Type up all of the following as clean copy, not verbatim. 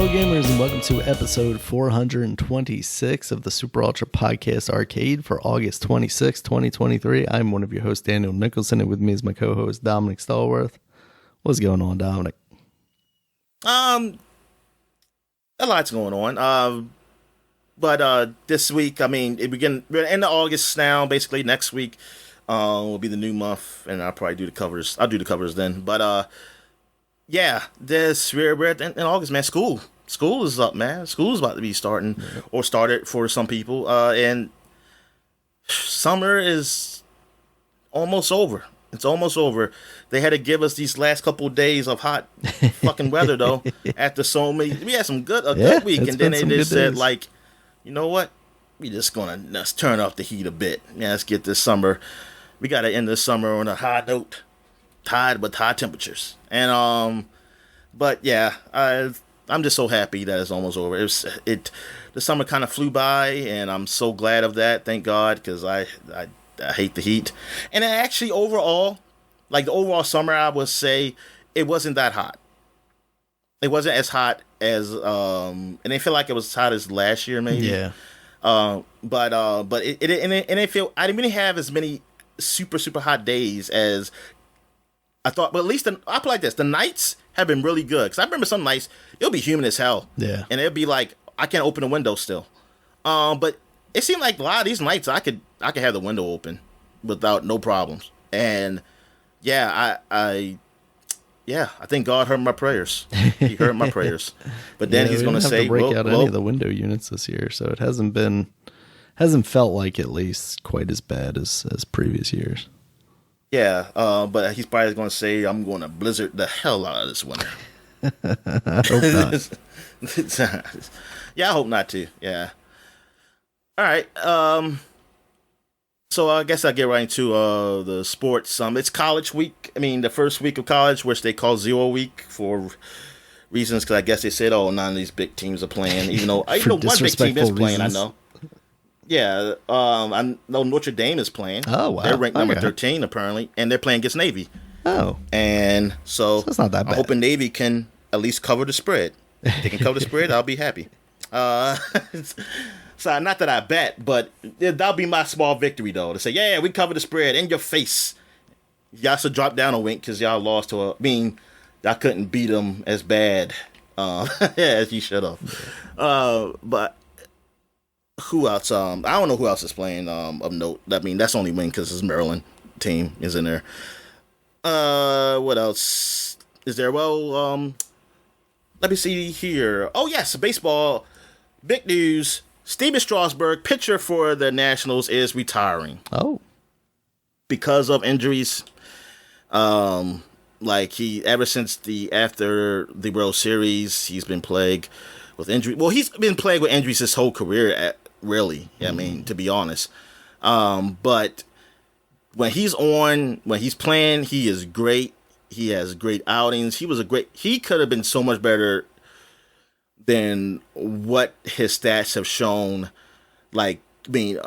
gamers, and welcome to episode 426 of the Super Ultra Podcast Arcade for August 26, 2023. I'm one of your hosts, Daniel Nicholson, and with me is my co-host, Dominic Stallworth. What's going on, Dominic? A lot's going on. But this week, I mean, we're in August now. Basically, next week will be the new month, and I'll probably do the covers. I'll do the covers then. But yeah, we're in August, man. School is up, man. School is about to be starting, or started for some people. And summer is almost over. It's almost over. They had to give us these last couple of days of hot fucking weather, though. After so many, we had a good week, and then they just said, like, you know what? We just gonna turn off the heat a bit. Yeah, let's get this summer. We gotta end this summer on a high note, with high temperatures. And but yeah, I'm just so happy that it's almost over. The summer kind of flew by, and I'm so glad of that. Thank God, because I hate the heat. And actually, overall, like the overall summer, I would say it wasn't that hot. It wasn't as hot as and I feel like it was as hot as last year, maybe. Yeah. But it didn't feel. I didn't really have as many super hot days as I thought. But at least I put it like this: the nights have been really good. Because I remember some nights it'll be humid as hell. Yeah. And it'll be like I can't open the window still. But it seemed like a lot of these nights I could have the window open without no problems. And yeah, I think God heard my prayers. He heard my prayers. But then he's going to say, break out any of the window units this year, so it hasn't felt like at least quite as bad as previous years. Yeah, but he's probably going to say, I'm going to blizzard the hell out of this winter. I hope not. Yeah, I hope not too. Yeah. All right. So I guess I'll get right into the sports. It's college week. I mean, the first week of college, which they call Zero Week for reasons, because I guess they said, oh, none of these big teams are playing, even though one big team is playing, I know. Yeah, I know Notre Dame is playing. Oh, wow. They're ranked number 13, apparently, and they're playing against Navy. Oh. And so it's not that bad. I'm hoping Navy can at least cover the spread. If they can cover the spread, I'll be happy. So not that I bet, but that'll be my small victory, though, to say, yeah, we covered the spread in your face. Y'all should drop down a wink because y'all lost to y'all couldn't beat them as bad as you should have. But who else? I don't know who else is playing of note. I mean, that's only win because his Maryland team is in there. What else is there? Well, let me see here. Oh, yes, baseball. Big news. Steven Strasburg, pitcher for the Nationals, is retiring. Oh. Because of injuries. Ever since after the World Series, he's been plagued with injury. Well, he's been plagued with injuries his whole career, really. I mean, to be honest. But when he's playing, he is great. He has great outings. He could have been so much better than what his stats have shown. Like, I mean,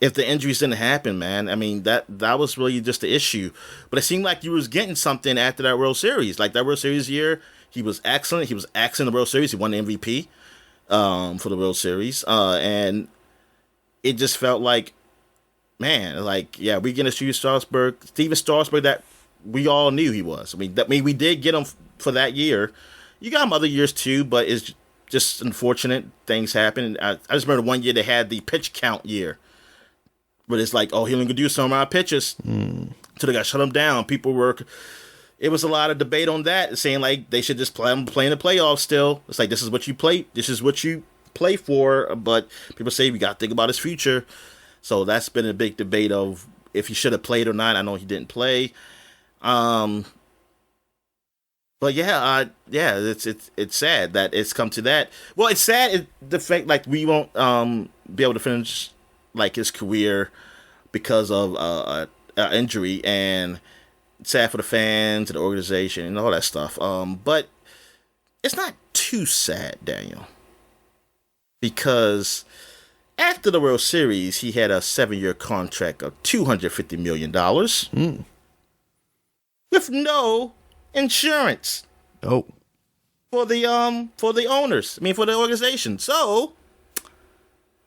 if the injuries didn't happen, man, I mean, that was really just the issue. But it seemed like he was getting something after that World Series. Like that World Series year, he was excellent. He was excellent in the World Series. He won the MVP for the World Series. And it just felt like, man, like, yeah, we get a Steven Strasburg that we all knew he was. I mean, we did get him for that year. You got him other years too, but it's just unfortunate things happen. I just remember one year they had the pitch count year, but it's like, oh, he only could do some amount of pitches, so they got to shut him down. It was a lot of debate on that, saying like they should just play in the playoffs. Still, it's like this is what you play for, but people say we got to think about his future. So that's been a big debate of if he should have played or not. I know he didn't play. But it's sad that it's come to that. Well, it's sad the fact like we won't be able to finish like his career because of injury, and it's sad for the fans and the organization and all that stuff. But it's not too sad, Daniel, because after the World Series, he had a 7-year contract of $250 million with no insurance. Oh. for the owners. I mean, for the organization. So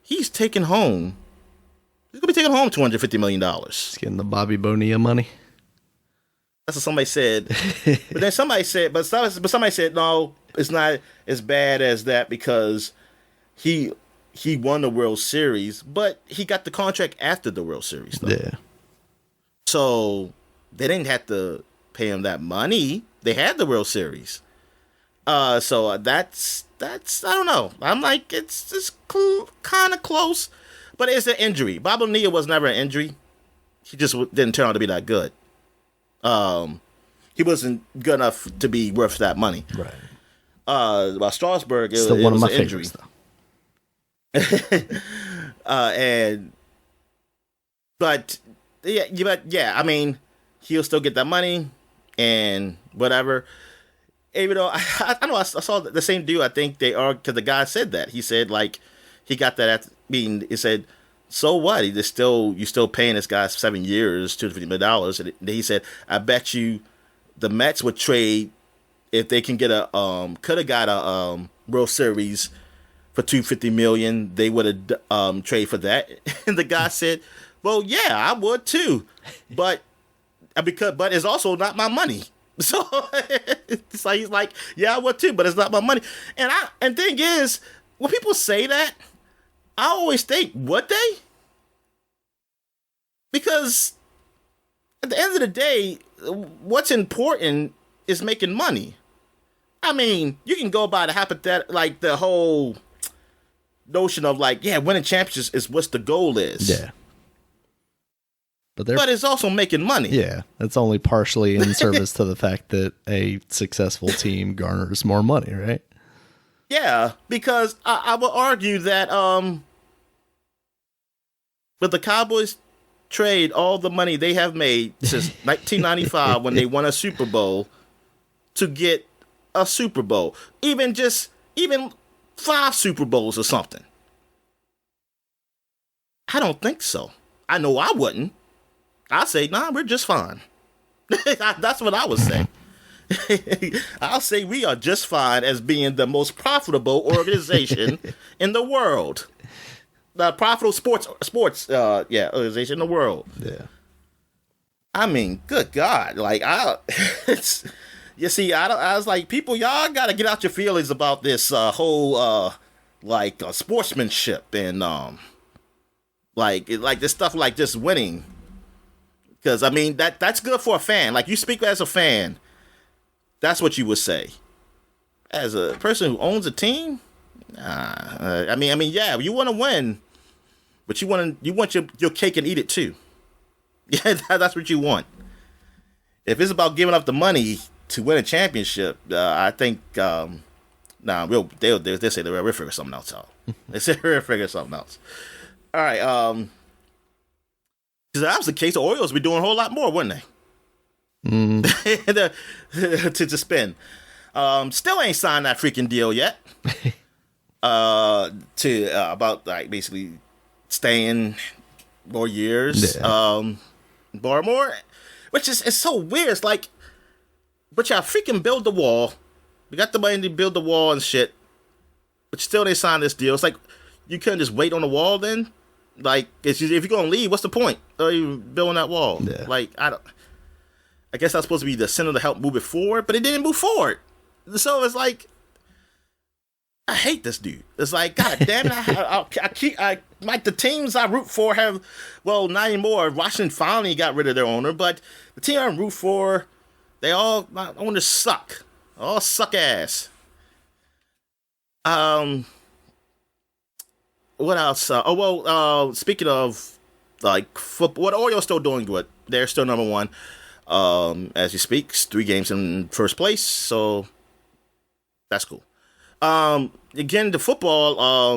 he's taking home. He's gonna be taking home $250 million. He's getting the Bobby Bonilla money. That's what somebody said. But then somebody said, somebody said, no, it's not as bad as that because he won the World Series, but he got the contract after the World Series, though. Yeah. So they didn't have to pay him that money. They had the World Series. So that's I don't know. I'm like, it's kind of close, but it's an injury. Bob O'Neill was never an injury. He just didn't turn out to be that good. He wasn't good enough to be worth that money. Right. About Strasburg, Still it one was of my an injury. But I mean, he'll still get that money and whatever. Even though I know I saw the same dude. I think they are because the guy said that he said like he got that. He said, so what? You still paying this guy 7 years, $250 million. And he said, I bet you the Mets would trade if they can get could have got a World Series for $250 million. They would have trade for that. And the guy said, well, yeah, I would too, but it's also not my money. So it's like he's like, yeah, I would too, but it's not my money. And thing is, when people say that, I always think, would they? Because at the end of the day, what's important is making money. I mean, you can go by the hypothetical, like the whole notion of like, yeah, winning championships is what the goal is. Yeah. But it's also making money. Yeah, it's only partially in service to the fact that a successful team garners more money, right? Yeah, because I would argue that with the Cowboys trade all the money they have made since 1995 when they won a Super Bowl to get a Super Bowl, even 5 Super Bowls or something. I don't think so. I know I wouldn't. I say, nah, we're just fine. That's what I would say. I'll say we are just fine as being the most profitable organization in the world. The profitable sports organization in the world. Yeah. I mean, good God. Like, you see, I was like, people, y'all got to get out your feelings about this whole, sportsmanship and, like this stuff like just winning. Because, I mean, that's good for a fan. Like, you speak as a fan. That's what you would say. As a person who owns a team, I mean, yeah, you want to win, but you want your cake and eat it too. Yeah, that's what you want. If it's about giving up the money to win a championship, I think, they'll say we'll figure something else out. They say we'll figure something else. All right, because that was the case, the Orioles would be doing a whole lot more, wouldn't they? To spend. Still ain't signed that freaking deal yet. About like basically staying more years. Yeah. More, which is it's so weird. It's like, but y'all freaking build the wall. We got the money to build the wall and shit. But still they signed this deal. It's like you couldn't just wait on the wall then. Like, if you're gonna leave, what's the point of you building that wall? Yeah. Like, I guess that's supposed to be the center to help move it forward, but it didn't move forward. So it's like, I hate this dude. It's like, God damn it! I like the teams I root for have, well, not anymore. Washington finally got rid of their owner, but the team I root for, my owners suck. All suck ass. What else? Speaking of like football, what Orioles still doing good. They're still number one. As you speak, 3 games in first place, so that's cool. Again, the football.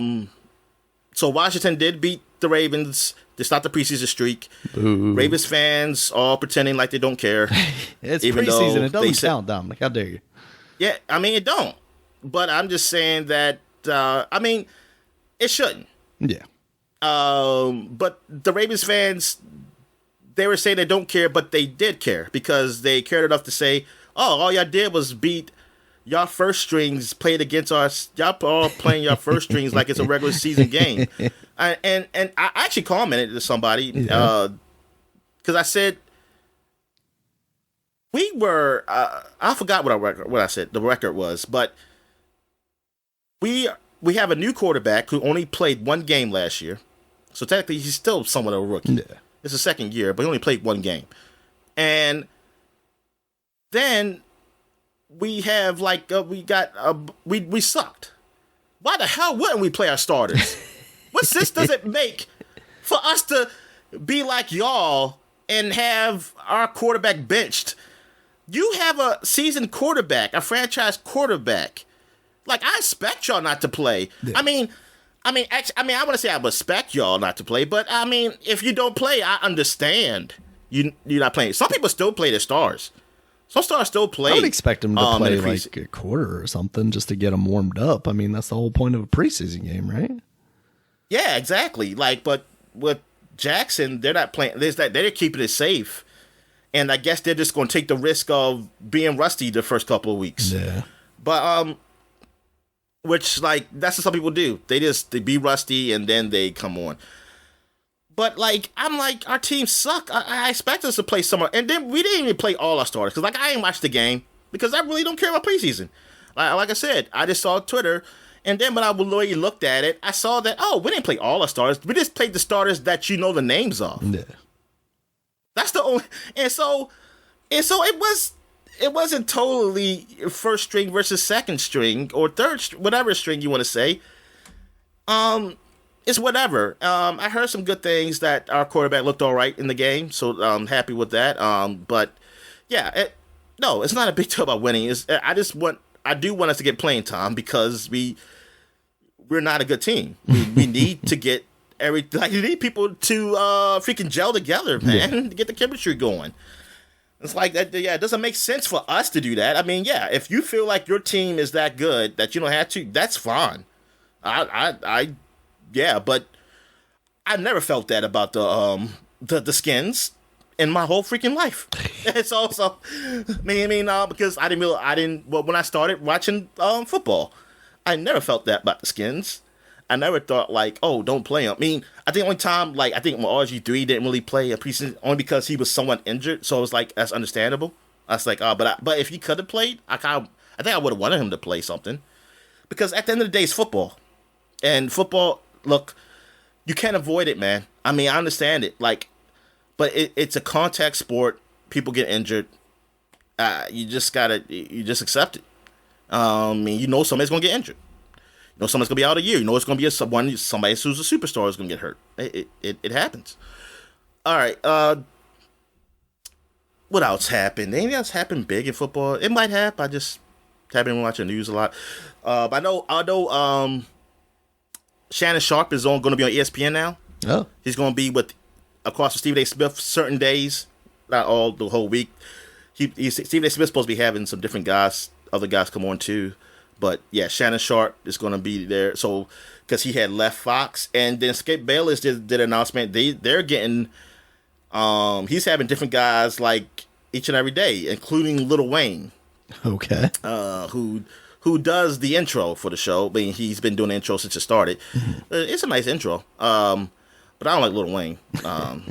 So Washington did beat the Ravens to start the preseason streak. Ooh. Ravens fans all pretending like they don't care. It's preseason. It doesn't count, Dominic. How dare you? Yeah, I mean, it don't. But I'm just saying that, it shouldn't. Yeah. But the Ravens fans, they were saying they don't care, but they did care because they cared enough to say, oh, all y'all did was beat y'all first strings played against y'all all playing y'all first strings like it's a regular season game. And I actually commented to somebody because I said we were I forgot what I said the record was, but we have a new quarterback who only played one game last year, so technically he's still somewhat of a rookie. Yeah. It's the second year, but he only played one game, and then we have we sucked. Why the hell wouldn't we play our starters? What sense does it make for us to be like y'all and have our quarterback benched? You have a seasoned quarterback, a franchise quarterback. Like, I expect y'all not to play. Yeah. I mean, I want to say I respect y'all not to play, but I mean, if you don't play, I understand you're not playing. Some people still play their stars. Some stars still play. I would expect them to play like a quarter or something just to get them warmed up. I mean, that's the whole point of a preseason game, right? Yeah, exactly. Like, but with Jackson, they're not playing. They're keeping it safe, and I guess they're just going to take the risk of being rusty the first couple of weeks. Yeah. But which like that's what some people do. They be rusty and then they come on. But like I'm like our team suck. I expect us to play somewhere, and then we didn't even play all our starters because like I ain't watched the game because I really don't care about preseason. Like I said, I just saw Twitter. And then when I really looked at it, I saw that, we didn't play all our starters. We just played the starters that you know the names of. Yeah. That's the only... And so it wasn't totally first string versus second string or third, whatever string you want to say. It's whatever. I heard some good things that our quarterback looked all right in the game, so I'm happy with that. But, yeah, it's not a big deal about winning. I do want us to get playing time because we're not a good team. We need to get you need people to freaking gel together, man, to get the chemistry going. It's like that. Yeah, it doesn't make sense for us to do that. I mean, yeah, if you feel like your team is that good that you don't have to, that's fine. But I never felt that about the Skins in my whole freaking life. It's also, because when I started watching football, I never felt that about the Skins. I never thought like, don't play him. I mean, I think the only time, like, I think when RG3 didn't really play a preseason only because he was somewhat injured. So it was like, that's understandable. I was like, but if he could have played, I think I would have wanted him to play something. Because at the end of the day, it's football. And football, look, you can't avoid it, man. I mean, I understand it. Like, but it's a contact sport. People get injured. You just accept it. Somebody's going to get injured. Somebody's going to be out a year. It's going to be somebody who's a superstar is going to get hurt. It happens. All right. What else happened? Anything else happened big in football? It might have. I just haven't been watching the news a lot. I know Shannon Sharp is going to be on ESPN now. Oh. He's going to be across from Stephen A. Smith certain days, not all the whole week. Stephen A. Smith's supposed to be having some different guys, other guys come on too. But yeah, Shannon Sharp is going to be there. So because he had left Fox, and then Skip Bayless did an announcement. They're getting he's having different guys like each and every day, including Lil Wayne. Okay. Who does the intro for the show? I mean, he's been doing the intro since it started. It's a nice intro. But I don't like Lil Wayne,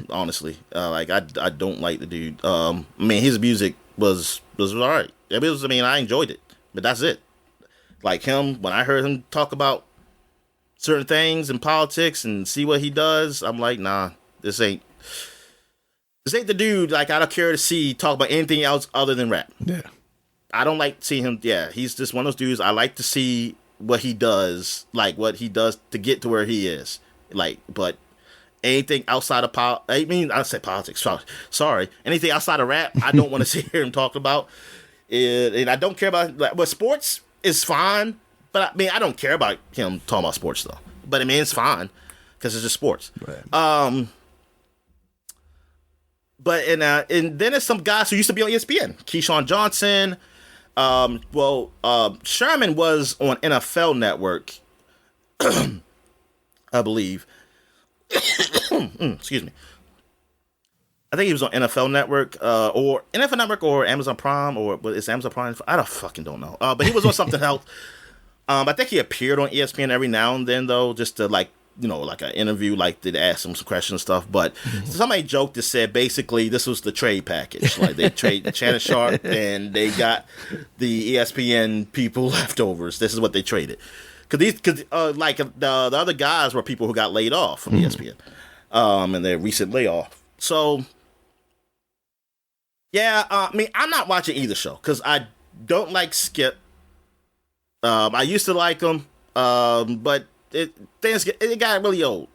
honestly. I don't like the dude. His music was all right. I enjoyed it, but that's it. Like him, when I heard him talk about certain things in politics and see what he does, I'm like, nah, this ain't the dude. Like, I don't care to see talk about anything else other than rap. Yeah. I don't like seeing him. Yeah, he's just one of those dudes. I like to see what he does, to get to where he is. Like, but anything outside of I said politics. Sorry. Anything outside of rap, I don't want to hear him talk about. And I don't care about. But sports is fine. But I don't care about him talking about sports though. But it's fine because it's just sports. Right. But and then there's some guys who used to be on ESPN. Keyshawn Johnson. Sherman was on NFL Network, I believe. Excuse me. I think he was on NFL Network, or NFL Network, or Amazon Prime, or it's Amazon Prime. I don't know. But he was on something else. I think he appeared on ESPN every now and then, though, just to like an interview, like they'd ask him some questions and stuff. But somebody joked that said basically this was the trade package. Like they traded Shannon Sharp and they got the ESPN people leftovers. This is what they traded. Because the other guys were people who got laid off from ESPN, and their recent layoff. So, yeah, I mean, I'm not watching either show because I don't like Skip. I used to like him, but it got really old.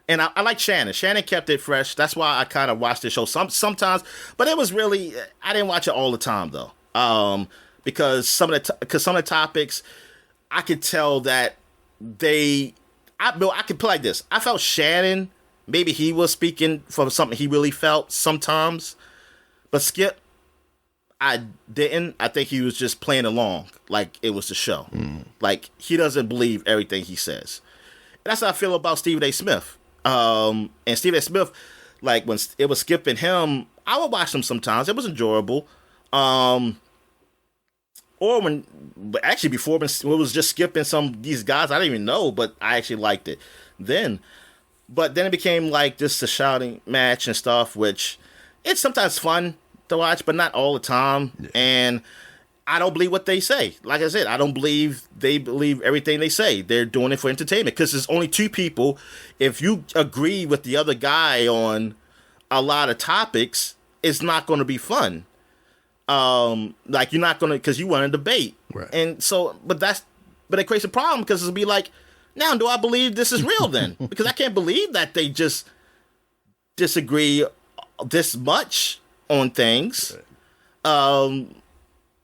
And I like Shannon. Shannon kept it fresh. That's why I kind of watched the show sometimes. But it was really, I didn't watch it all the time though, because some of the topics, I could tell that I could put it like this. I felt Shannon, maybe he was speaking from something he really felt sometimes, but Skip, I didn't. I think he was just playing along like it was the show. Like he doesn't believe everything he says. And that's how I feel about Stephen A. Smith. And Stephen A. Smith, like when it was Skip and him, I would watch them sometimes. It was enjoyable. Or before when it was just skipping these guys I didn't even know, but I actually liked it then. But then it became like just a shouting match and stuff, which it's sometimes fun to watch, but not all the time. Yeah. And I don't believe what they say. Like I said, I don't believe they believe everything they say. They're doing it for entertainment because there's only two people. If you agree with the other guy on a lot of topics, it's not going to be fun. Like you're not gonna, because you want to debate, right? And so, but it creates a problem because it'll be like, now do I believe this is real then? Because I can't believe that they just disagree this much on things. Right.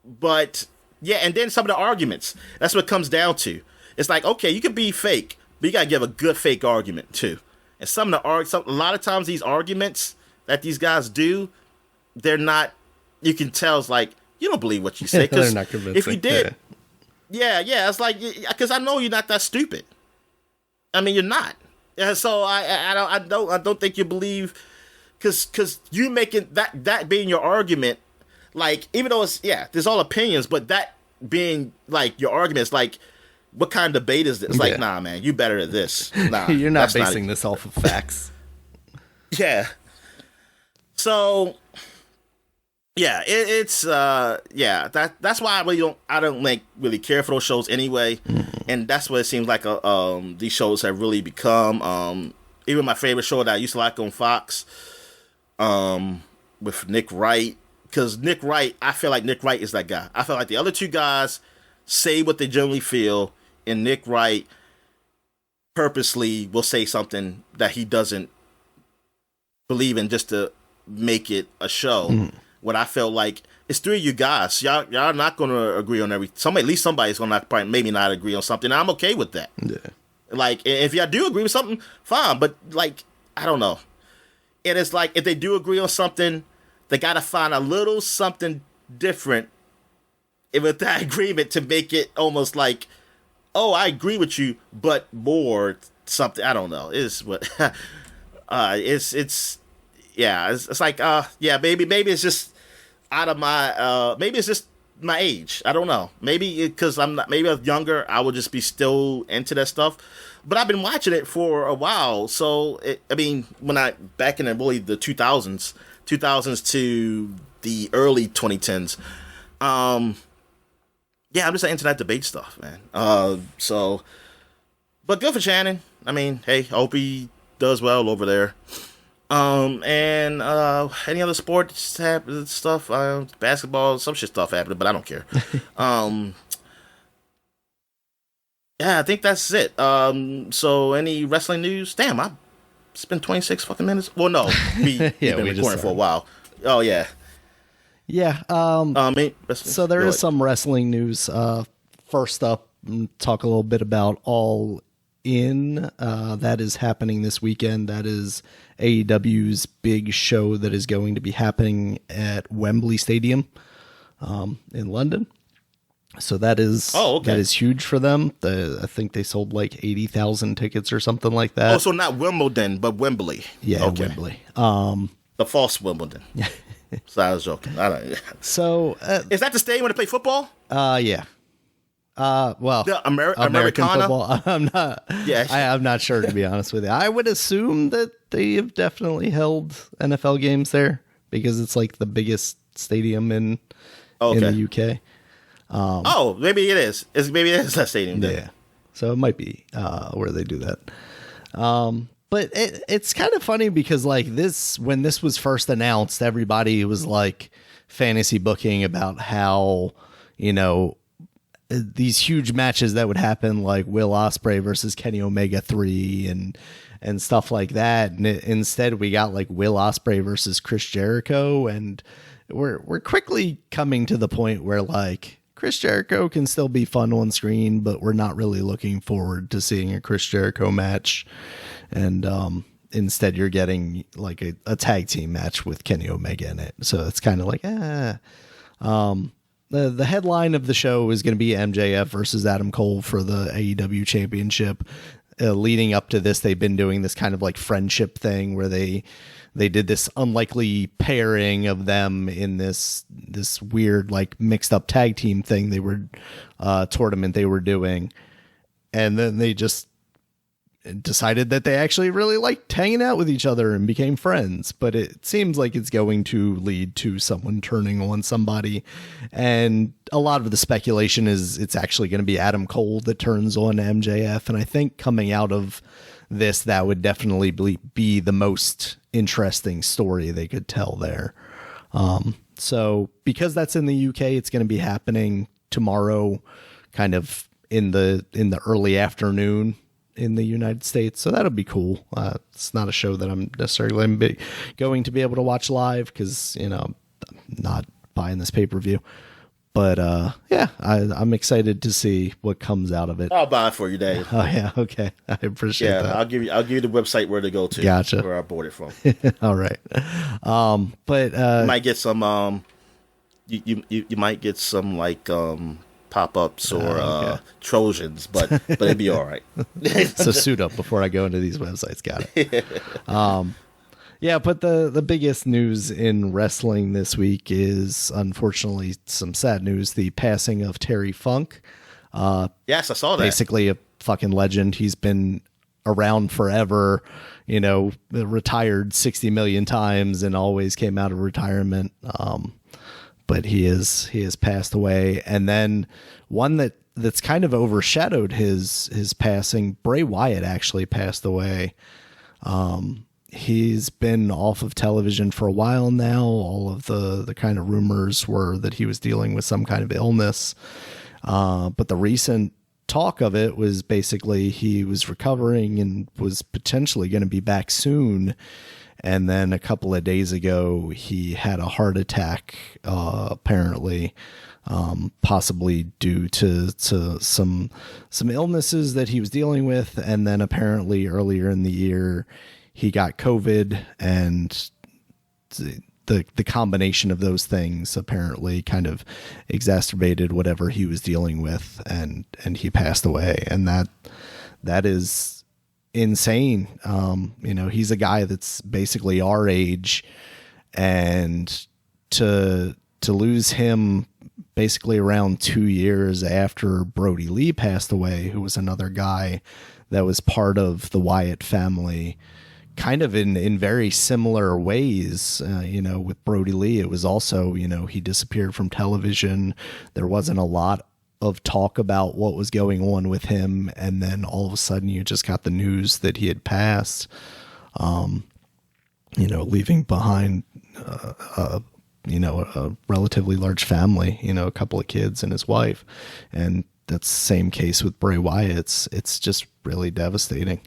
But yeah, and then some of the arguments. That's what it comes down to. It's like, okay, you can be fake, but you gotta give a good fake argument too. And a lot of times these arguments that these guys do, they're not. You can tell it's like, you don't believe what you say. Because if you did, yeah, it's like, because I know you're not that stupid. I mean, you're not. Yeah, so I don't think you believe, because you making that being your argument, like, even though there's all opinions, but that being like your argument is like, what kind of debate is this? Like, nah, man, you better at this. Nah, you're not basing this off of facts. Yeah. So. Yeah, that's why I don't really care for those shows anyway, and that's what it seems like these shows have really become. Even my favorite show that I used to like on Fox, with Nick Wright, because Nick Wright, I feel like Nick Wright is that guy. I feel like the other two guys say what they generally feel, and Nick Wright purposely will say something that he doesn't believe in just to make it a show. What I felt like, it's three of you guys. Y'all not going to agree on everything. At least somebody's going to maybe not agree on something. And I'm okay with that. Yeah. Like, if y'all do agree with something, fine. But, like, I don't know. And it's like, if they do agree on something, they got to find a little something different with that agreement to make it almost like, oh, I agree with you, but more something. I don't know. It's what, it's like, maybe it's just out of my, maybe it's just my age. I don't know. Maybe because maybe I was younger, I would just be still into that stuff. But I've been watching it for a while. So, back in really the 2000s to the early 2010s, I'm just into that debate stuff, man. But good for Shannon. I mean, hey, I hope he does well over there. And any other sports stuff, basketball, some shit stuff happening, but I don't care. Yeah, I think that's it. So any wrestling news? Damn, I spent 26 fucking minutes. Well, no, we've been recording for a while. Oh yeah. Yeah. So there is some wrestling news. First up, talk a little bit about All In. That is happening this weekend. That is AEW's big show that is going to be happening at Wembley Stadium in London. So that is that is huge for them. I think they sold like 80,000 tickets or something like that. Oh, so not Wimbledon, but Wembley. Yeah, okay. Wembley. The false Wimbledon. So I was joking. I don't. So is that the stadium where they play football? Yeah. Well, The American Americana? football. I'm not. Yeah. I'm not sure, to be honest with you. I would assume that they have definitely held NFL games there because it's like the biggest stadium in the UK. Maybe it is. Maybe it is that stadium. Then. Yeah. So it might be where they do that. But it's kind of funny because like when this was first announced, everybody was like fantasy booking about how, these huge matches that would happen, like Will Ospreay versus Kenny Omega 3 and stuff like that. And instead we got like Will Ospreay versus Chris Jericho. And we're quickly coming to the point where like Chris Jericho can still be fun on screen, but we're not really looking forward to seeing a Chris Jericho match. And instead you're getting like a tag team match with Kenny Omega in it. So it's kind of like, the headline of the show is going to be MJF versus Adam Cole for the AEW championship. Leading up to this, they've been doing this kind of like friendship thing where they did this unlikely pairing of them in this weird like mixed up tag team thing tournament they were doing. And then they just decided that they actually really liked hanging out with each other and became friends. But it seems like it's going to lead to someone turning on somebody. And a lot of the speculation is it's actually going to be Adam Cole that turns on MJF. And I think coming out of this, that would definitely be the most interesting story they could tell there. So because that's in the UK, it's going to be happening tomorrow, kind of in the early afternoon in the United States. So that'll be cool. It's not a show that I'm necessarily going to be able to watch live because, I'm not buying this pay-per-view. But I'm excited to see what comes out of it. I'll buy it for you, Dave. Oh yeah, okay. I appreciate that. I'll give you the website where to go to. Gotcha. Where I bought it from. All right. But you might get some you might get some like pop-ups or Trojans, but it'd be all right. So suit up before I go into these websites. Got it. Yeah, but the biggest news in wrestling this week is unfortunately some sad news, the passing of Terry Funk. Yes, I saw that. Basically a fucking legend. He's been around forever, retired 60 million times and always came out of retirement. But he has passed away. And then one that's kind of overshadowed his passing, Bray Wyatt actually passed away. He's been off of television for a while now. All of the kind of rumors were that he was dealing with some kind of illness. But the recent talk of it was basically he was recovering and was potentially going to be back soon. And then a couple of days ago, he had a heart attack, apparently, possibly due to some illnesses that he was dealing with. And then apparently earlier in the year, he got COVID, and the combination of those things apparently kind of exacerbated whatever he was dealing with, and he passed away. And that is insane. He's a guy that's basically our age, and to lose him basically around 2 years after Brody Lee passed away, who was another guy that was part of the Wyatt family, kind of in very similar ways. With Brody Lee, it was also, he disappeared from television. There wasn't a lot of talk about what was going on with him, and then all of a sudden you just got the news that he had passed, leaving behind a relatively large family, a couple of kids and his wife. And that's the same case with Bray Wyatt. It's just really devastating.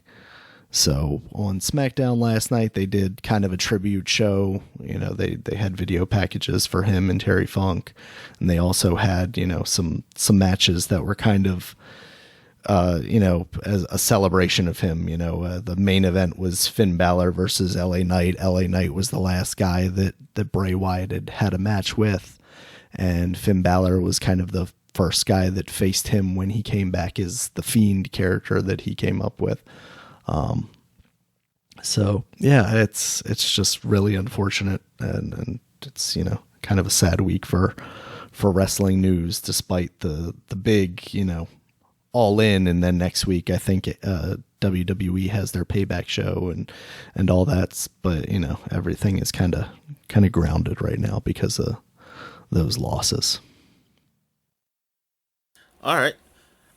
So on SmackDown last night, they did kind of a tribute show. They had video packages for him and Terry Funk. And they also had, some matches that were kind of, as a celebration of him. The main event was Finn Balor versus LA Knight. LA Knight was the last guy that Bray Wyatt had a match with. And Finn Balor was kind of the first guy that faced him when he came back as the Fiend character that he came up with. So yeah, it's just really unfortunate, and it's kind of a sad week for wrestling news, despite the big all in, and then next week I think WWE has their payback show and all that, but everything is kind of grounded right now because of those losses. All right.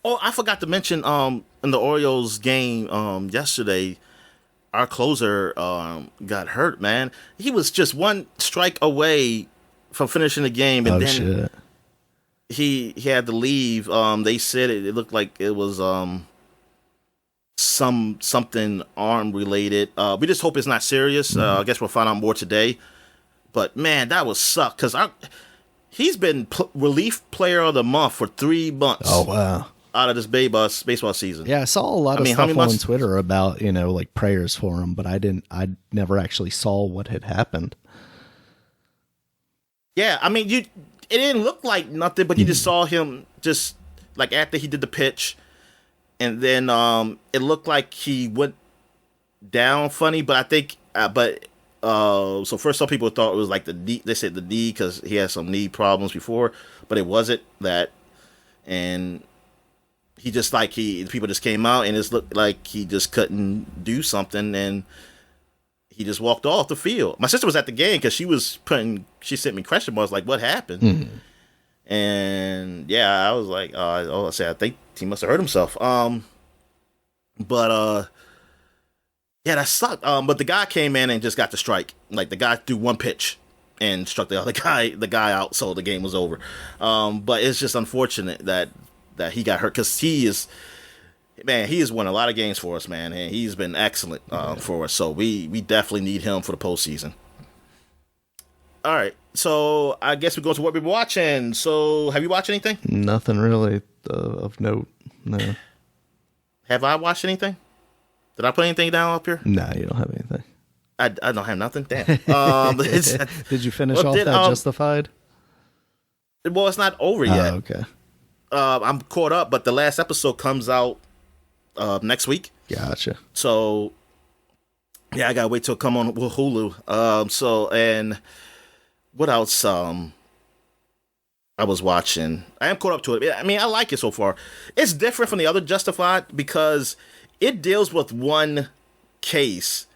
Oh, I forgot to mention in the Orioles game yesterday, our closer got hurt, man. He was just one strike away from finishing the game, and then he had to leave. They said it looked like it was something arm related. We just hope it's not serious. I guess we'll find out more today. But man, that was suck because he's been relief player of the month for 3 months. Oh wow! Out of this baseball season. Yeah, I saw a lot of stuff on Twitter about like prayers for him, but I never actually saw what had happened. Yeah, I mean it didn't look like nothing, but you just saw him just like after he did the pitch, and then it looked like he went down funny. But I think, so first some people thought it was like the knee. They said the knee because he had some knee problems before, but it wasn't that. And he just people just came out and it looked like he just couldn't do something, and he just walked off the field. My sister was at the game because she sent me question marks like, what happened? Mm-hmm. And yeah, I was like, I think he must have hurt himself. But yeah, that sucked. But the guy came in and just got the strike. Like the guy threw one pitch and struck the guy out, so the game was over. But it's just unfortunate that he got hurt because he has won a lot of games for us, man, and he's been excellent for us. So we definitely need him for the postseason. All right, so I guess we go to what we've been watching. So have you watched anything? Nothing really of note. No. Have I watched anything? Did I put anything down up here? No, you don't have anything. I don't have nothing. Damn. Did you finish off that Justified? Well, it's not over yet. Okay. I'm caught up, but the last episode comes out next week. Gotcha. So yeah, I gotta wait till it come on Hulu. So, and what else? I was watching. I am caught up to it. I mean, I like it so far. It's different from the other Justified because it deals with one case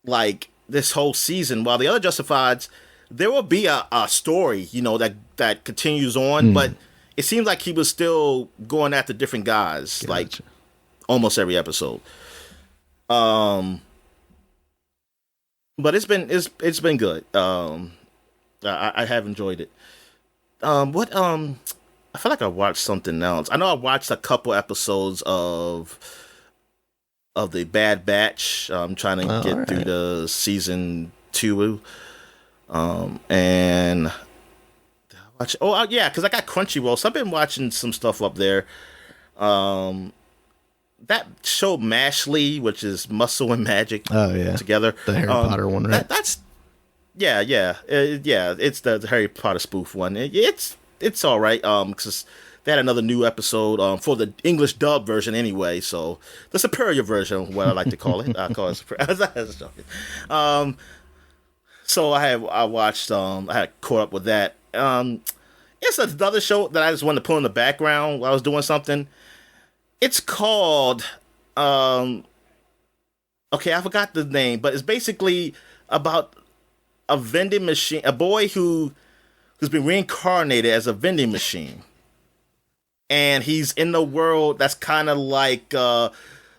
like this whole season, while the other Justifieds, there will be a story, that continues on, but it seems like he was still going after different guys, gotcha, like almost every episode. But it's been good. I have enjoyed it. I feel like I watched something else. I know I watched a couple episodes of the Bad Batch. I'm trying to get through the season 2. And watch. Oh yeah, because I got Crunchyroll, so I've been watching some stuff up there. That show Mashley, which is Muscle and Magic. Oh yeah, together. The Harry Potter one, right? That's yeah. It's the Harry Potter spoof one. It's all right. Because they had another new episode for the English dub version anyway. So the superior version, what I like to call it. I call it superior. So I watched. I had caught up with that. It's another show that I just wanted to put in the background while I was doing something. It's called. Okay, I forgot the name, but it's basically about a vending machine, a boy who's been reincarnated as a vending machine, and he's in the world that's kind of like an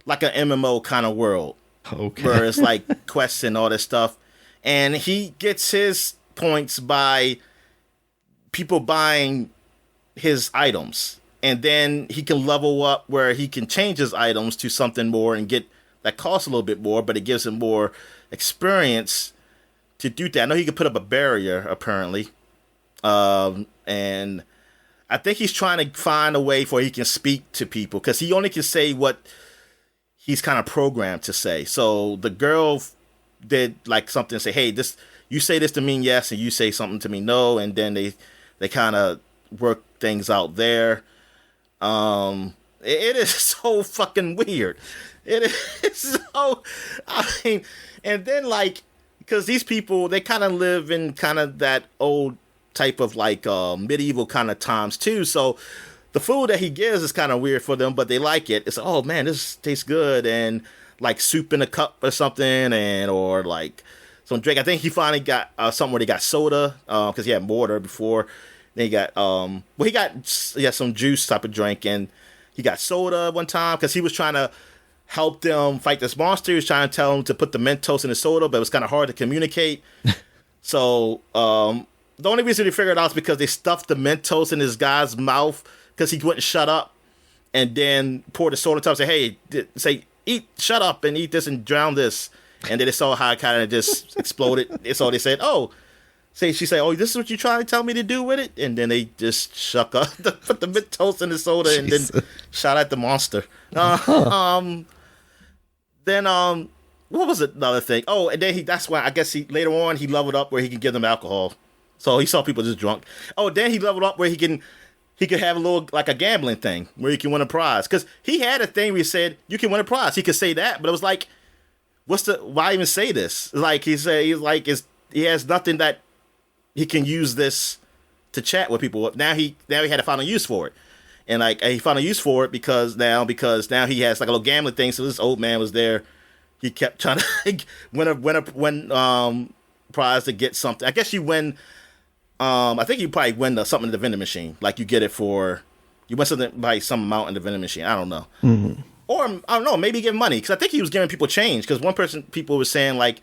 MMO kind of world, okay, where it's like quests and all this stuff. And he gets his points by people buying his items. And then he can level up where he can change his items to something more and get that costs a little bit more, but it gives him more experience to do that. I know he can put up a barrier, apparently. And I think he's trying to find a way for he can speak to people because he only can say what he's kind of programmed to say. So the girl did like something, say, hey, this, you say this to mean yes, and you say something to me no, and then they kind of work things out there. And It is so fucking weird. It is so. I mean, and then like, because these people, they kind of live in kind of that old type of like medieval kind of times too. So the food that he gives is kind of weird for them, but they like it. It's oh man, this tastes good, and like soup in a cup or something, and or like some drink. I think he finally got something where they got soda because he had water before. Then he got he got some juice type of drink, and he got soda one time because he was trying to help them fight this monster. He was trying to tell them to put the Mentos in the soda, but it was kind of hard to communicate. So the only reason they figured it out is because they stuffed the Mentos in this guy's mouth because he wouldn't shut up, and then poured the soda on top and say, hey, shut up and eat this and drown this. And then they saw how it kind of just exploded. So they said, she said, oh, this is what you're trying to tell me to do with it? And then they just put the Mentos in the soda and then shot at the monster. Then what was another thing? Oh, and then that's why I guess later on he leveled up where he can give them alcohol. So he saw people just drunk. Oh, then he leveled up where he could have a little like a gambling thing where you can win a prize. Because he had a thing where he said you can win a prize. He could say that, but it was like, why even say this? Like he has nothing that he can use this to chat with people. Now he had a final use for it. And like he found a use for it because now he has like a little gambling thing. So this old man was there. He kept trying to win prize to get something. I guess you win. I think you probably win something in the vending machine. Like you get it you win something by some amount in the vending machine. I don't know. Mm-hmm. Or I don't know. Maybe give money because I think he was giving people change. Because people were saying like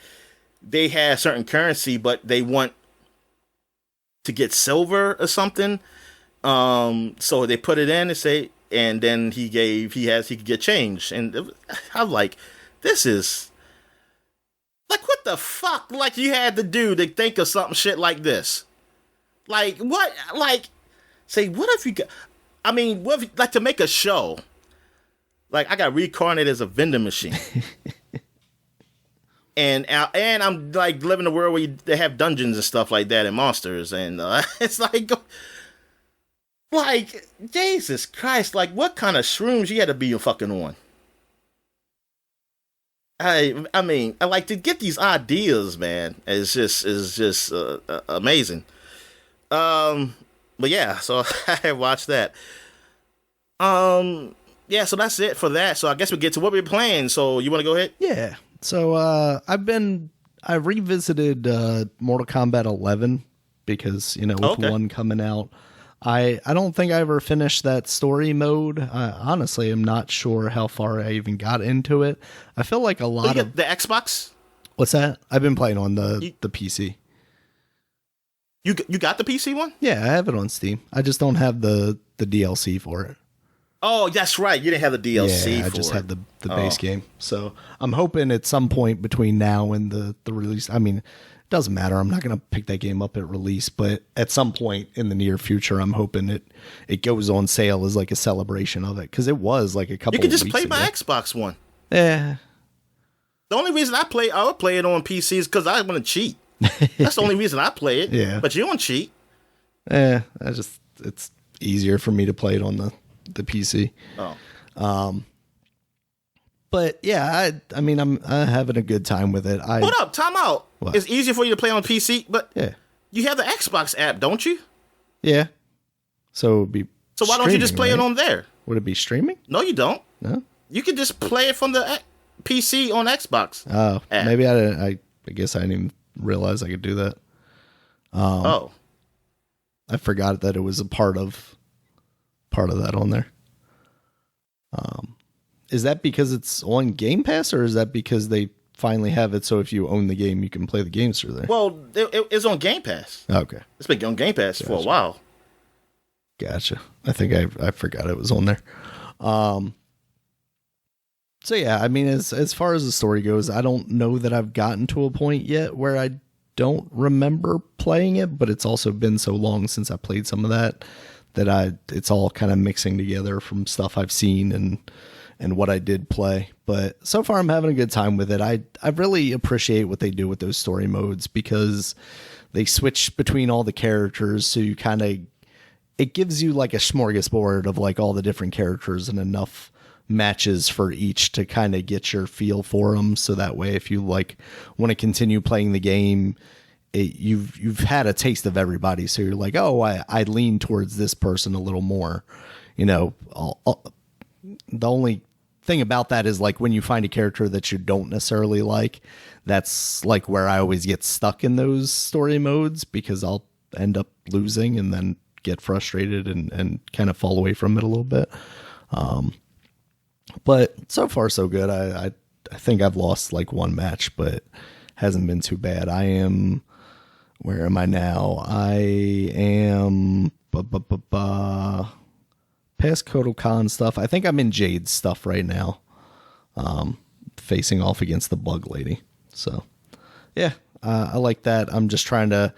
they had certain currency, but they want to get silver or something. So they put it in and then he could get change. And I'm like, this is like, what the fuck? Like you had to do to think of something shit like this. Like what? Like say, what if you got, what if like to make a show? Like I got reincarnated as a vending machine. And I'm like living in a world where they have dungeons and stuff like that and monsters. And it's like, Jesus Christ, like what kind of shrooms you had to be fucking on? I mean, I like to get these ideas, man. It's just amazing. But yeah, so I watched that. Yeah, so that's it for that. So I guess we get to what we're playing. So you want to go ahead? Yeah. So I revisited Mortal Kombat 11 because, with one coming out. I don't think I ever finished that story mode. I honestly am not sure how far I even got into it. I feel like a lot of the Xbox. What's that? I've been playing on the PC. You got the PC one? Yeah, I have it on Steam. I just don't have the DLC for it. Oh, that's right. You didn't have the DLC. Yeah, I just have the base game. So I'm hoping at some point between now and the release. I mean, it doesn't matter. I'm not going to pick that game up at release, but at some point in the near future, I'm hoping it goes on sale as like a celebration of it because it was like a couple. You could just weeks play ago. my Xbox one. Yeah. The only reason I would play it on PC is because I want to cheat. That's the only reason I play it. Yeah. But you don't cheat. It's easier for me to play it on the PC. Oh. But yeah, I'm having a good time with it. Hold up, time out. What? It's easier for you to play on PC, but yeah, you have the Xbox app, don't you? Yeah. So it'd be So why don't you just play it on there? Would it be streaming? No, you don't. No. You can just play it from the PC on Xbox. Oh, app. Maybe I guess I didn't even realize I could do that. I forgot that it was a part of that on there. Is that because it's on Game Pass, or is that because they finally have it so if you own the game, you can play the games through there? Well, it's on Game Pass. Okay. It's been on Game Pass for a while. Gotcha. I think I forgot it was on there. So yeah, I mean, as far as the story goes, I don't know that I've gotten to a point yet where I don't remember playing it, but it's also been so long since I played some of that it's all kind of mixing together from stuff I've seen and what I did play. But so far I'm having a good time with it. I really appreciate what they do with those story modes because they switch between all the characters, so you kind of it gives you like a smorgasbord of like all the different characters and enough matches for each to kind of get your feel for them. So that way, if you like want to continue playing the game, you've had a taste of everybody. So you're like, oh, I lean towards this person a little more. You know, the only thing about that is like when you find a character that you don't necessarily like, that's like where I always get stuck in those story modes, because I'll end up losing and then get frustrated and kind of fall away from it a little bit. But so far so good. I think I've lost like one match, but hasn't been too bad. Where am I now? I am past Kodokan stuff. I think I'm in Jade's stuff right now, facing off against the bug lady. So yeah, I like that. I'm just trying to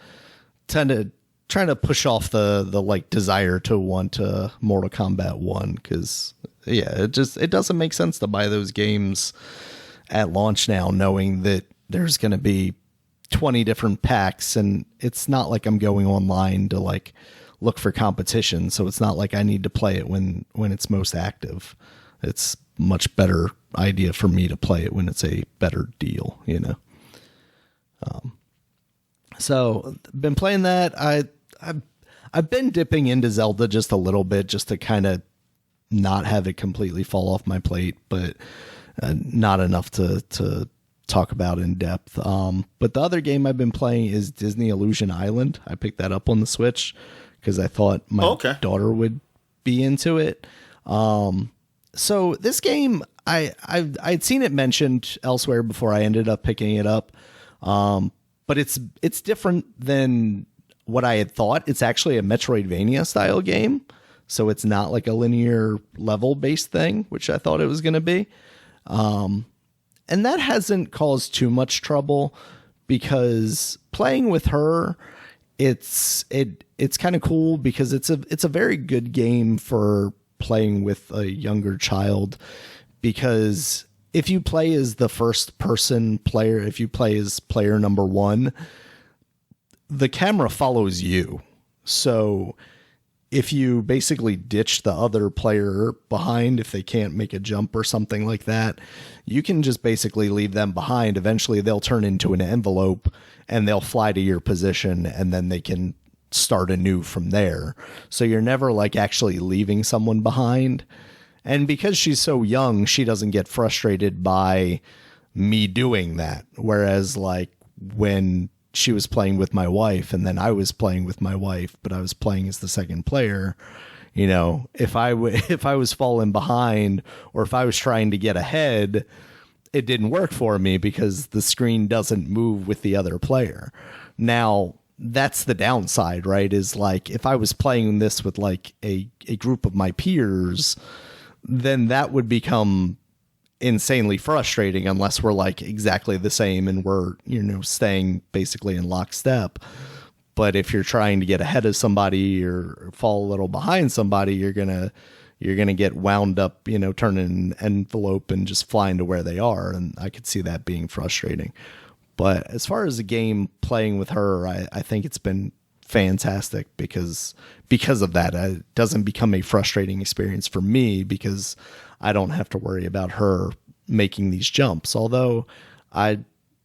push off the like desire to want Mortal Kombat 1, because yeah, it doesn't make sense to buy those games at launch now, knowing that there's going to be 20 different packs, and it's not like I'm going online to like look for competition. So it's not like I need to play it when it's most active. It's much better idea for me to play it when it's a better deal, you know? So been playing that. I've been dipping into Zelda just a little bit, just to kind of not have it completely fall off my plate, but not enough to talk about in depth. But the other game I've been playing is Disney Illusion Island. I picked that up on the Switch because I thought my daughter would be into it. So this game, I'd seen it mentioned elsewhere before I ended up picking it up. But it's different than what I had thought. It's actually a Metroidvania style game. So it's not like a linear level based thing, which I thought it was going to be. And that hasn't caused too much trouble, because playing with her, it's kind of cool, because it's a very good game for playing with a younger child, because if you play as the first person player, if you play as player number 1, the camera follows you. So if you basically ditch the other player behind, if they can't make a jump or something like that, you can just basically leave them behind. Eventually they'll turn into an envelope and they'll fly to your position, and then they can start anew from there. So you're never like actually leaving someone behind. And because she's so young, she doesn't get frustrated by me doing that. Whereas like when she was playing with my wife, and then I was playing with my wife, but I was playing as the second player, you know, if I was falling behind, or if I was trying to get ahead, it didn't work for me because the screen doesn't move with the other player. Now, that's the downside, right? Is like, if I was playing this with like a group of my peers, then that would become insanely frustrating unless we're like exactly the same and we're, you know, staying basically in lockstep. But if you're trying to get ahead of somebody or fall a little behind somebody, you're gonna get wound up, you know, turning an envelope and just flying to where they are. And I could see that being frustrating. But as far as the game playing with her, I think it's been fantastic because of that. It doesn't become a frustrating experience for me because I don't have to worry about her making these jumps. Although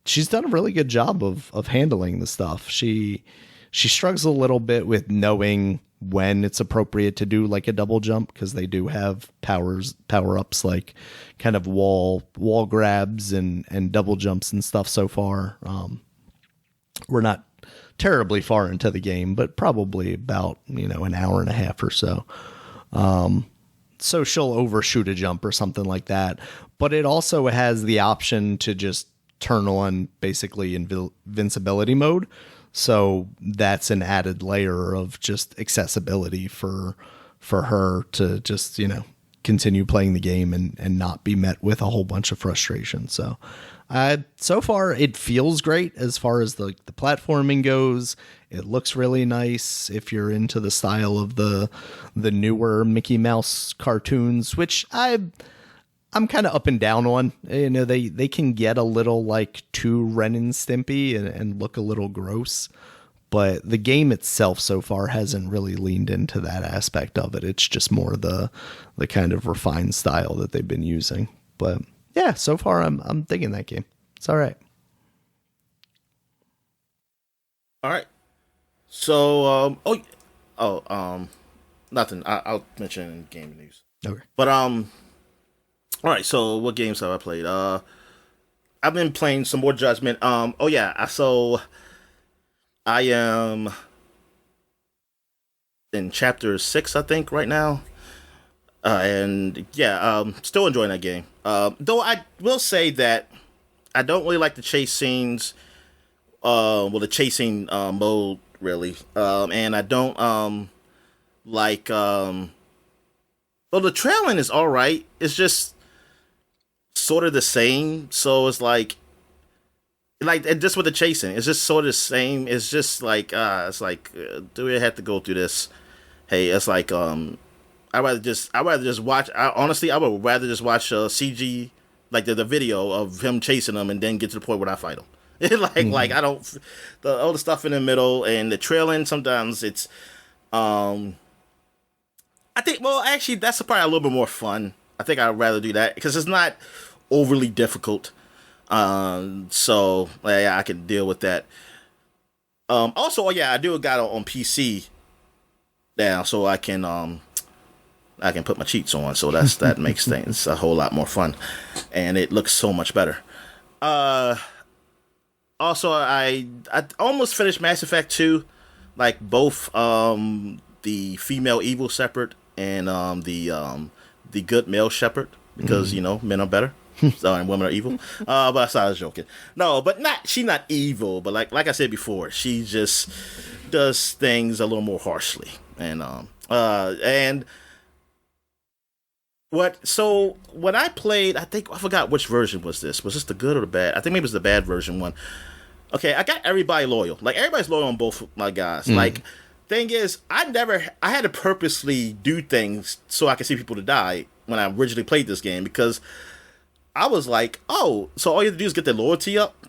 she's done a really good job of handling the stuff. She struggles a little bit with knowing when it's appropriate to do like a double jump, because they do have power ups like kind of wall grabs and double jumps and stuff so far. We're not terribly far into the game, but probably about, you know, an hour and a half or so. So she'll overshoot a jump or something like that. But it also has the option to just turn on basically invincibility mode. So that's an added layer of just accessibility for her to just, you know, continue playing the game and not be met with a whole bunch of frustration. So so far it feels great as far as the platforming goes. It looks really nice if you're into the style of the newer Mickey Mouse cartoons, which I'm kind of up and down on. You know, they can get a little like too Ren and Stimpy and look a little gross. But the game itself so far hasn't really leaned into that aspect of it. It's just more the kind of refined style that they've been using. But yeah, so far I'm digging that game. It's all right. All right. So nothing. I'll mention in game news. Okay. But all right. So what games have I played? I've been playing some more Judgment. So I am in chapter 6, I think, right now. Still enjoying that game. Though I will say that I don't really like the chase scenes. The chasing mode really. And I don't the trailing is all right. It's just sort of the same. So it's like just with the chasing, it's just sort of the same. It's just like do we have to go through this? Hey, it's like I'd rather just watch. Honestly, I would rather just watch CG, like the video of him chasing them, and then get to the point where I fight him. Like I don't all the stuff in the middle and the trailing. Sometimes it's I think actually that's probably a little bit more fun. I think I'd rather do that because it's not overly difficult. I can deal with that. I do got it on PC now, so I can put my cheats on. So that makes things a whole lot more fun, and it looks so much better. Also, I almost finished Mass Effect 2, like both the female evil Shepard and the good male Shepard, because men are better. So, and women are evil. But I was joking. No, but she's not evil, but like I said before, she just does things a little more harshly. And when I played, I forgot which version was this. Was this the good or the bad? I think maybe it was the bad version one. Okay, I got everybody loyal. Like, everybody's loyal on both my guys. Like, thing is, I had to purposely do things so I could see people to die when I originally played this game, because I was like, oh, so all you have to do is get their loyalty up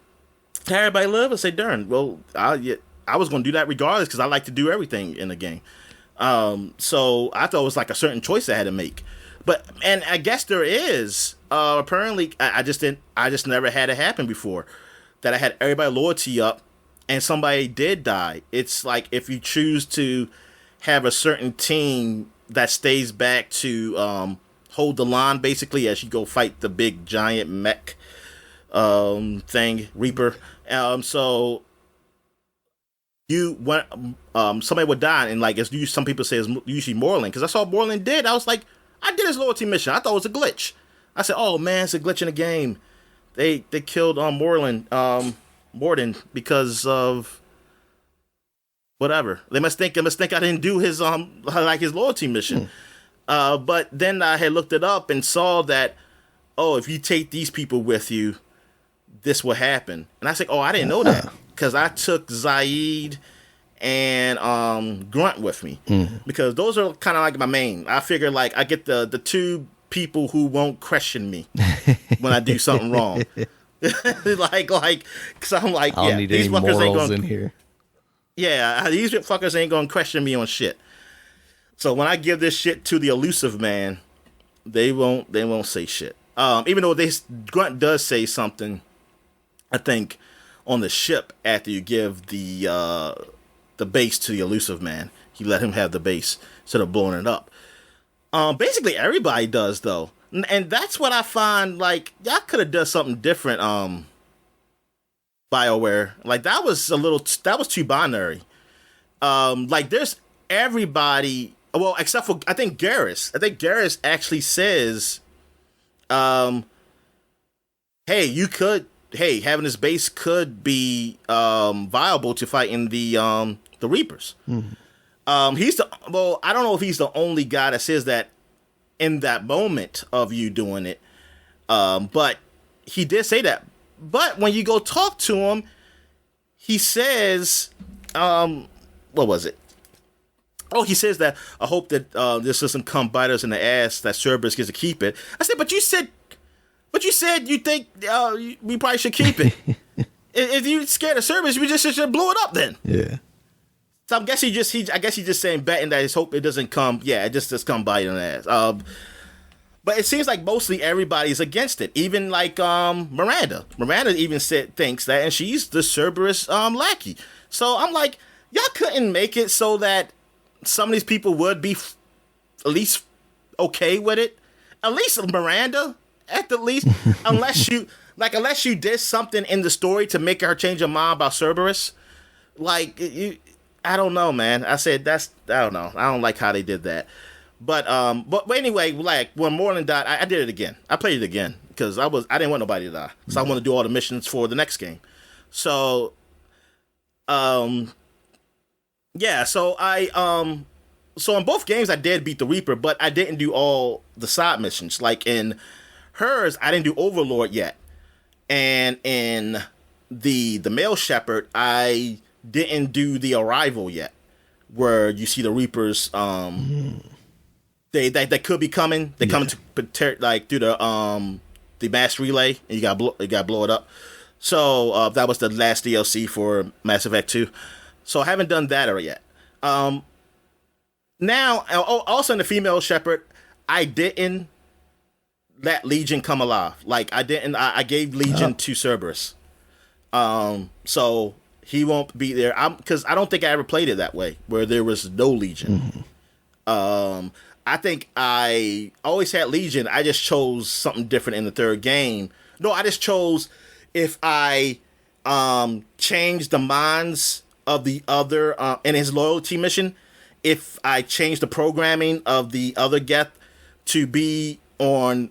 to everybody live? I say, darn, well, I was going to do that regardless, because I like to do everything in the game. So I thought it was like a certain choice I had to make. And I guess there is. Apparently, I just never had it happen before, that I had everybody loyalty up and somebody did die. It's like if you choose to have a certain team that stays back to hold the line, basically, as you go fight the big giant mech thing, Reaper. So somebody would die, and like some people say it's usually Moreland, because I saw Moreland did. I was like, I did his loyalty mission. I thought it was a glitch. I said, oh man, it's a glitch in the game. They killed Moreland Morden because of whatever. They must think I didn't do his his loyalty mission. But then I had looked it up and saw that, if you take these people with you, this will happen. And I said, I didn't know that, because I took Zaid and Grunt with me, because those are kind of like my main. I figure like I get the two people who won't question me when I do something wrong. Because I'm like, I don't need these any fuckers ain't morals gonna, in here. Yeah, these fuckers ain't gonna question me on shit. So when I give this shit to the elusive man, they won't say shit. Even though Grunt does say something, I think, on the ship after you give the base to the elusive man. You let him have the base instead of blowing it up. Basically everybody does though. And that's what I find, like, y'all could have done something different, BioWare. Like, that was too binary. Like, there's everybody, well, except for, I think Garrus. I think Garrus actually says, having this base could be viable to fight in the Reapers. Mm-hmm. I don't know if he's the only guy that says that in that moment of you doing it. But he did say that. But when you go talk to him, he says, what was it? Oh, he says that, I hope that this doesn't come bite us in the ass, that Cerberus gets to keep it. I said, but you said you think we probably should keep it. If you're scared of Cerberus, we just should blow it up then. Yeah. So I guess he's just saying betting that his hope it doesn't come. Yeah, it just come biting on the ass. But it seems like mostly everybody's against it. Even like Miranda. Miranda even thinks that, and she's the Cerberus lackey. So I'm like, y'all couldn't make it so that some of these people would be at least okay with it. At least Miranda, at the least, unless you did something in the story to make her change her mind about Cerberus. Like I don't know, man. I don't know. I don't like how they did that. But anyway, like when Moreland died, I did it again. I played it again because I didn't want nobody to die, so I want to do all the missions for the next game. So, yeah. So so in both games I did beat the Reaper, but I didn't do all the side missions. Like in hers, I didn't do Overlord yet, and in the male shepherd, I didn't do the Arrival yet, where you see the Reapers. They could be coming. They coming to like through the mass relay, and you got blow it up. So that was the last DLC for Mass Effect 2. So I haven't done that yet. Now, also in the female shepherd, I didn't let Legion come alive. Like I didn't. I gave Legion to Cerberus. So he won't be there. Because I don't think I ever played it that way, where there was no Legion. I think I always had Legion. I just chose something different in the third game. No, I just chose if I changed the minds of the other in his loyalty mission. If I changed the programming of the other Geth to be on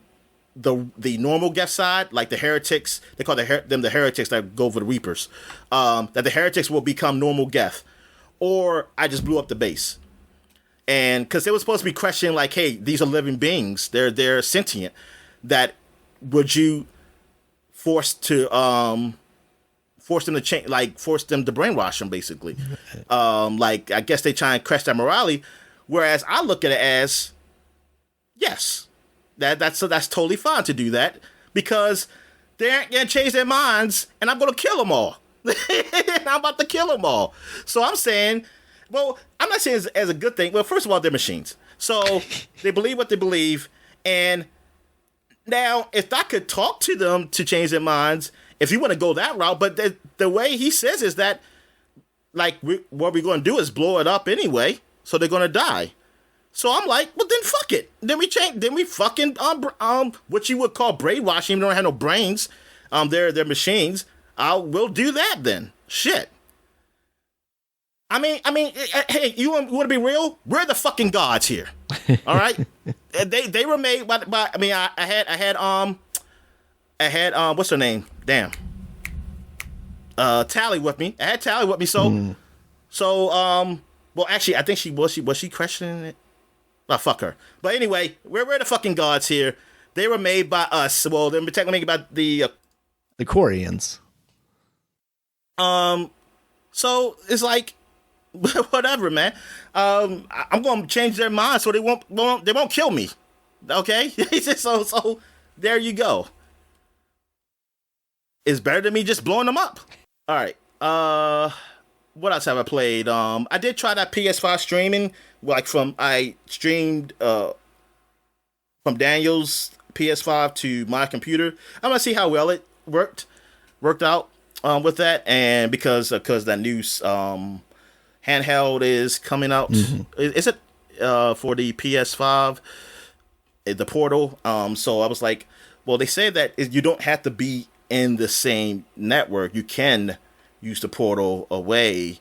the normal Geth side, like the heretics, they call them the heretics that go for the Reapers. That the heretics will become normal Geth, or I just blew up the base. And because they were supposed to be questioning, like, hey, these are living beings. They're sentient. That would you force them to change, like force them to brainwash them, basically. Like I guess they try and crash their morality. Whereas I look at it as, yes, that's totally fine to do that because they aren't gonna change their minds, and I'm gonna kill them all. I'm about to kill them all. So I'm saying. Well, I'm not saying as a good thing. Well, first of all, they're machines. So they believe what they believe. And now, if I could talk to them to change their minds, if you want to go that route, but the way he says is that, like, what we're going to do is blow it up anyway, so they're going to die. So I'm like, well, then fuck it. Then we fucking, what you would call brainwashing. They don't have no brains. They're machines. We'll do that then. Shit. I mean, hey, you want to be real? We're the fucking gods here. All right, they were made by. I mean, I had what's her name? Damn. Tally with me. I had Tally with me. So, well, actually, I think she was she questioning it. Oh, fuck her. But anyway, we're the fucking gods here. They were made by us. Well, they're technically made by the Quarians. So it's like. Whatever, man. I'm gonna change their minds so they won't kill me. Okay, so there you go. It's better than me just blowing them up. All right. What else have I played? I did try that PS5 streaming. Like I streamed from Daniel's PS5 to my computer. I'm gonna see how well it worked out with that, and because that new handheld is coming out. Is it for the PS5, the Portal? So I was like, well, they say that you don't have to be in the same network. You can use the Portal away,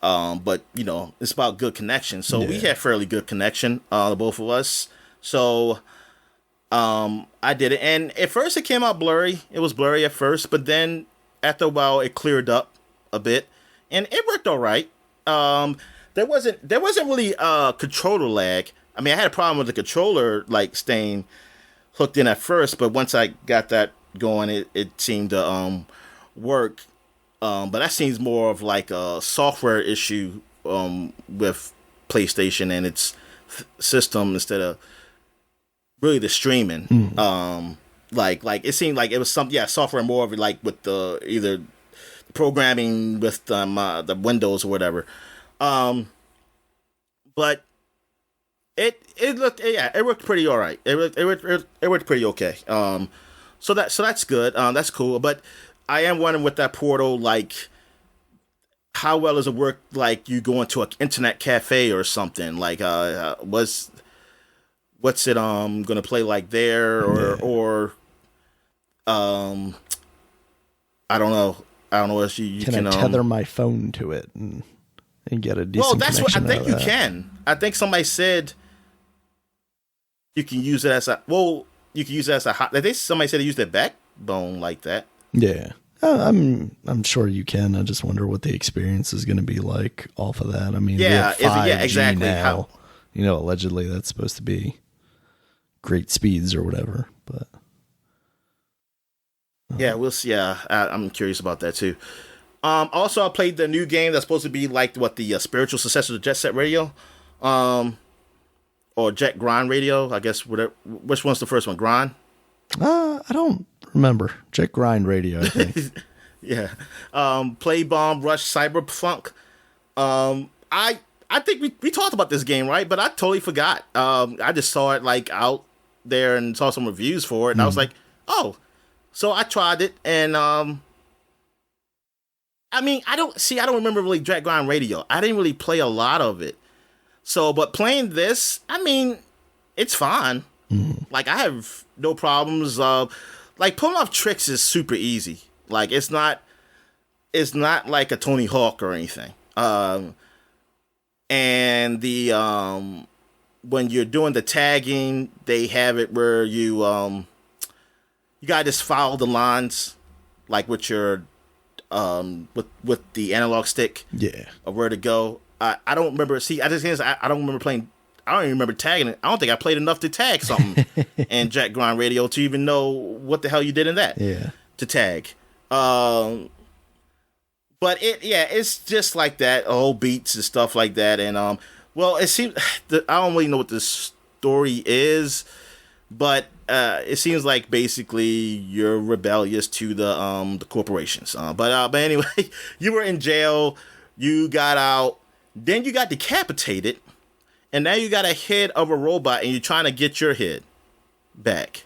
but you know it's about good connection. So we had fairly good connection, both of us. So I did it, and at first it came out blurry. It was blurry at first, but then after a while it cleared up a bit, and it worked all right. There wasn't really controller lag. I mean, I had a problem with the controller like staying hooked in at first, but once I got that going, it seemed to work. But that seems more of like a software issue with PlayStation and its system instead of really the streaming. Like it seemed like it was software more of it, like with the either programming with the Windows or whatever. But it worked pretty all right. It worked pretty okay. So that's good. That's cool. But I am wondering with that portal, like, how well does it work? Like, you go into an internet cafe or something. Like, what's it gonna play like there, or I don't know. I don't know if you can I tether my phone to it and get a decent. Well, that's what I connection think out you of that. can. I think somebody said you can use it as a hot. I think somebody said they used their backbone like that. Yeah. I'm sure you can. I just wonder what the experience is going to be like off of that. I mean, Yeah, we have 5G exactly. now. Allegedly that's supposed to be great speeds or whatever. But yeah, we'll see. Yeah, I'm curious about that too. Also, I played the new game that's supposed to be like the spiritual successor to Jet Set Radio, or Jet Grind Radio. I guess whatever. Which one's the first one? Grind. I don't remember. Jet Grind Radio, I think. Yeah. Play Bomb Rush Cyberfunk. I think we talked about this game, right? But I totally forgot. I just saw it like out there and saw some reviews for it, and I was like, oh. So I tried it, and I don't remember really Jet Grind Radio. I didn't really play a lot of it. So, but playing this, I mean, it's fine. Like, I have no problems. Like, pulling off tricks is super easy. Like, it's not like a Tony Hawk or anything. And the when you're doing the tagging, they have it where you gotta just follow the lines, like with your with the analog stick. Yeah. Of where to go. I don't remember. See, I don't remember playing. I don't even remember tagging it. I don't think I played enough to tag something in Jet Grind Radio to even know what the hell you did in that. Yeah. To tag. But it's just like that, whole beats and stuff like that. And well, it seems I don't really know what the story is, but it seems like basically you're rebellious to the corporations. But anyway, you were in jail, you got out, then you got decapitated, and now you got a head of a robot, and you're trying to get your head back.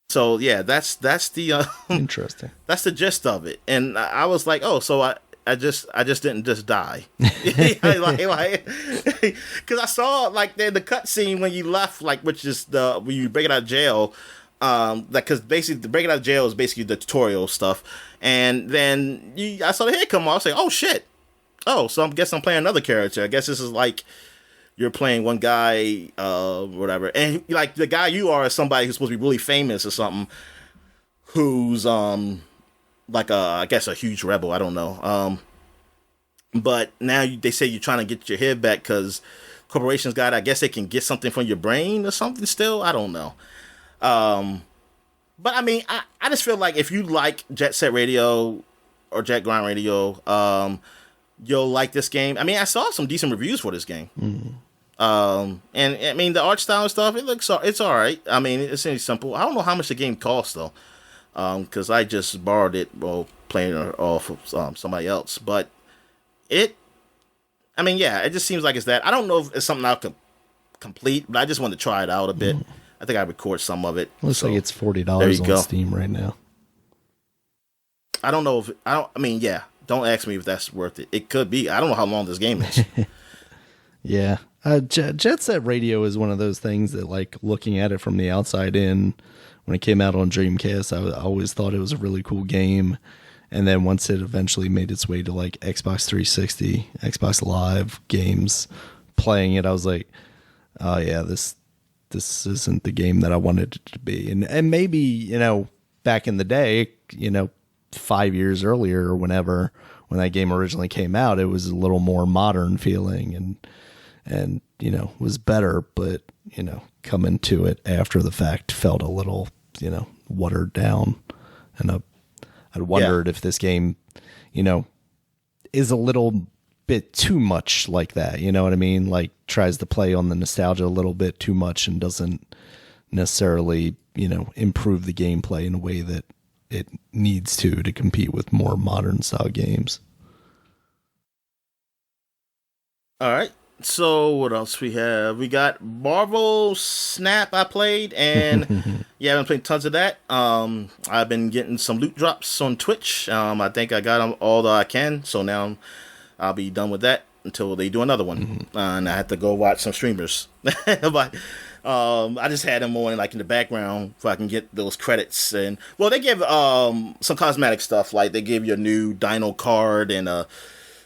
So yeah, that's the Interesting. That's the gist of it. And I was like, oh, so I just didn't just die, because I saw like the cutscene when you left, like, which is when you break it out of jail, like, because basically the breaking out of jail is basically the tutorial stuff, and then I saw the head come off. I was like, oh shit, oh, so I guess I'm playing another character. I guess this is like you're playing one guy, whatever, and like the guy you are is somebody who's supposed to be really famous or something, who's like I guess a huge rebel. I don't know. But now they say you're trying to get your head back because corporations got. I guess they can get something from your brain or something. Still, I don't know. But I mean, I just feel like if you like Jet Set Radio or Jet Grind Radio, you'll like this game. I mean, I saw some decent reviews for this game. And I mean, the art style and stuff, it's all right. I mean, it's really simple. I don't know how much the game costs though, because I just borrowed it while playing it off of somebody else. But it just seems like it's that. I don't know if it's something I could complete, but I just want to try it out a bit. I think I record some of it. Looks like it's $40 on Steam right now. I don't know don't ask me if that's worth it. It could be. I don't know how long this game is. Yeah. Jet Set Radio is one of those things that, like, looking at it from the outside in, when it came out on Dreamcast, I always thought it was a really cool game. And then once it eventually made its way to like Xbox 360, Xbox Live games, playing it, I was like, oh yeah, this isn't the game that I wanted it to be. And maybe, back in the day, 5 years earlier or whenever, when that game originally came out, it was a little more modern feeling and was better, but coming to it after the fact felt a little watered down. And I'd wondered if this game is a little bit too much like that, you know what I mean, like tries to play on the nostalgia a little bit too much and doesn't necessarily improve the gameplay in a way that it needs to compete with more modern style games. All right. So what else we have? We got Marvel Snap. I played, and yeah, I've been playing tons of that. I've been getting some loot drops on Twitch. I think I got them all that I can. So now I'll be done with that until they do another one, and I have to go watch some streamers. But I just had them on like in the background so I can get those credits. And well, they give some cosmetic stuff, like they give you a new Dino card and a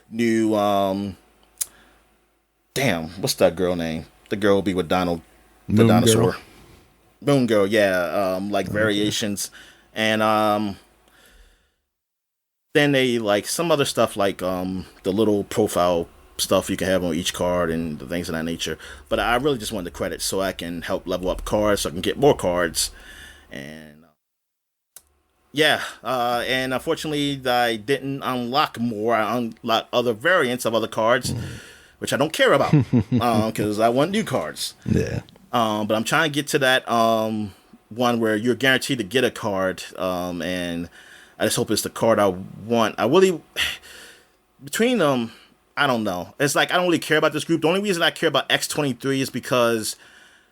new damn, what's that girl name? The girl will be with Donald, the Moon dinosaur. Girl. Moon Girl, yeah. Like variations, and then they like some other stuff like the little profile stuff you can have on each card and the things of that nature. But I really just wanted the credits so I can help level up cards, so I can get more cards, and yeah. And unfortunately, I didn't unlock more. I unlocked other variants of other cards, which I don't care about because I want new cards. Yeah. But I'm trying to get to that one where you're guaranteed to get a card, and I just hope it's the card I want. I really, between them, I don't know. It's like I don't really care about this group. The only reason I care about X23 is because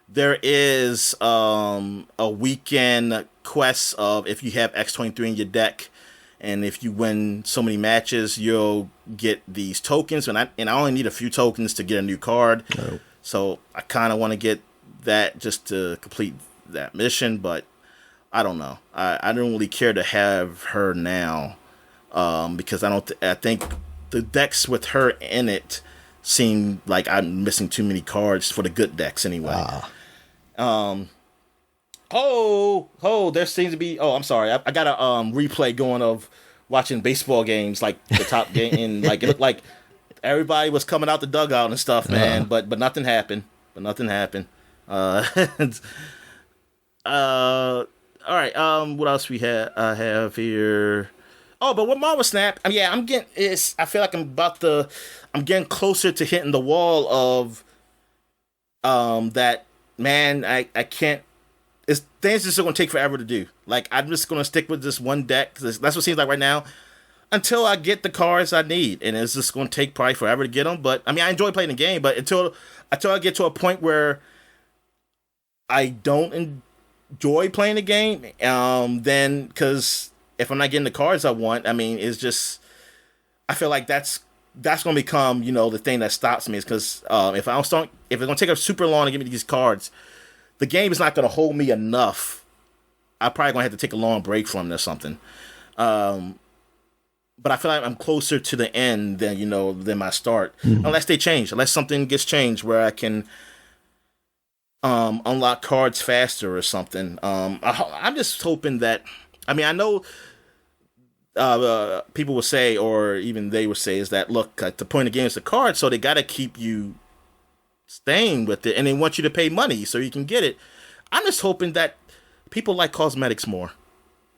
there is a weekend quest of if you have X23 in your deck, and if you win so many matches, you'll get these tokens. And I only need a few tokens to get a new card. Oh. So I kind of want to get that just to complete that mission, but I don't know. I don't really care to have her now because I think the decks with her in it seem like I'm missing too many cards for the good decks anyway. There seems to be. Oh, I'm sorry. I got a replay going of watching baseball games, like the top game, and like it looked like everybody was coming out the dugout and stuff, man. But nothing happened. All right. What else we have? I have here. Oh, but with Marvel Snap, yeah, I feel like I'm getting closer to hitting the wall of, that, man, I can't, things just going to take forever to do. Like, I'm just going to stick with this one deck, 'cause that's what it seems like right now, until I get the cards I need. And it's just going to take probably forever to get them. But, I enjoy playing the game, but until I get to a point where I don't enjoy playing the game, then, because if I'm not getting the cards I want, it's just, I feel like that's going to become, the thing that stops me, is because if it's going to take up super long to give me these cards, the game is not going to hold me enough. I'm probably going to have to take a long break from it or something. But I feel like I'm closer to the end than my start, unless something gets changed where I can unlock cards faster or something. I'm just hoping that, I know people will say, or even they would say, is that, look, the point of the game is the card, so they got to keep you staying with it, and they want you to pay money so you can get it. I'm just hoping that people like cosmetics more,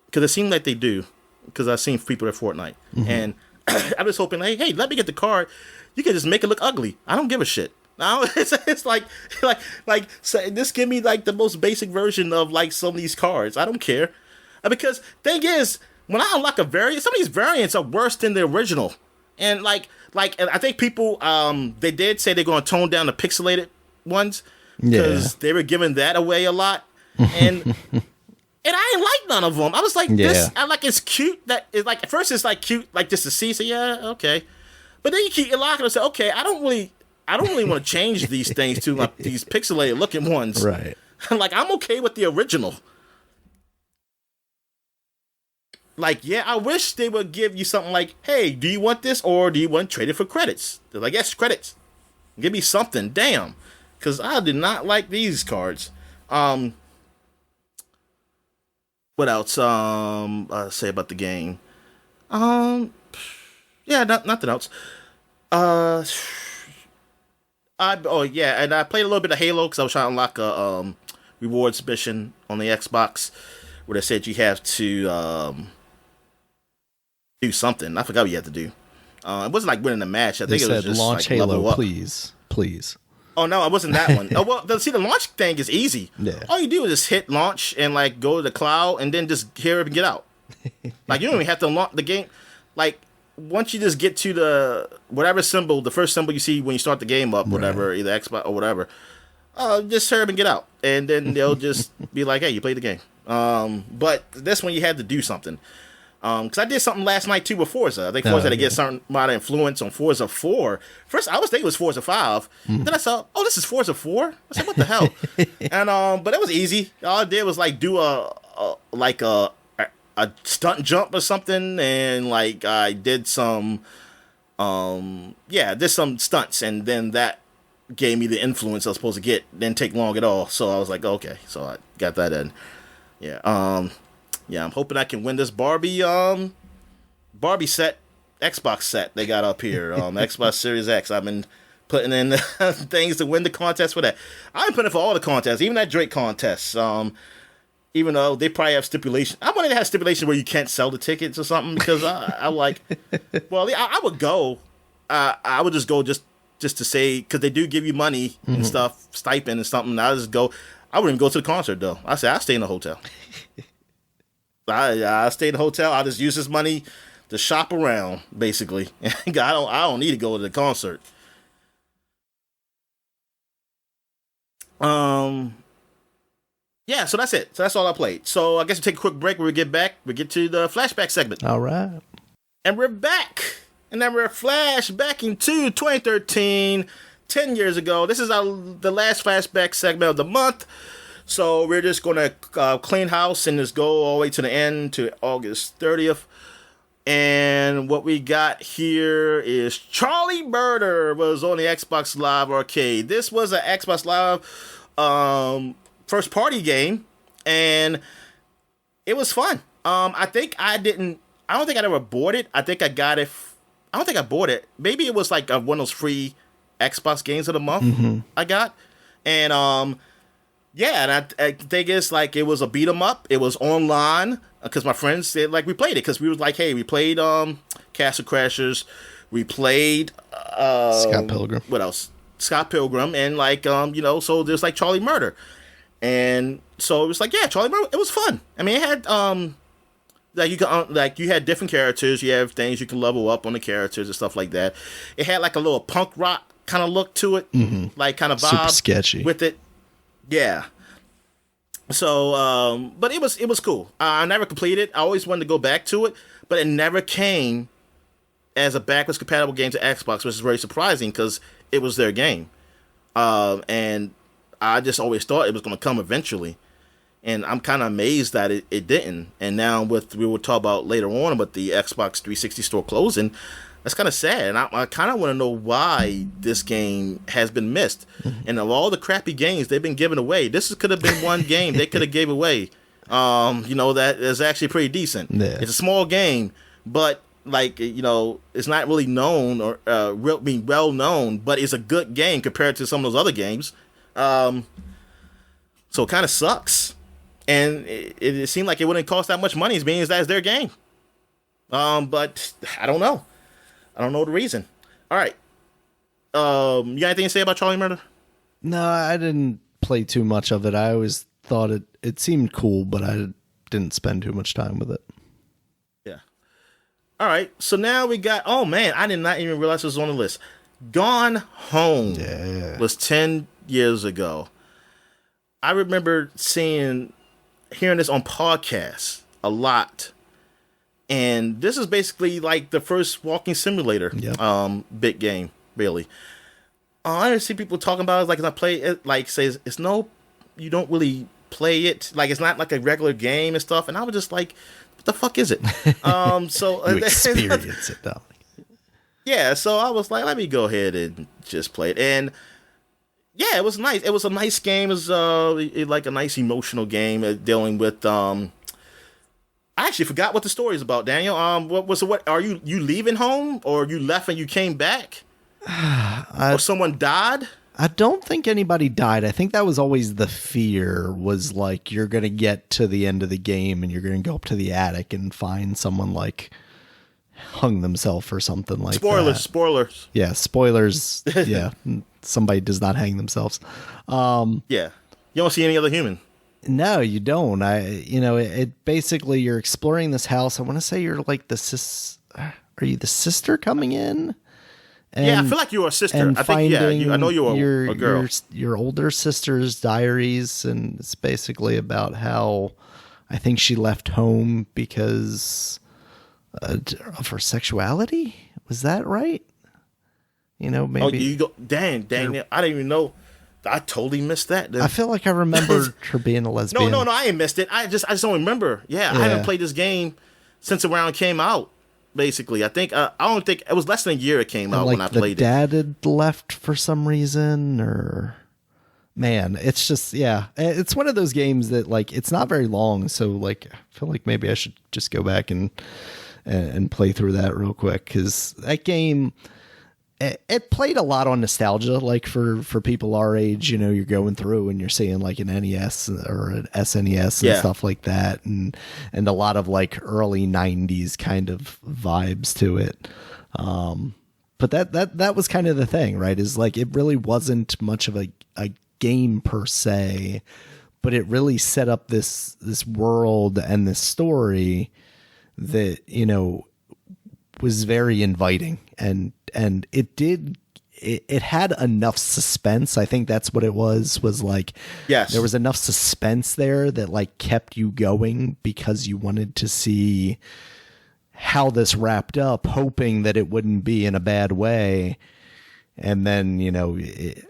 because it seems like they do, because I've seen people at Fortnite, and I'm just hoping, hey, let me get the card. You can just make it look ugly. I don't give a shit. Now it's like just give me like the most basic version of like some of these cards. I don't care, because thing is, when I unlock a variant, some of these variants are worse than the original, and and I think people they did say they're going to tone down the pixelated ones because they were giving that away a lot, and and I ain't like none of them. I was like, this, it's cute. That is like, at first it's like cute, like just to see. So yeah, okay, but then you keep unlocking and say, okay, I don't really want to change these things to like these pixelated looking ones. Right. Like, I'm okay with the original. Like, yeah, I wish they would give you something like, hey, do you want this, or do you want to trade it for credits? They're like, yes, credits. Give me something, damn. Because I did not like these cards. What else I say about the game? Yeah, nothing else. And I played a little bit of Halo because I was trying to unlock a rewards mission on the Xbox where they said you have to do something. I forgot what you had to do. It wasn't like winning a match. I think it was just launch like Halo, level up. please. Oh no, it wasn't that one. Oh well, the launch thing is easy. Yeah. All you do is just hit launch and like go to the cloud and then just hear it and get out. Like, you don't even have to launch the game. Like, once you just get to the whatever symbol, the first symbol you see when you start the game up, whatever, either Xbox or whatever, just serve and get out, and then they'll just be like, "Hey, you played the game." But this one you had to do something. Because I did something last night too with Forza. I think Forza had to get certain amount of influence on Forza 4. First, I was thinking it was Forza 5. Then I saw, oh, this is Forza 4. I said, what the hell? And but it was easy. All I did was like do a stunt jump or something, and like I did some, did some stunts, and then that gave me the influence I was supposed to get. Didn't take long at all. So I was like, okay, so I got that in. Yeah. Yeah, I'm hoping I can win this Barbie set, Xbox set they got up here, Xbox Series X. I've been putting in things to win the contest for that. I'm putting for all the contests, even that Drake contest. Even though they probably have stipulation. I wanted to have stipulation where you can't sell the tickets or something, because I like, well, I would go. I would just go just to say, because they do give you money and stuff, stipend and something. I just go. I wouldn't even go to the concert though. I said I'll stay in the hotel. I stay in the hotel. I just use this money to shop around, basically. I don't need to go to the concert. Yeah, so that's it. So that's all I played. So I guess we'll take a quick break. When we get back, we get to the flashback segment. All right. And we're back. And then we're flashbacking to 2013, 10 years ago. This is the last flashback segment of the month. So we're just going to clean house and just go all the way to the end, to August 30th. And what we got here is Charlie Murder was on the Xbox Live Arcade. This was an Xbox Live first party game, and it was fun. I don't think I ever bought it. I think I got it. I don't think I bought it. Maybe it was like one of those free Xbox games of the month I got. And yeah, and I think it's like it was a beat 'em up. It was online because my friends said like we played it because we was like, hey, we played Castle Crashers, we played Scott Pilgrim. What else? Scott Pilgrim, and like so there's like Charlie Murder, and so it was like, yeah, Charlie Murder. It was fun. I mean, it had you had different characters. You have things you can level up on the characters and stuff like that. It had like a little punk rock kind of look to it, like kind of vibe, super sketchy with it. Yeah. So, but it was cool. I never completed it. I always wanted to go back to it, but it never came as a backwards compatible game to Xbox, which is very surprising because it was their game. And I just always thought it was going to come eventually. And I'm kind of amazed that it didn't. And now we will talk about later on about the Xbox 360 store closing. That's kind of sad, and I kind of want to know why this game has been missed. And of all the crappy games they've been giving away, this could have been one game they could have gave away. That is actually pretty decent. Yeah. It's a small game, but like it's not really known or being well known, but it's a good game compared to some of those other games. So it kind of sucks, and it seemed like it wouldn't cost that much money, as being as that's their game. But I don't know. I don't know the reason. All right. You got anything to say about Charlie Murder? No, I didn't play too much of it. I always thought it seemed cool, but I didn't spend too much time with it. Yeah. All right. So now we got, oh man, I did not even realize it was on the list. Gone Home was 10 years ago. I remember hearing this on podcasts a lot. And this is basically like the first walking simulator, big game, really. I see people talking about it like, as I play it, like says it's you don't really play it, like it's not like a regular game and stuff. And I was just like, what the fuck is it? So you experience it though. Yeah, so I was like, let me go ahead and just play it. And yeah, it was nice. It was a nice game. It was like a nice emotional game dealing with I actually forgot what the story is about, Daniel. What are you leaving home, or you left and you came back? Or someone died? I don't think anybody died. I think that was always the fear, was like you're going to get to the end of the game and you're going to go up to the attic and find someone like hung themselves or something like that. Spoilers. Yeah, spoilers. Yeah, somebody does not hang themselves. Yeah. You don't see any other human. No, you don't. It basically, you're exploring this house. I want to say you're like are are you the sister coming in? Yeah, I feel like you're a sister. And I think, I know you're a girl. Your older sister's diaries, and it's basically about how I think she left home because of her sexuality. Was that right? You know, maybe. Oh, you go. Dang! I didn't even know. I totally missed that. I feel like I remember her being a lesbian. No, I ain't missed it. I just don't remember. Yeah, I haven't played this game since around it came out. Basically, I think I don't think it was less than a year it came out when I played it. The dad had left for some reason, or man, it's just it's one of those games that like it's not very long, so like I feel like maybe I should just go back and play through that real quick, because that game it played a lot on nostalgia. Like for people our age, you know, you're going through and you're seeing like an NES or an SNES and stuff like that, and a lot of like early 90s kind of vibes to it. But that was kind of the thing, right? Is like it really wasn't much of a game per se, but it really set up this world and this story that, you know, was very inviting, and it had enough suspense. I think that's what it was like, yes, there was enough suspense there that like kept you going because you wanted to see how this wrapped up, hoping that it wouldn't be in a bad way. And then, you know,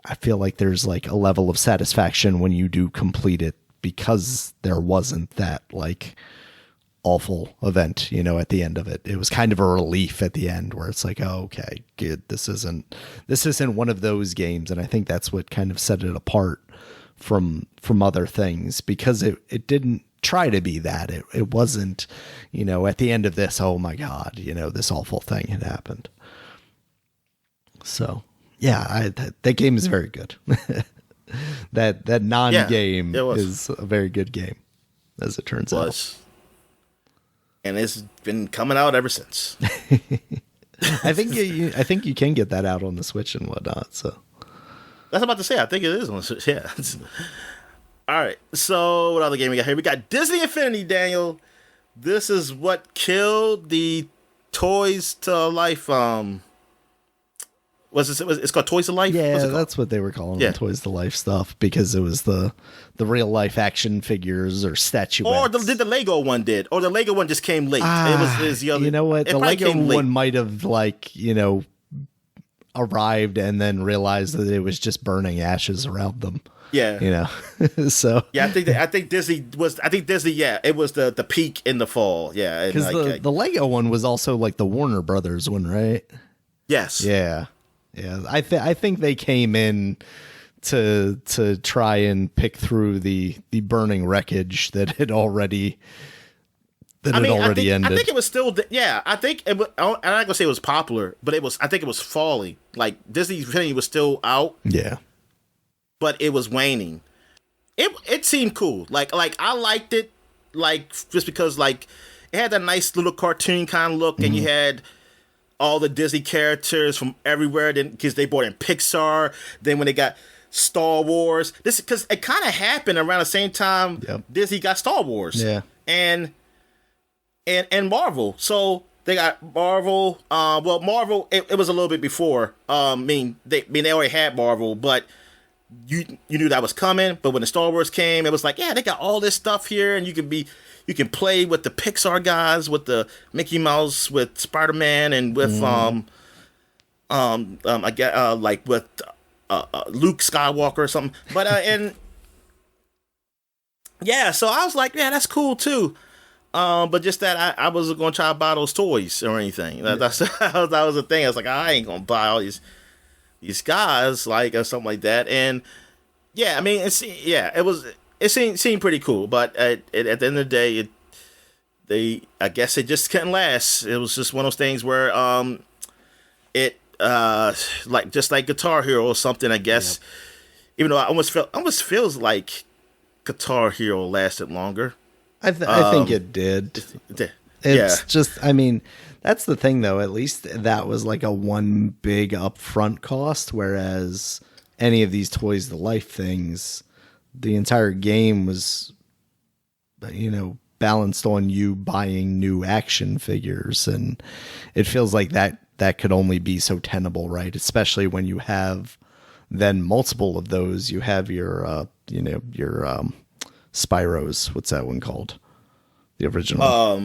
I feel like there's like a level of satisfaction when you do complete it, because there wasn't that like awful event, you know, at the end of it. It was kind of a relief at the end where it's like, oh, okay, good. This isn't one of those games. And I think that's what kind of set it apart from other things, because it didn't try to be that. It wasn't, you know, at the end of this, oh my God, you know, this awful thing had happened. So yeah, that game is very good. that non-game is a very good game, as it turns out. And it's been coming out ever since. I think you can get that out on the Switch and whatnot. So that's what I'm about to say. I think it is on the Switch. Yeah. All right. So what other game we got here? We got Disney Infinity, Daniel. This is what killed the Toys to Life. It's called Toys to Life? Yeah, that's what they were calling it, Toys to Life stuff, because it was the real life action figures or statuettes. Or the Lego one did. Or the Lego one just came late. It was the other. You know what? The Lego one might have, like, you know, arrived and then realized that it was just burning ashes around them. Yeah. You know. So yeah, I think Disney, it was the peak in the fall. Yeah. Because the Lego one was also like the Warner Brothers one, right? Yes. Yeah. Yeah, I think they came in to try and pick through the burning wreckage that had already ended. I think it was still, I think it was, I'm not gonna say it was popular, but I think it was falling. Like Disney Infinity was still out, yeah, but it was waning. It seemed cool. Like I liked it, like just because like it had that nice little cartoon kind of look, and you had all the Disney characters from everywhere, then because they brought in Pixar. Then when they got Star Wars, because it kind of happened around the same time Disney got Star Wars, and Marvel. So they got Marvel. Marvel it was a little bit before. They already had Marvel, but you knew that was coming. But when the Star Wars came, it was like, they got all this stuff here, and you can play with the Pixar guys, with the Mickey Mouse, with Spider-Man, and with I guess like with Luke Skywalker or something. But so I was like, that's cool too. But just that I wasn't gonna try to buy those toys or anything. That was the thing. I was like, I ain't gonna buy all these guys, like, or something like that. And yeah, I mean, it seemed pretty cool, but at the end of the day, I guess it just couldn't last. It was just one of those things where like just like Guitar Hero or something, I guess. Yep. Even though I almost feels like Guitar Hero lasted longer. I think it did. It's just, I mean, that's the thing though. At least that was like a one big upfront cost, whereas any of these Toys to Life things, the entire game was, you know, balanced on you buying new action figures, and it feels like that could only be so tenable, right? Especially when you have then multiple of those. You have your Spyros. What's that one called? The original.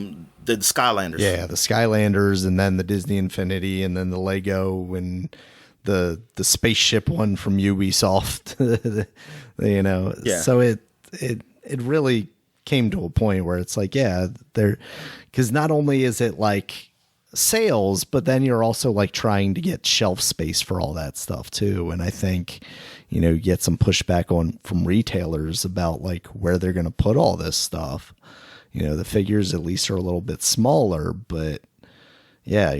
The Skylanders. Yeah, the Skylanders, and then the Disney Infinity, and then the Lego, and the spaceship one from Ubisoft. Yeah. So it really came to a point where it's like, yeah, because not only is it like sales, but then you're also like trying to get shelf space for all that stuff too. And I think, you get some pushback from retailers about like where they're going to put all this stuff. The figures at least are a little bit smaller, but yeah,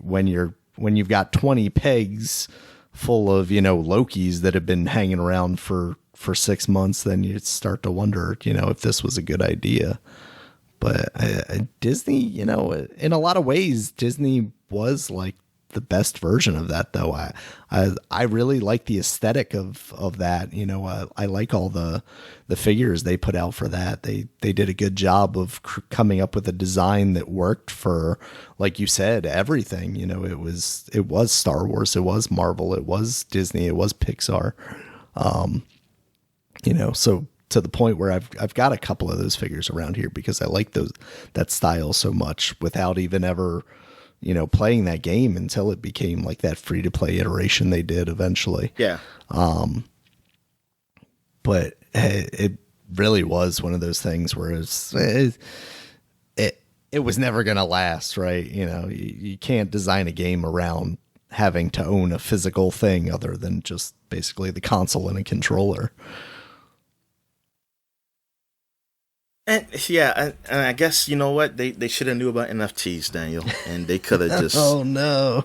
when you've got 20 pegs full of, Lokis that have been hanging around for 6 months, then you start to wonder, if this was a good idea. But Disney, in a lot of ways, Disney was like the best version of that, though. I really like the aesthetic of that. I like all the figures they put out for that. They did a good job of coming up with a design that worked for, like you said, everything. It was Star Wars, it was Marvel, it was Disney, it was Pixar. So to the point where I've got a couple of those figures around here because I like that style so much without even ever, playing that game until it became like that free to play iteration they did eventually. Yeah. But it really was one of those things where it was never going to last, right? You can't design a game around having to own a physical thing other than just basically the console and a controller. And yeah, and I guess you know what, they should have knew about NFTs, Daniel, and they could have just oh no,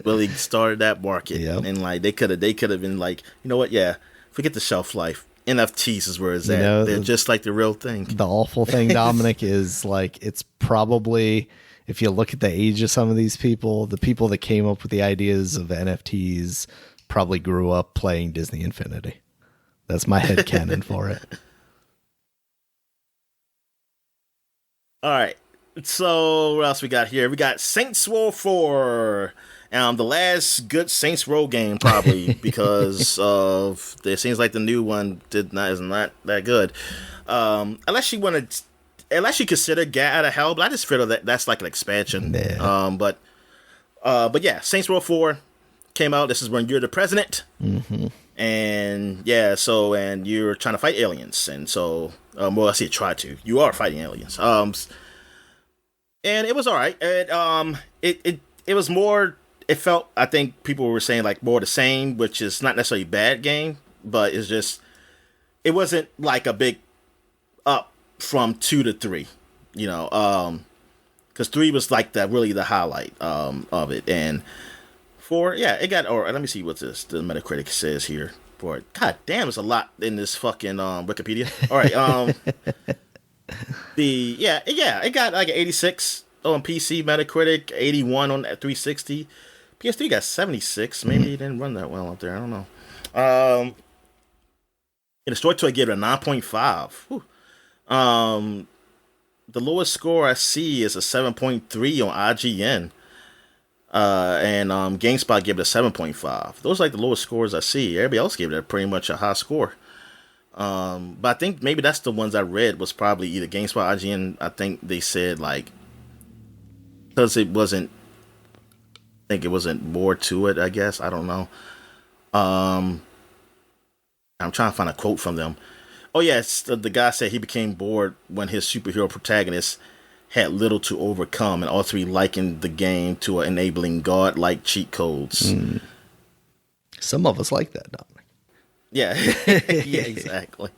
really started that market. Yep. And like they could have been like, you know what, yeah, forget the shelf life. NFTs is where it's at. They're just like the real thing. The awful thing, Dominic, is like it's probably, if you look at the age of some of these people, the people that came up with the ideas of NFTs probably grew up playing Disney Infinity. That's my headcanon for it. All right. So what else we got here? We got Saints Row 4. The last good Saints Row game, probably, because of it seems like the new one is not that good. Unless you consider Get Out of Hell, but I just feel that that's like an expansion. Yeah. But yeah, Saints Row 4 came out. This is when you're the president. Mm-hmm. And yeah, and you're trying to fight aliens, and so I say try to. You are fighting aliens. And it was all right. It was more. It felt, I think people were saying like more the same, which is not necessarily a bad game, but it's just it wasn't like a big up from 2 to 3, because 3 was like really the highlight of it, and 4, yeah, it got. Or let me see what the Metacritic says here for it. God damn, there's a lot in this fucking Wikipedia. All right, it got like an 86 on PC, Metacritic 81 on 360. PS3 got 76. Maybe it didn't run that well up there. I don't know. In the store to gave it a 9.5. The lowest score I see is a 7.3 on IGN. And GameSpot gave it a 7.5. Those are like the lowest scores I see. Everybody else gave it pretty much a high score. But I think maybe that's the ones I read was probably either GameSpot, IGN. I think they said like because it wasn't more to it. I guess I don't know. I'm trying to find a quote from them. Oh yes, the guy said he became bored when his superhero protagonist had little to overcome and ultimately likened the game to enabling godlike cheat codes. Some of us like that, Dominic. Yeah, yeah, exactly.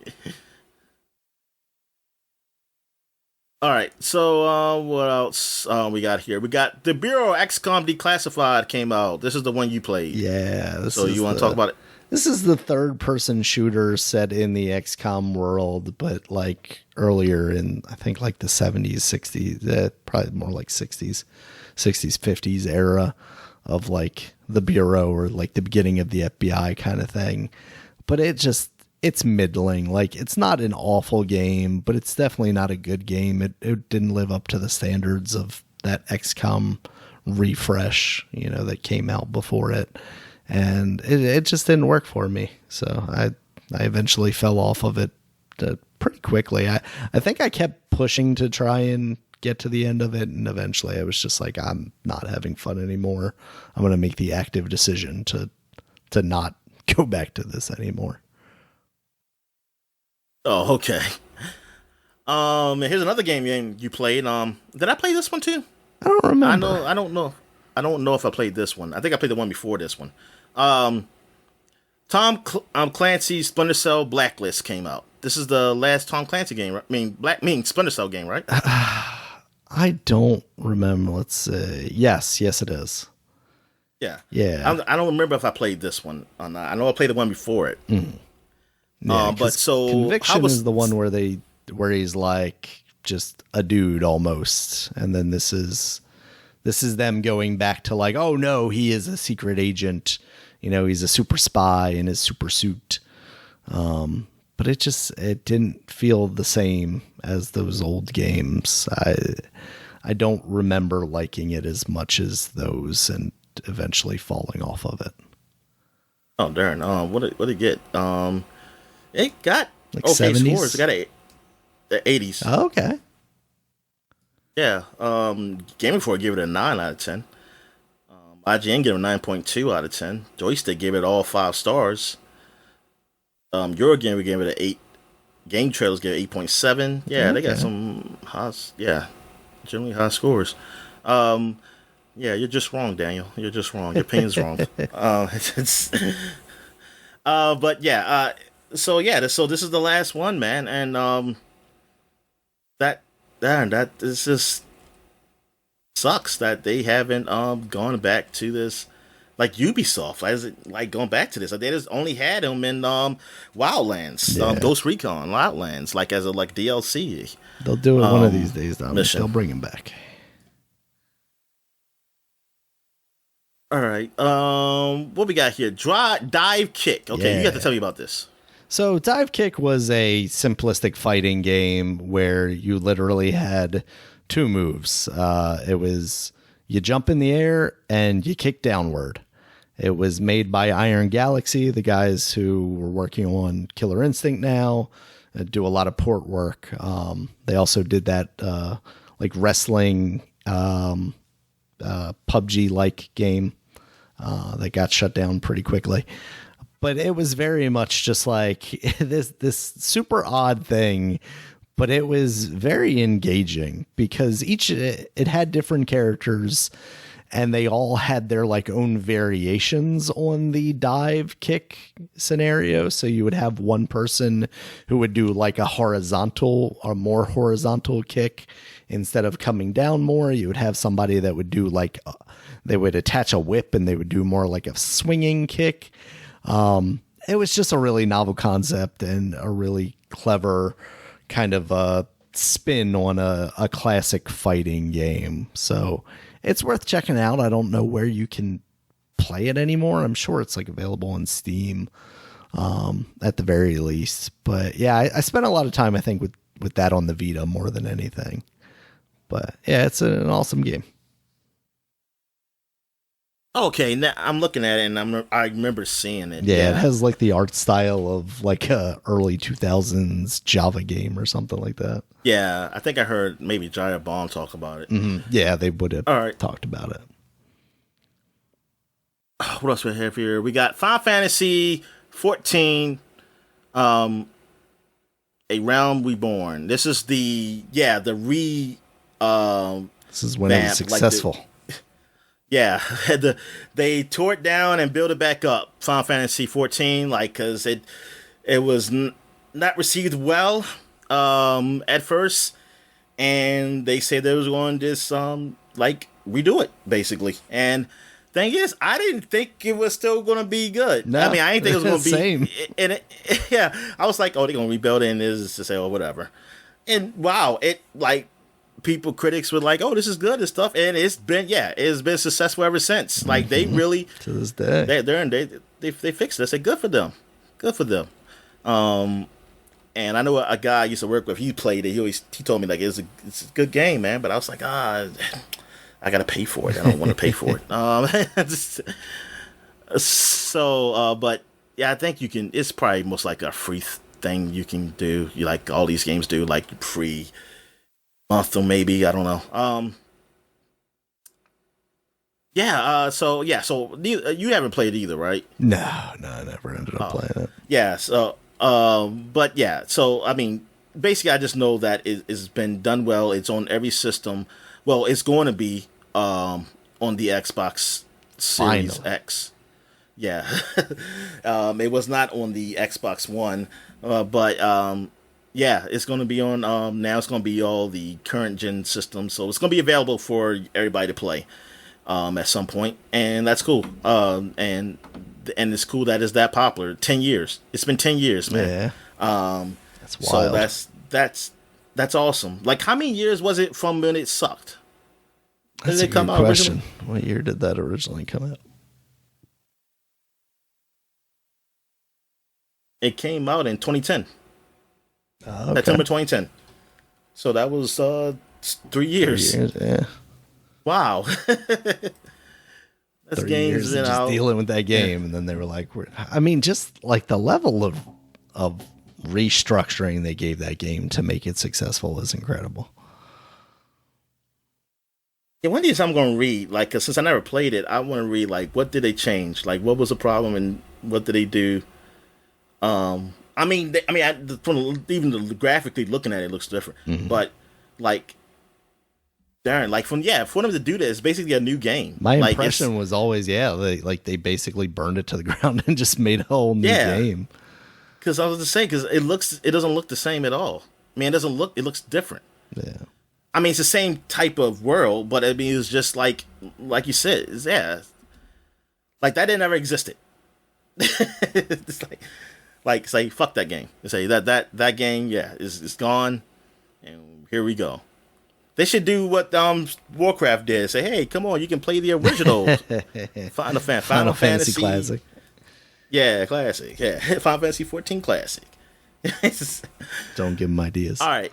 All right, so what else we got here? We got The Bureau XCOM Declassified came out. This is the one you played. Yeah. So you want to talk about it? This is the third-person shooter set in the XCOM world, but like earlier in, I think, like the 70s, 60s, probably more like 60s, 50s era of like the Bureau or like the beginning of the FBI kind of thing. But it it's middling. Like, it's not an awful game, but it's definitely not a good game. It didn't live up to the standards of that XCOM refresh, that came out before it. And it just didn't work for me. So I eventually fell off of it pretty quickly. I think I kept pushing to try and get to the end of it, and eventually I was just like, I'm not having fun anymore. I'm going to make the active decision to not go back to this anymore. Oh, okay. Here's another game you played. Did I play this one too? I don't remember. I don't know if I played this one. I think I played the one before this one. Tom Clancy's Splinter Cell Blacklist came out. This is the last Tom Clancy game, right? Splinter Cell game, right? I don't remember. Let's see. Yes, it is. Yeah. I don't remember if I played this one or not. I know I played the one before it. Mm. Yeah, but so Conviction is the one where he's like just a dude almost, and then this is them going back to like, oh no, he is a secret agent. He's a super spy in his super suit. But it didn't feel the same as those old games. I don't remember liking it as much as those, and eventually falling off of it. Oh darn! What did it get? It got like okay 70s? Scores. It got 80s. Oh, okay. Yeah. Game Informer gave it a 9 out of 10. IGN gave it a 9.2 out of 10. Joystick gave it all 5 stars. Eurogamer gave it an 8. Game Trailers gave it 8.7. Yeah, okay. They got some high, generally high scores. Yeah, you're just wrong, Daniel. You're just wrong. Your opinion's wrong. But yeah, so this is the last one, man, and that is just sucks that they haven't gone back to this, like Ubisoft, is it like going back to this? Like, they just only had him in Wildlands, Ghost Recon Wildlands, like as a DLC. They'll do it one of these days, though. They'll bring him back. All right. What we got here? Dive Kick. Okay, you got to tell me about this. So Dive Kick was a simplistic fighting game where you literally had 2 moves. It was you jump in the air and you kick downward. It was made by Iron Galaxy, the guys who were working on Killer Instinct now, do a lot of port work. They also did that like wrestling PUBG-like game that got shut down pretty quickly. But it was very much just like this super odd thing, but it was very engaging because it had different characters and they all had their like own variations on the dive kick scenario. So you would have one person who would do like a more horizontal kick instead of coming down more. You would have somebody that would do like they would attach a whip and they would do more like a swinging kick. It was just a really novel concept and a really clever kind of a spin on a classic fighting game. So it's worth checking out. I don't know where you can play it anymore. I'm sure it's like available on Steam at the very least. But yeah, I spent a lot of time, I think, with that on the Vita more than anything. But yeah, it's an awesome game. Okay, now I'm looking at it and I remember seeing it. Yeah, it has like the art style of like a early 2000s Java game or something like that. Yeah, I think I heard maybe Jaya Bomb talk about it. Mm-hmm. Yeah, they would have talked about it. What else we have here? We got Final Fantasy 14, A Realm Reborn. This is this is when it was successful. Yeah, they tore it down and built it back up. Final Fantasy 14, because it was not received well at first, and they said they was going to just redo it basically. And thing is, I didn't think it was still going to be good. No, I mean, I didn't think it was going to be same. And I was like, oh, they're going to rebuild it, and this is to say, oh, whatever. And wow, critics were like, oh, this is good and stuff, and it's been successful ever since. Like, they really to this day they fixed this. I said, good for them. And I know a guy I used to work with. He played it. He told me like it's a good game, man. But I was like, I gotta pay for it. I don't want to pay for it. But yeah, I think you can. It's probably most like a free thing you can do. You like all these games do like free month or maybe, I don't know. So you haven't played either, right? No, I never ended up playing it. Yeah, but yeah, so I mean, basically, I just know that it's been done well. It's on every system. Well, it's going to be on the Xbox Series X. Yeah, it was not on the Xbox One, but yeah, it's going to be on. Now it's going to be all the current gen systems, so it's going to be available for everybody to play at some point, and that's cool. And it's cool that it's that popular. 10 years. It's been 10 years, man. Yeah. That's wild. So that's awesome. Like, how many years was it from when it sucked? That's a good question. What year did that originally come out? It came out in 2010. Okay. September 2010. So that was 3 years. 3 years, yeah. Wow. That's 3 games years of just dealing with that game, and then they were like, I mean, just like the level of restructuring they gave that game to make it successful is incredible. Yeah, one of these I'm going to read, like, 'cause since I never played it, I want to read, like, what did they change? Like, what was the problem and what did they do? From even graphically looking at it, looks different. Mm-hmm. But, like, darn, like, for them to do that, it's basically a new game. My impression was always, they basically burned it to the ground and just made a whole new game. Because I was just saying, because it doesn't look the same at all. I mean, it looks different. Yeah. I mean, it's the same type of world, but I mean, it's just like you said, like that didn't ever existed. It's say fuck that game. Say that game, is gone, and here we go. They should do what Warcraft did. Say, hey, come on, you can play the original Final Fantasy Classic. Yeah, classic. Yeah, Final Fantasy 14 Classic. Don't give them ideas. All right.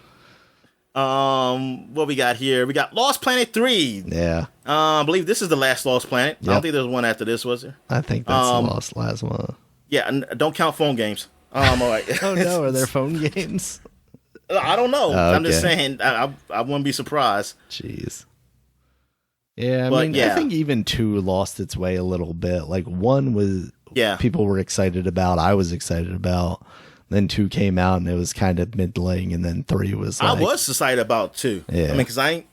What we got here? We got Lost Planet 3. Yeah. I believe this is the last Lost Planet. Yep. I don't think there's one after this, was there? I think that's the last one. Yeah, and don't count phone games. All right. Oh no, are there phone games? I don't know. Okay. I'm just saying. I wouldn't be surprised. Jeez. Yeah, I think even 2 lost its way a little bit. Like 1 was people were excited about. I was excited about. Then 2 came out and it was kind of middling, and then 3 was like, I was excited about 2. Yeah. I mean, because I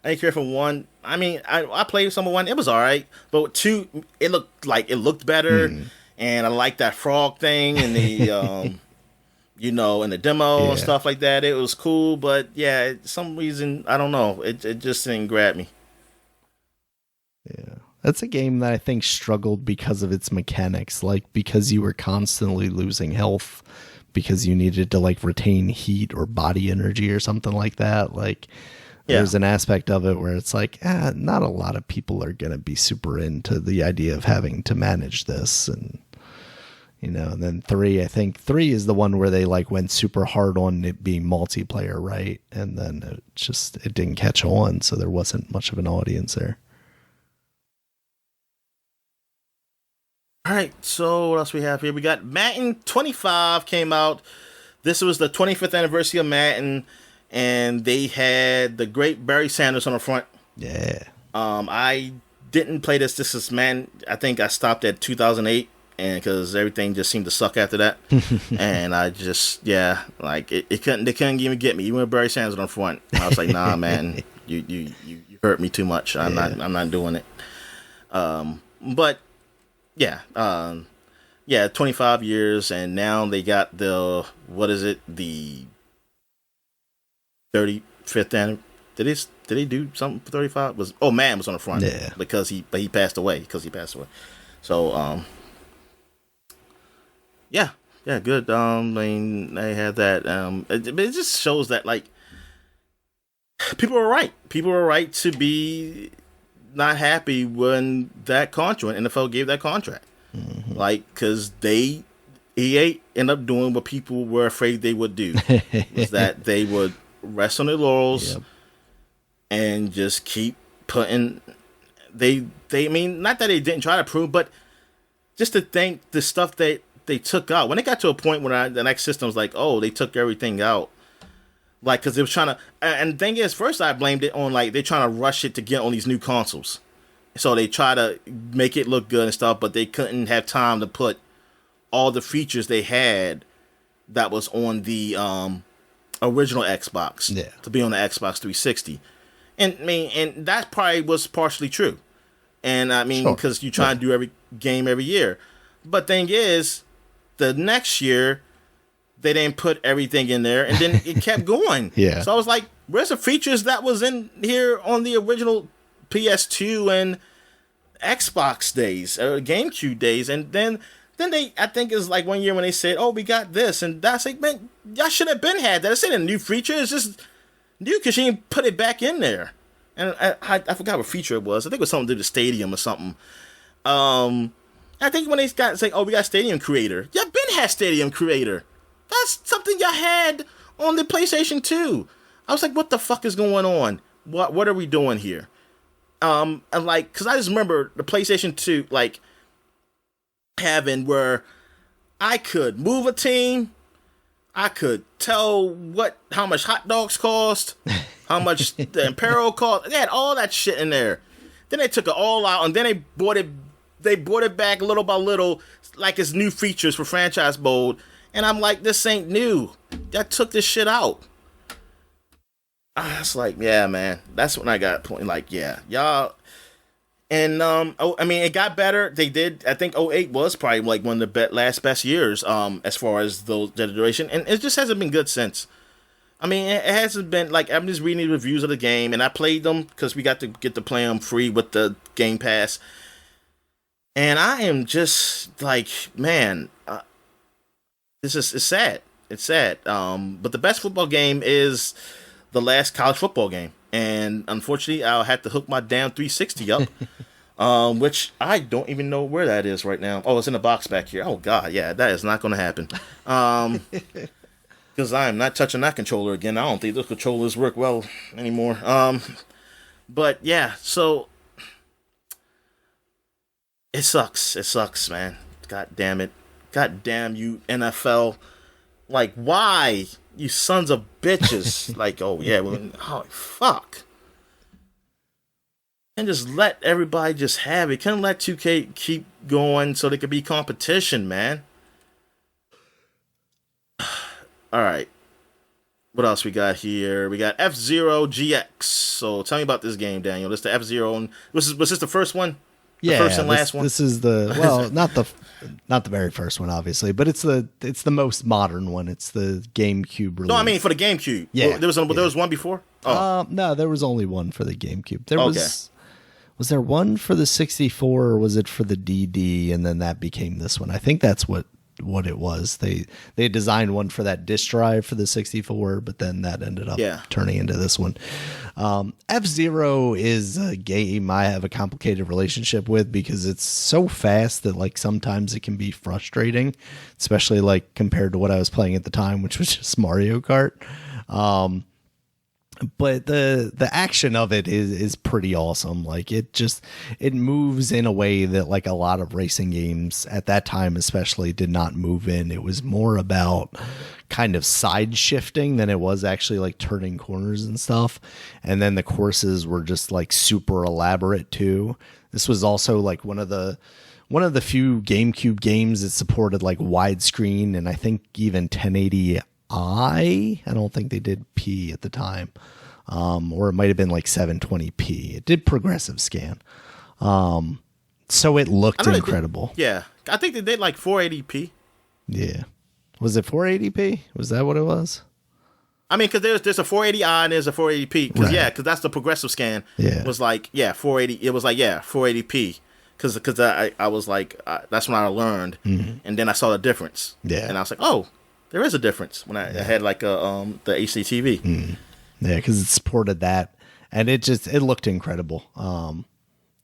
ain't care for 1. I mean, I played some of 1. It was all right. But 2, it looked better. And I liked that frog thing and the, in the demo and stuff like that. It was cool. But yeah, some reason, I don't know. It just didn't grab me. Yeah. That's a game that I think struggled because of its mechanics. Like, because you were constantly losing health because you needed to like retain heat or body energy or something like that. Like there's an aspect of it where it's like, not a lot of people are going to be super into the idea of having to manage this. And, and then 3, I think 3 is the one where they like went super hard on it being multiplayer. Right. And then it didn't catch on. So there wasn't much of an audience there. All right, so what else we have here? We got Madden 25 came out. This was the 25th anniversary of Madden, and they had the great Barry Sanders on the front. Yeah. I didn't play this. This is Madden. I think I stopped at 2008, and because everything just seemed to suck after that, and I just they couldn't even get me. Even with Barry Sanders on the front, I was like, nah, man, you hurt me too much. I'm not doing it. But. Yeah, 25 years, and now they got the 35th anniversary. Did they do something for 35? Man was on the front because he passed away. So good. I mean, they had that. It just shows that like people were right. People were right to be not happy when that contract, NFL gave that contract. Like, because they EA ended up doing what people were afraid they would do, was that they would rest on their laurels and just keep putting. They I mean, not that they didn't try to prove, but just to think the stuff that they took out. When it got to a point where the next system was like, oh, they took everything out. Like, because they was trying to, and the thing is, first I blamed it on, like, they're trying to rush it to get on these new consoles. So they try to make it look good and stuff, but they couldn't have time to put all the features they had that was on the original Xbox to be on the Xbox 360. And I mean, and that probably was partially true. And I mean, because you try and do every game every year. But thing is, the next year, they didn't put everything in there, and then it kept going. So I was like, where's the features that was in here on the original PS2 and Xbox days, or GameCube days? And then they, I think it was like one year when they said, oh, we got this, and that's like, man, y'all should have been had that. It's ain't a new feature, it's just new because you didn't put it back in there. And I forgot what feature it was. I think it was something to do with the Stadium or something. I think when they got saying, oh, we got Stadium Creator. Y'all been had Stadium Creator. That's something y'all had on the PlayStation 2. I was like, what the fuck is going on? What are we doing here? And like, because I just remember the PlayStation 2, like, having where I could move a team, I could tell how much hot dogs cost, how much the Imperial cost. They had all that shit in there. Then they took it all out, and then they brought it back little by little, like it's new features for franchise mode. And I'm like, this ain't new. That took this shit out. I was like, yeah, man. That's when I got point. Like, yeah, y'all. And I mean, it got better. They did. I think '08 was probably like one of the last best years as far as the duration, and it just hasn't been good since. I mean, it hasn't been like, I'm just reading the reviews of the game, and I played them because we got to get to play them free with the Game Pass. And I am just like, man, it's sad. It's sad. But the best football game is the last college football game. And unfortunately, I'll have to hook my damn 360 up, which I don't even know where that is right now. Oh, it's in the box back here. Oh, God, yeah, that is not going to happen. Because I am not touching that controller again. I don't think those controllers work well anymore. But, yeah, so it sucks. It sucks, man. God damn it. God damn you, NFL. Like, why? You sons of bitches. Like, oh, yeah. Oh, fuck. And just let everybody just have it. Can't let 2K keep going so there could be competition, man. All right. What else we got here? We got F-Zero GX. So tell me about this game, Daniel. This is the F-Zero. Was this the first one? The first and last one? This is the, well, not the very first one, obviously, but it's the most modern one. It's the GameCube release. No, I mean for the GameCube. Yeah. There was one before? Oh. No, there was only one for the GameCube. There was there one for the 64 or was it for the DD and then that became this one? I think that's what it was. They designed one for that disk drive for the 64, but then that ended up turning into this one. F-Zero is a game I have a complicated relationship with because it's so fast that like sometimes it can be frustrating, especially like compared to what I was playing at the time, which was just Mario Kart. But the action of it is pretty awesome. Like it moves in a way that like a lot of racing games at that time especially did not move in. It was more about kind of side shifting than it was actually like turning corners and stuff. And then the courses were just like super elaborate too. This was also like one of the few GameCube games that supported like widescreen and I think even 1080i. I don't think they did P at the time, or it might have been like 720p. It did progressive scan, so it looked incredible. I think they did like 480p. Yeah, was it 480p? Was that what it was? I mean, because there's a 480i and there's a 480p. Because that's the progressive scan. Yeah, it was like 480. It was like 480p. Because I was like that's when I learned, and then I saw the difference. Yeah, and I was like, oh. There is a difference when I had like the HDTV. Yeah, because it supported that, and it looked incredible.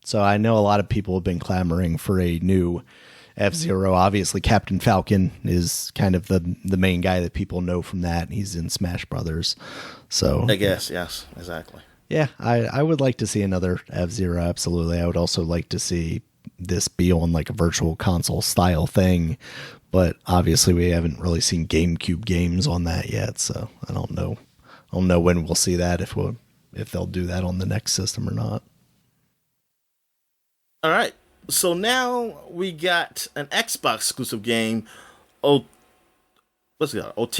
So I know a lot of people have been clamoring for a new F-Zero. Obviously, Captain Falcon is kind of the main guy that people know from that. He's in Smash Brothers. So I guess, yes, exactly. Yeah, I would like to see another F-Zero, absolutely. I would also like to see this be on like a virtual console style thing, but obviously we haven't really seen GameCube games on that yet, so I don't know. I don't know when we'll see that, if they'll do that on the next system or not. All right, so now we got an Xbox exclusive game. What's it called?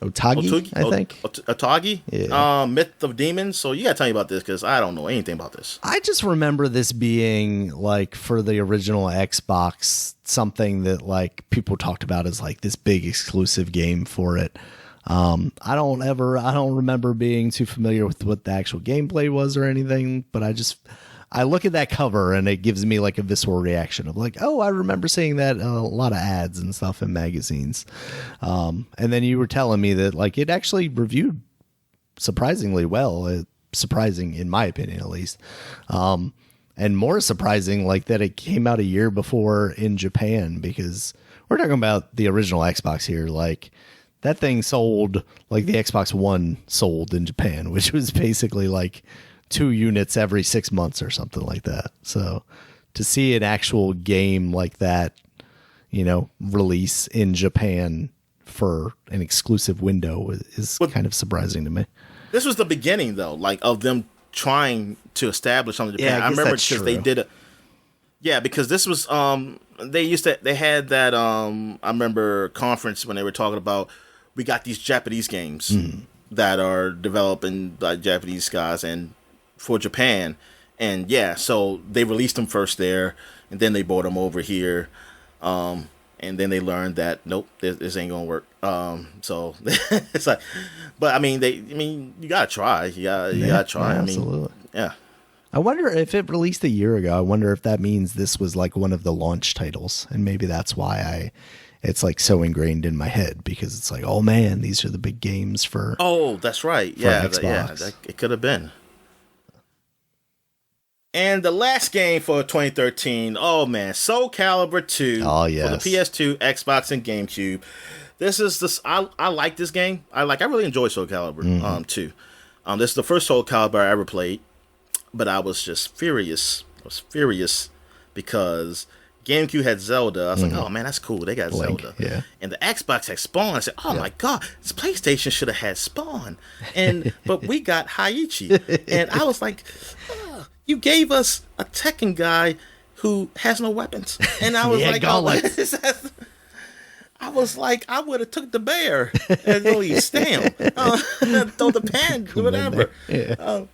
Otage, I think. Otage? Yeah. Myth of Demons. So you gotta tell me about this, because I don't know anything about this. I just remember this being like, for the original Xbox, something that like people talked about as like this big exclusive game for it. I don't remember being too familiar with what the actual gameplay was or anything, but I look at that cover and it gives me like a visceral reaction of like, oh, I remember seeing that a lot of ads and stuff in magazines. And then you were telling me that like it actually reviewed surprisingly well, surprising in my opinion at least. And more surprising like that it came out a year before in Japan, because we're talking about the original Xbox here. Like that thing sold like the Xbox One sold in Japan, which was basically like 2 units every 6 months or something like that. So to see an actual game like that, release in Japan for an exclusive window is kind of surprising to me. This was the beginning, though, like of them trying to establish something in Japan. Yeah, I remember because they did it. Yeah, because this was they had that I remember conference when they were talking about, we got these Japanese games that are developing by Japanese guys and for Japan, and yeah, so they released them first there, and then they brought them over here, and then they learned that nope, this ain't gonna work. So it's like, but I mean, you gotta try, you gotta try. Yeah, absolutely. Yeah. I wonder if it released a year ago. I wonder if that means this was like one of the launch titles, and maybe that's why it's like so ingrained in my head, because it's like, oh man, these are the big games for. Oh, that's right. Yeah, it could have been. And the last game for 2013, oh man, Soul Calibur 2 for the PS2, Xbox, and GameCube. I like this game. I really enjoy Soul Calibur 2. This is the first Soul Calibur I ever played, but I was just furious. I was furious because GameCube had Zelda. I was like, oh man, that's cool. They got Link, Zelda. yeah. And the Xbox had Spawn. I said, oh my god, this PlayStation should have had Spawn. But we got Haiichi. And I was like, you gave us a Tekken guy who has no weapons. And I was I was like, I would have took the bear and really stamp, throw the pen, whatever. Yeah.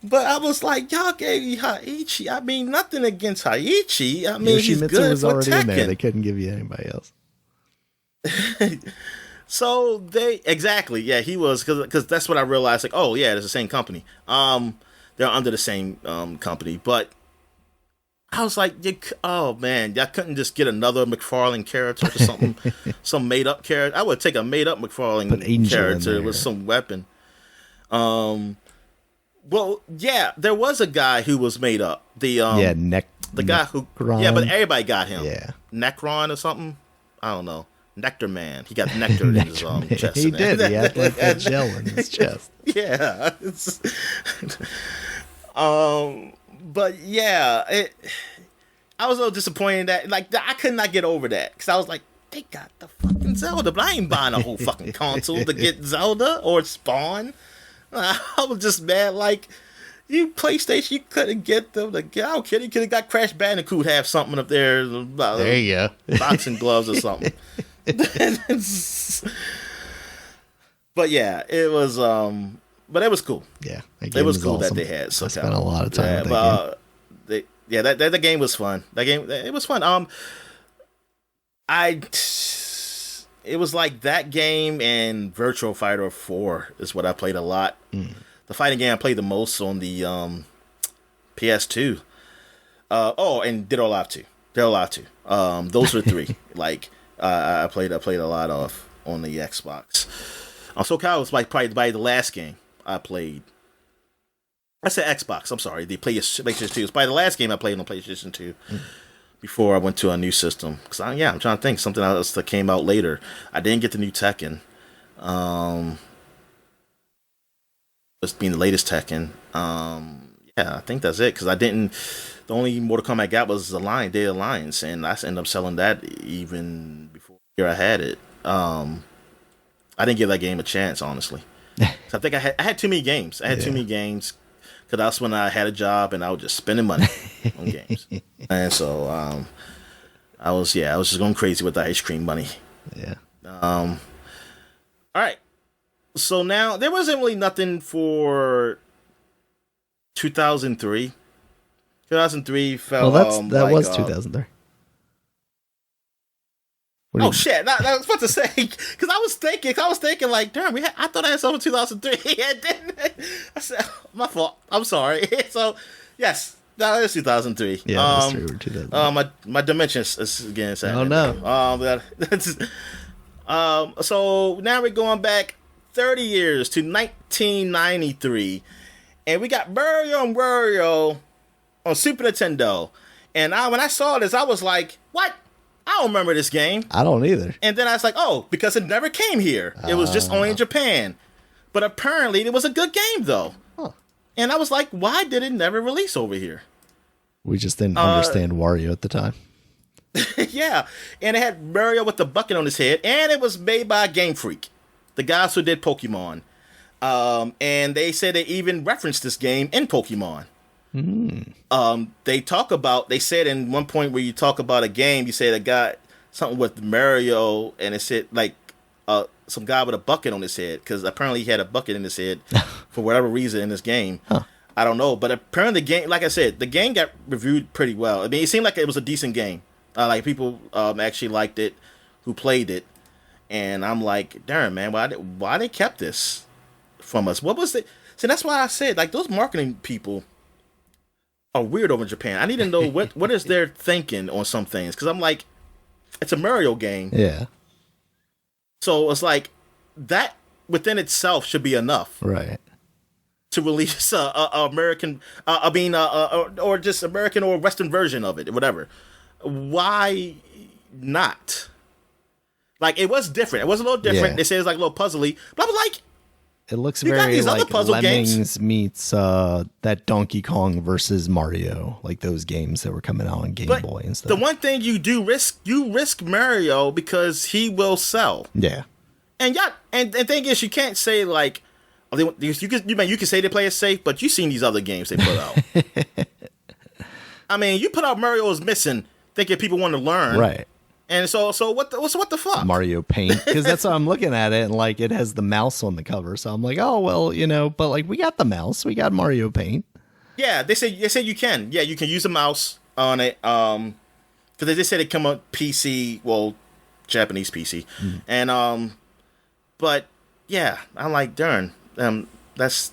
But I was like, y'all gave me Haiichi. I mean, nothing against Haiichi. I mean, he's Yoshimitsu good was for already Tekken. in there. They couldn't give you anybody else. So he was, because that's what I realized. Like, oh yeah, it's the same company. They're under the same company, but I was like, oh man, y'all couldn't just get another McFarlane character or something, some made up character. I would take a made up McFarlane character with some weapon. Well, yeah, there was a guy who was made up. The guy who, yeah, but everybody got him. Yeah, Necron or something. I don't know. Nectar Man. He got nectar in his chest. He did. He had like that gel in his chest. Yeah. But yeah, I was a little disappointed that I could not get over that, because I was like, they got the fucking Zelda, but I ain't buying a whole fucking console to get Zelda or Spawn. I was just mad, like, you PlayStation, you couldn't get them. Like, I don't care, you could have got Crash Bandicoot have something up there. There you go. Boxing gloves or something. But yeah, it was but it was cool. Yeah, it was cool awesome. That they had. So I spent a lot of time with that game. That game was fun. It was fun. It was like that game and Virtual Fighter 4 is what I played a lot. The fighting game I played the most on the PS2. And Dead or Alive 2. Dead or Alive 2. Those were three. Like I played a lot of on the Xbox. Soul Calibur was probably the last game I played. I said Xbox. I'm sorry. The PlayStation 2 was probably the last game I played on PlayStation 2. before I went to a new system. Because I'm trying to think something else that came out later. I didn't get the new Tekken. It's being the latest Tekken. I think that's it. Because I didn't. The only Mortal Kombat I got was the Day of Alliance, and I ended up selling that even before I had it. I didn't give that game a chance, honestly. So I think I had too many games. I had too many games because that's when I had a job and I was just spending money on games. And so I was just going crazy with the ice cream money. Yeah. All right. So now there wasn't really nothing for 2003. 2003 felt. Well, that was 2003. Shit! I was about to say because I was thinking like, damn, I thought I had something in 2003. And then I said, my fault. I'm sorry. So, yes, that is 2003. Yeah, that's true. 2003. My dimensions is again. Oh no. So now we're going back 30 years to 1993, and we got Mario and Wario on Super Nintendo. And when I saw this, I was like, what? I don't remember this game. I don't either. And then I was like, oh, because it never came here. It was just only in Japan. But apparently it was a good game, though. Huh. And I was like, why did it never release over here? We just didn't understand Wario at the time. Yeah. And it had Mario with the bucket on his head. And it was made by Game Freak, the guys who did Pokemon. And they said they even referenced this game in Pokemon. They said in one point where you talk about a game, you said a guy something with Mario, and it said like some guy with a bucket on his head because apparently he had a bucket in his head for whatever reason in this game. Huh. I don't know, but apparently the game, like I said, the game got reviewed pretty well. I mean, it seemed like it was a decent game. Like people actually liked it, who played it, and I'm like, darn man, why they kept this from us? What was it? See, that's why I said like those marketing people are weird over in Japan. I need to know what is their thinking on some things because I'm like, it's a Mario game. Yeah. So it's like that within itself should be enough, right? To release a American, or just American or Western version of it, or whatever. Why not? Like it was different. It was a little different. Yeah. They say it's like a little puzzly, but I was like, it looks very like Lemmings meets that Donkey Kong versus Mario, like those games that were coming out on Game Boy and stuff. The one thing you risk Mario because he will sell. Yeah. And the thing is, you can't say like, you can say they play it safe, but you've seen these other games they put out. I mean, you put out Mario is Missing, thinking people want to learn, right? And so what the fuck? Mario Paint, because that's how I'm looking at it, and like it has the mouse on the cover, so I'm like, oh well, but like we got the mouse, we got Mario Paint. Yeah, they say you can. Yeah, you can use a mouse on it. Because they just said it come on PC, well, Japanese PC, and but yeah, I'm like, darn, that's.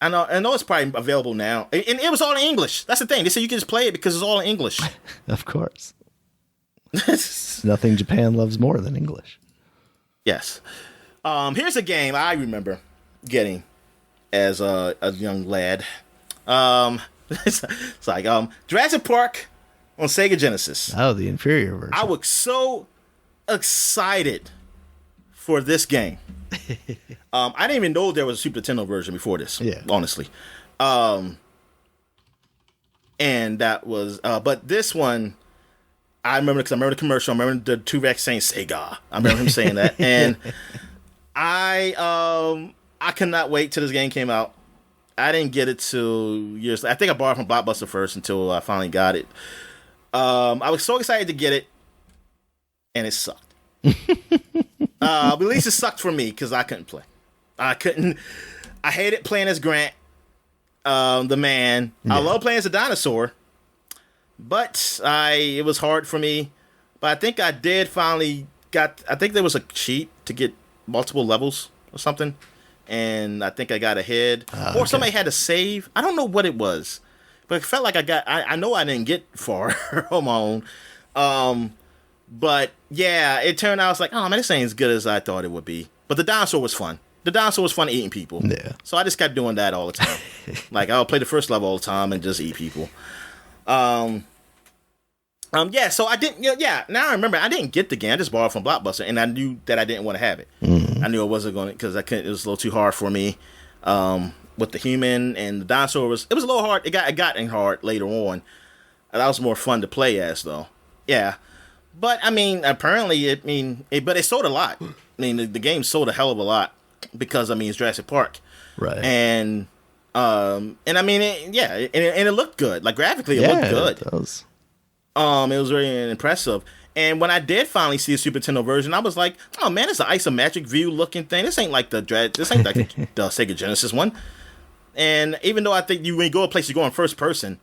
I know it's probably available now, and it was all in English. That's the thing. They said you can just play it because it's all in English. Of course. Nothing Japan loves more than English. Yes. Here's a game I remember getting as a young lad. It's like Jurassic Park on Sega Genesis. Oh, the inferior version. I was so excited for this game. I didn't even know there was a Super Nintendo version before this. Yeah. Honestly. And that was but this one I remember because I remember the commercial. I remember the T-Rex saying Sega. I remember him saying that. And I cannot wait till this game came out. I didn't get it till years. I think I bought it from Blockbuster first until I finally got it. I was so excited to get it, and it sucked. At least it sucked for me because I couldn't play. I hated playing as Grant, the man. Yeah. I love playing as a dinosaur. But it was hard for me. But I think I did finally I think there was a cheat to get multiple levels or something. And I think I got ahead. Or somebody had to save. I don't know what it was. But it felt like I know I didn't get far on my own. But yeah, it turned out, I was like, oh man, this ain't as good as I thought it would be. But the dinosaur was fun. The dinosaur was fun eating people. Yeah. So I just kept doing that all the time. Like I'll play the first level all the time and just eat people. Yeah, so I didn't. Yeah, now I remember. I didn't get the game. I just borrowed from Blockbuster, and I knew that I didn't want to have it. I knew I wasn't going to because I couldn't. It was a little too hard for me. With the human and the dinosaur it was a little hard. It got hard later on. And that was more fun to play as though. Yeah, but I mean, apparently, but it sold a lot. I mean, the game sold a hell of a lot because I mean, it's Jurassic Park, right? And I mean, it looked good. Like graphically, it looked good. It does. It was very impressive. And when I did finally see a Super Nintendo version, I was like, "Oh man, it's an isometric view looking thing. This ain't like the Sega Genesis one." And even though I think when you go a place, you go in first person,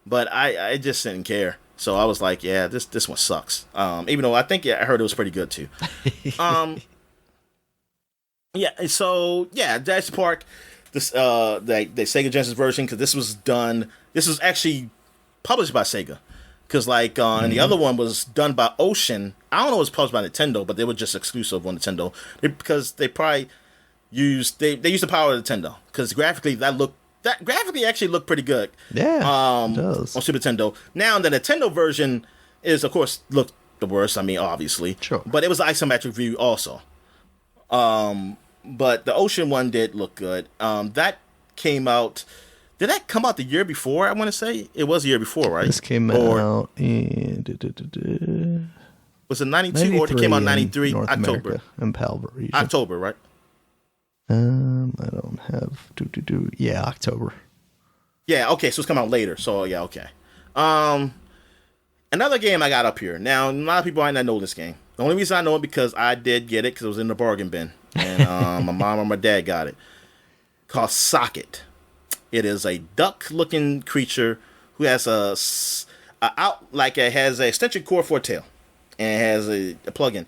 but I just didn't care. So I was like, "Yeah, this one sucks." Even though I heard it was pretty good too. Yeah. So yeah, Jurassic Park, this the Sega Genesis version because this was actually published by Sega. Because, and the other one was done by Ocean. I don't know if it was published by Nintendo, but they were just exclusive on Nintendo. Because they probably used the power of Nintendo. Because graphically, that graphically actually looked pretty good. Yeah, it does. On Super Nintendo. Now, the Nintendo version is, of course, looked the worst. I mean, obviously. Sure. But it was an isometric view also. But the Ocean one did look good. That came out... Did that come out the year before, I want to say? It was the year before, right? This came out in... Was it 92 or it came out 93? North October. America and PAL region. October, right? I don't have... Yeah, October. Yeah, okay, so it's come out later. So, yeah, okay. Another game I got up here. Now, a lot of people might not know this game. The only reason I know it because I did get it because it was in the bargain bin. And my mom or my dad got it. Called Socket. It is a duck-looking creature who has it has an extension cord for a tail, and it has a plug-in.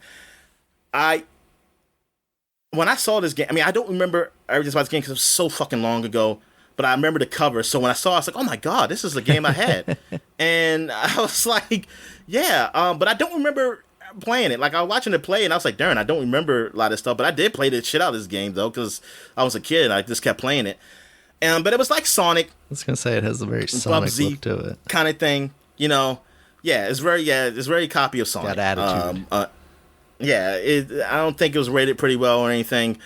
When I saw this game, I mean, I don't remember everything about this game because it was so fucking long ago, but I remember the cover. So when I saw it, I was like, oh my god, this is the game I had. And I was like, yeah, but I don't remember playing it. Like, I was watching it play, and I was like, darn, I don't remember a lot of stuff, but I did play the shit out of this game, though, because I was a kid, and I just kept playing it. But it was like Sonic. I was gonna say it has a very Sonic look to it, kind of thing. You know, it's very copy of Sonic. Got attitude. I don't think it was rated pretty well or anything,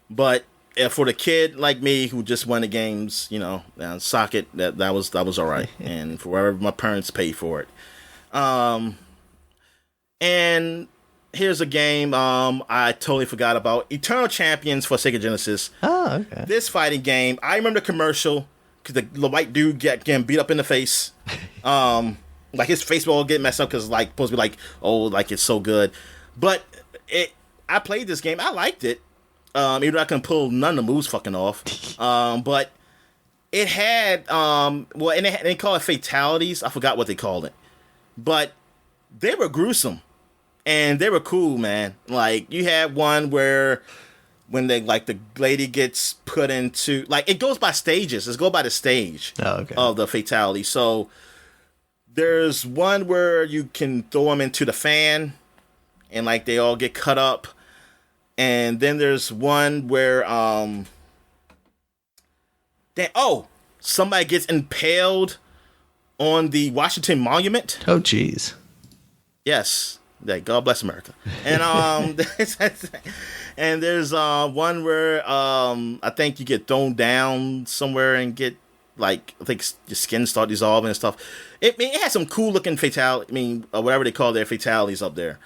but for the kid like me who just won the games, Socket that was all right, and for whatever my parents paid for it. And here's a game I totally forgot about. Eternal Champions for Sega Genesis. Oh, okay. This fighting game, I remember the commercial because the white dude getting beat up in the face. Like his face will all get messed up because like supposed to be like, oh, like it's so good. But I played this game. I liked it. Even though I couldn't pull none of the moves fucking off. But it had and they call it fatalities. I forgot what they called it. But they were gruesome. And they were cool, man. Like, you had one where when the lady gets put into... Like, it goes by stages. It's go by the stage of the fatality. So, there's one where you can throw them into the fan. And, like, they all get cut up. And then there's one where... somebody gets impaled on the Washington Monument. Oh, jeez. Yes. Like, God bless America. And and there's one where I think you get thrown down somewhere and get like I think your skin start dissolving and stuff. It has some cool looking fatality. Whatever they call their fatalities up there.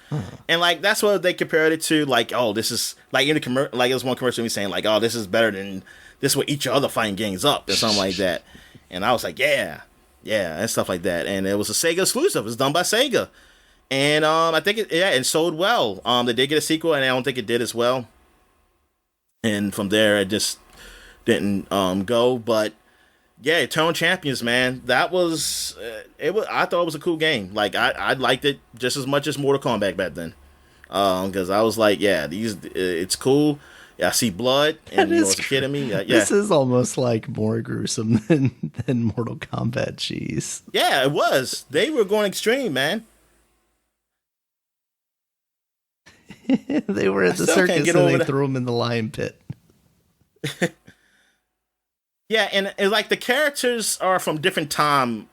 And like that's what they compared it to. Like, oh, this is like in the like it was one commercial me saying like, oh, this is better than this what each other fighting games up or something like that. And I was like, yeah, and stuff like that. And it was a Sega exclusive. It was done by Sega. And I think it sold well. They did get a sequel, and I don't think it did as well. And from there, it just didn't go. But yeah, Eternal Champions, man, that was it. I thought it was a cool game. Like I liked it just as much as Mortal Kombat back then. Because I was like, yeah, it's cool. Yeah, I see blood, and you kidding me? Yeah. This is almost like more gruesome than Mortal Kombat. Jeez. Yeah, it was. They were going extreme, man. They were at the circus and they threw them in the lion pit. Yeah, and like the characters are from different time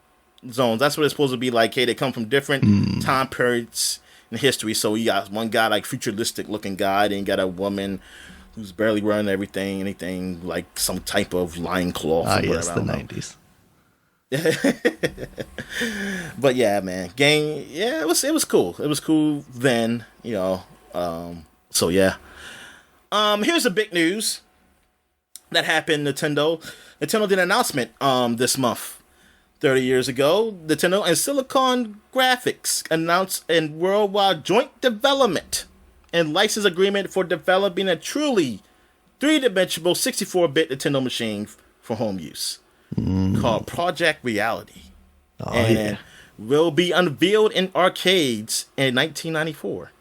zones. That's what it's supposed to be like. Hey, they come from different time periods in history. So you got one guy like futuristic looking guy, then you got a woman who's barely wearing anything like some type of loincloth. Ah, yes, the 90s. But yeah, man, game. Yeah, it was cool. It was cool then, you know. So yeah. Here's the big news that happened. Nintendo did an announcement this month. 30 years ago, Nintendo and Silicon Graphics announced a worldwide joint development and license agreement for developing a truly three-dimensional 64-bit Nintendo machine for home use called Project Reality. And will be unveiled in arcades in 1994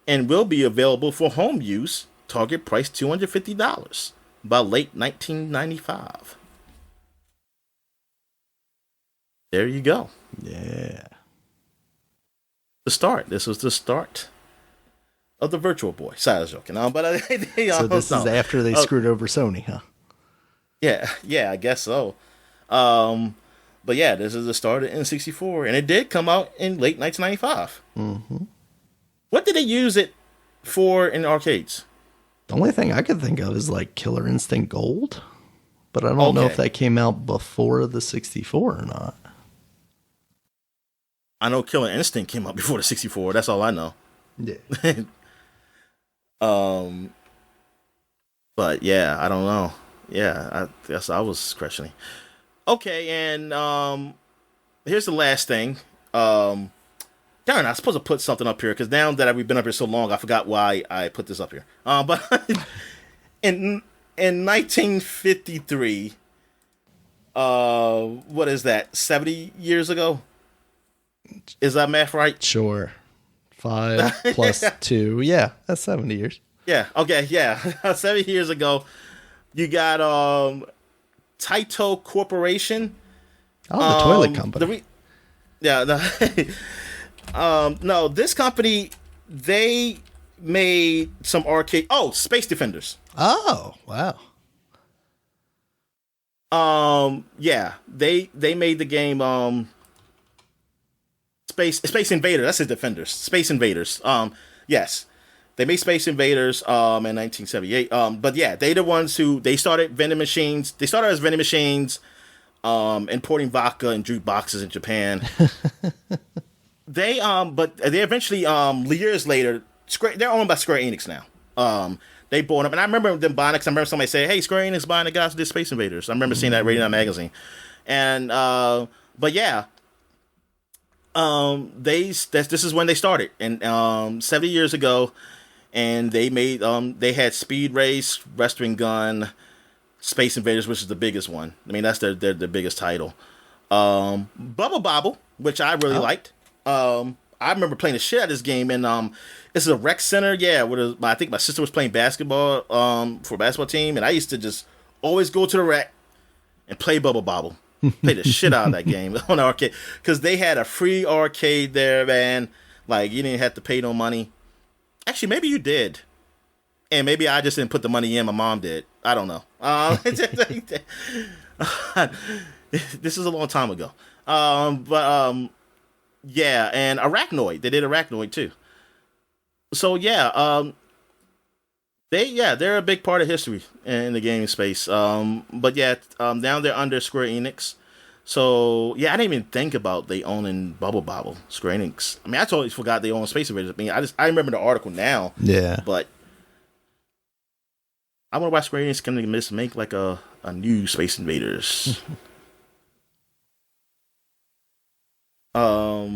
and will be available for home use, target price $250, by late 1995. There you go. Yeah. The start. This was the start of the Virtual Boy. Sorry, I was joking. But so this is after they screwed over Sony, huh? Yeah, I guess so. But yeah, this is the start of N64, and it did come out in late 1995. Mm-hmm. What did they use it for in arcades? The only thing I could think of is like Killer Instinct Gold, but I don't know if that came out before the 64 or not. I know Killer Instinct came out before the 64. That's all I know. Yeah. But yeah, I don't know. Yeah, I guess I was questioning. Okay, and here's the last thing. Darn, I was supposed to put something up here because now that we've been up here so long, I forgot why I put this up here. But in 1953, what is that? 70 years ago? Is that math right? Sure. 5 plus 2. Yeah, that's 70 years. Yeah. Okay. Yeah. 70 years ago, you got Taito Corporation. Oh, the toilet company. No, this company, they made some arcade. Oh, Space Defenders. Oh, wow. Yeah, they made the game. Space Invaders. That's his Defenders. Space Invaders. Yes, they made Space Invaders. In 1978. But yeah, they the ones who they started vending machines. They started as vending machines. Importing vodka and jukeboxes in Japan. But they eventually, years later, they're owned by Square Enix now. They bought them, and I remember them buying it. 'Cause I remember somebody saying, "Hey, Square Enix buying the guys who did Space Invaders." I remember seeing that Radio magazine, and but yeah, this is when they started, and 70 years ago, and they made they had Speed Race, Western Gun, Space Invaders, which is the biggest one. I mean, that's their biggest title. Bubble Bobble, which I really liked. I remember playing the shit out of this game, and this is a rec center. Yeah, I think my sister was playing basketball for a basketball team, and I used to just always go to the rec and play Bubble Bobble. Play the shit out of that game on the arcade because they had a free arcade there, man. Like you didn't have to pay no money. Actually, maybe you did, and maybe I just didn't put the money in. My mom did. I don't know. This is a long time ago. Yeah, and Arachnoid. They did Arachnoid too. So yeah, they're a big part of history in the gaming space. But yeah, now they're under Square Enix. So yeah, I didn't even think about they owning Bubble Bobble, Square Enix. I mean, I totally forgot they own Space Invaders. I mean, I remember the article now. Yeah. But I wonder why Square Enix can make like a new Space Invaders.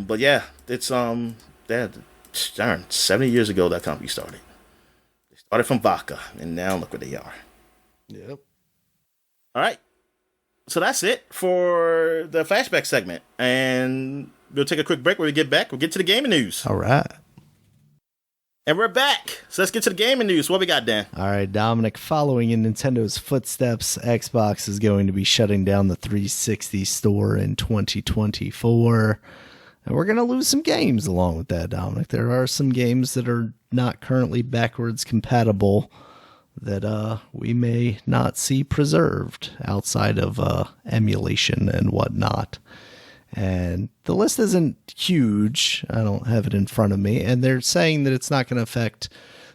But yeah, it's darn 70 years ago that company started. They started from vodka, and now look where they are. Yep. All right, so that's it for the flashback segment, and we'll take a quick break. When we get back, we'll get to the gaming news. All right. And we're back. So let's get to the gaming news. What we got, Dan? All right, Dominic. Following in Nintendo's footsteps, Xbox is going to be shutting down the 360 store in 2024. And we're going to lose some games along with that, Dominic. There are some games that are not currently backwards compatible that we may not see preserved outside of emulation and whatnot. And the list isn't huge. I don't have it in front of me. And they're saying that it's not going to affect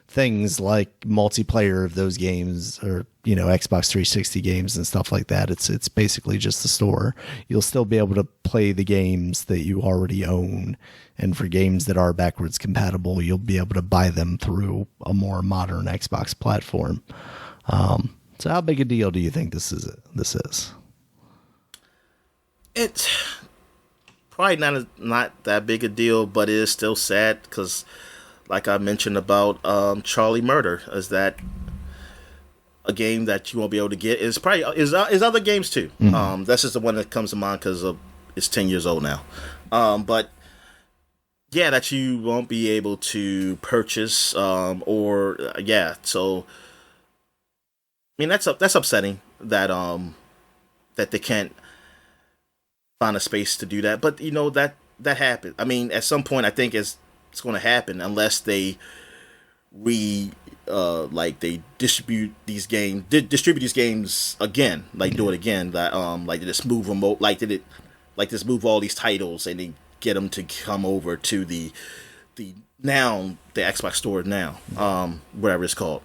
things like multiplayer of those games or, Xbox 360 games and stuff like that. It's basically just the store. You'll still be able to play the games that you already own. And for games that are backwards compatible, you'll be able to buy them through a more modern Xbox platform. So how big a deal do you think this is? It's probably not that big a deal, but it is still sad because, like I mentioned about Charlie Murder, is that a game that you won't be able to get? Is probably is other games too. Mm-hmm. That's just the one that comes to mind because it's 10 years old now. But yeah, that you won't be able to purchase So I mean, that's upsetting that that they can't find a space to do that. But that happened. I mean, at some point, I think it's going to happen unless they they distribute these games again, do it again. That they just move remote, just move all these titles and then get them to come over to the Xbox store now, whatever it's called.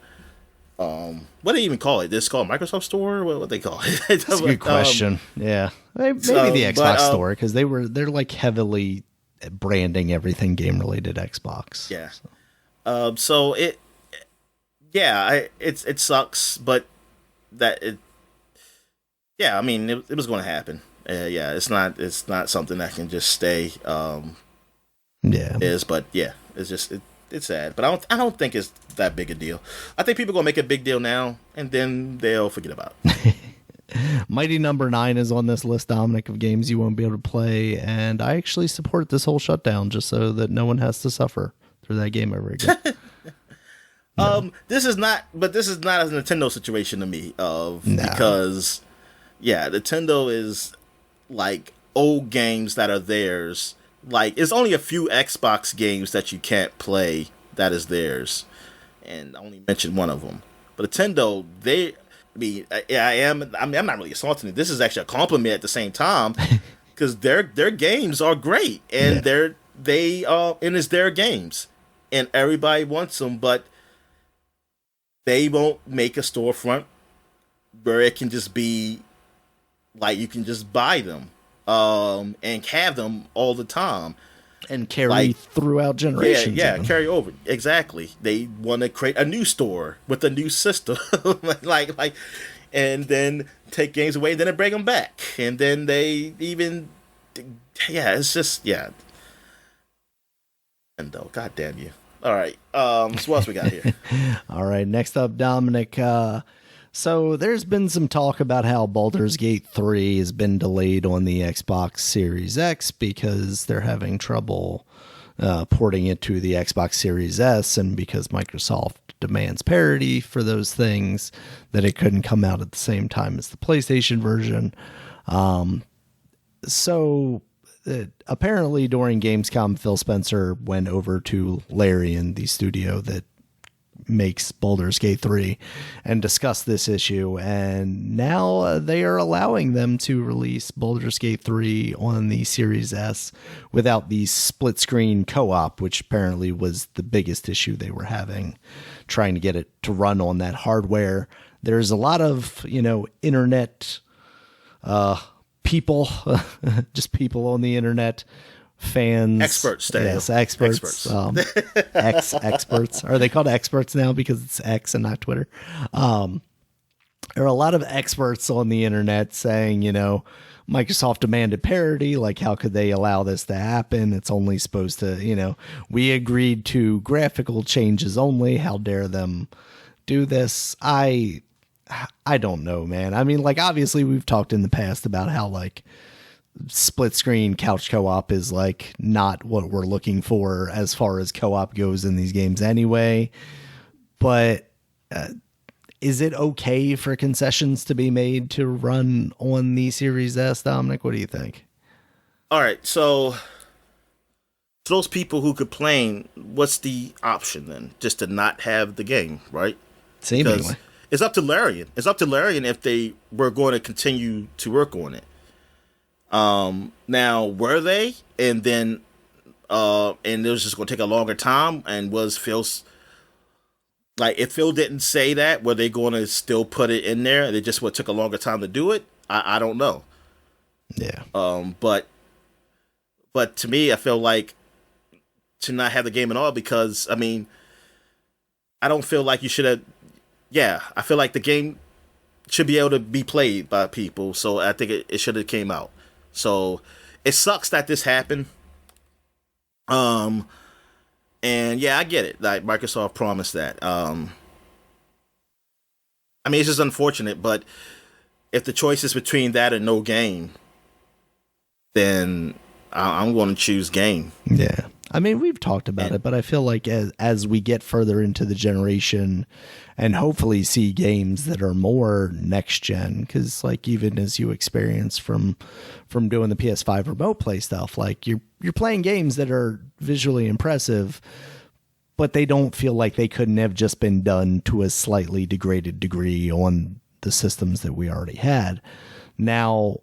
What do they even call it? This called Microsoft Store? What they call it? That's a good question. Yeah, maybe the Xbox Store because they're like heavily branding everything game related Xbox. Yeah. So it sucks, but I mean it was going to happen. It's not something that can just stay. It's sad, but I don't think it's that big a deal. I think people are gonna make a big deal now, and then they'll forget about it. Mighty Number 9 is on this list, Dominic, of games you won't be able to play, and I actually support this whole shutdown just so that no one has to suffer through that game ever again. This is not a Nintendo situation to me, because Nintendo is like old games that are theirs. Like, it's only a few Xbox games that you can't play that is theirs, and I only mentioned one of them. But Nintendo, I'm not really assaulting it. This is actually a compliment at the same time, because their games are great, and and it's their games, and everybody wants them, but they won't make a storefront where it can just be like you can just buy them. And have them all the time and carry throughout generations. Carry over. Exactly. They want to create a new store with a new system, and then take games away, and then they bring them back, and then they even, it's just, And though, God damn you. All right. So what else we got here? All right. Next up, Dominic. So there's been some talk about how Baldur's Gate 3 has been delayed on the Xbox Series X because they're having trouble porting it to the Xbox Series S, and because Microsoft demands parity for those things, that it couldn't come out at the same time as the PlayStation version. Apparently during Gamescom, Phil Spencer went over to Larian, the studio that makes Baldur's Gate 3, and discussed this issue, and now they are allowing them to release Baldur's Gate 3 on the Series S without the split screen co-op, which apparently was the biggest issue they were having trying to get it to run on that hardware. There's a lot of, internet people, just people on the internet, fans, experts, yes, experts. Experts. Are they called experts now because it's X and not Twitter? There are a lot of experts on the internet saying, Microsoft demanded parity. Like, how could they allow this to happen? It's only supposed to, we agreed to graphical changes only. How dare them do this? I don't know, man. I mean, obviously we've talked in the past about how split screen couch co-op is not what we're looking for as far as co-op goes in these games anyway. But is it okay for concessions to be made to run on the Series S, Dominic? What do you think? All right, so for those people who complain, what's the option then? Just to not have the game, right? Seemingly. It's up to Larian. It's up to Larian if they were going to continue to work on it. Now, were they? And then, and it was just going to take a longer time. And was Phil's, like, if Phil didn't say that, were they going to still put it in there? And it just took a longer time to do it? I don't know. Yeah. But to me, I feel like to not have the game at all, because, I mean, I don't feel like you should have. Yeah, I feel like the game should be able to be played by people. So I think it should have came out. So it sucks that this happened. And yeah, I get it. Like, Microsoft promised that. I mean, it's just unfortunate, but if the choice is between that and no game, then I'm going to choose game. Yeah. I mean, we've talked about it, but I feel like as we get further into the generation and hopefully see games that are more next gen, because like even as you experience from doing the PS5 remote play stuff, like you're playing games that are visually impressive, but they don't feel like they couldn't have just been done to a slightly degraded degree on the systems that we already had. Now,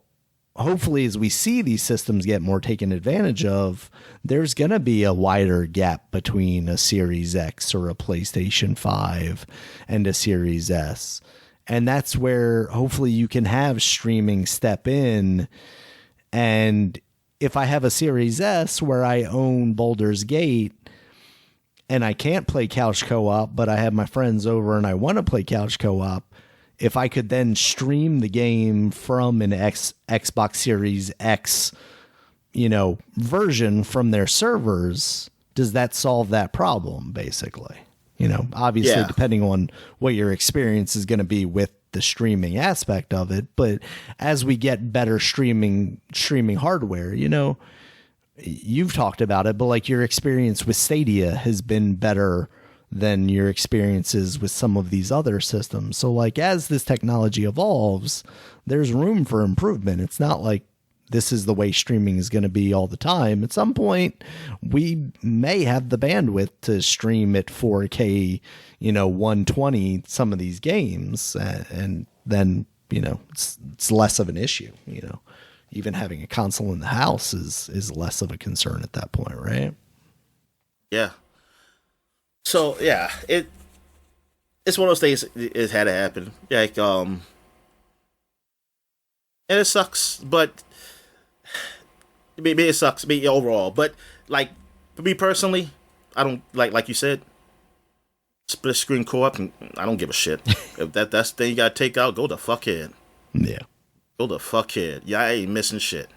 hopefully, as we see these systems get more taken advantage of, there's going to be a wider gap between a Series X or a PlayStation 5 and a Series S. And that's where hopefully you can have streaming step in. And if I have a Series S where I own Baldur's Gate and I can't play couch co-op, but I have my friends over and I want to play couch co-op, if I could then stream the game from an Xbox Series X, version from their servers, does that solve that problem, basically? Obviously, depending on what your experience is going to be with the streaming aspect of it. But as we get better streaming hardware, you've talked about it, but like your experience with Stadia has been better than your experiences with some of these other systems. So like as this technology evolves, there's room for improvement. It's not like this is the way streaming is going to be all the time. At some point, we may have the bandwidth to stream at 4K, 120 some of these games, and then, it's less of an issue. Even having a console in the house is less of a concern at that point, right? Yeah. So yeah, it's one of those things. It had to happen. Like, and it sucks, but maybe it sucks me overall. But like for me personally, I don't like you said, split screen co-op. I don't give a shit. If that's the thing you gotta take out, go the fuck ahead. Yeah, go the fuck ahead. Yeah, I ain't missing shit.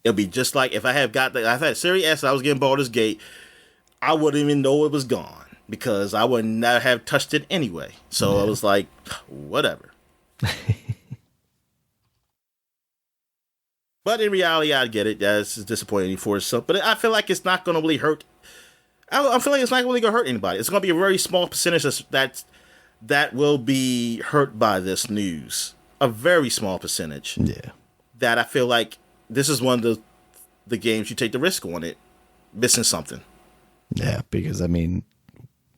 It'll be just like if I've had Series S, I was getting Baldur's Gate. I wouldn't even know it was gone because I would not have touched it anyway. So I was like, whatever. But in reality, I get it. Yeah, it's disappointing for some. But I feel like it's not going to really hurt. I feel like it's not really going to hurt anybody. It's going to be a very small percentage that will be hurt by this news. A very small percentage. Yeah. That I feel like this is one of the games you take the risk on it, missing something. Yeah, because I mean,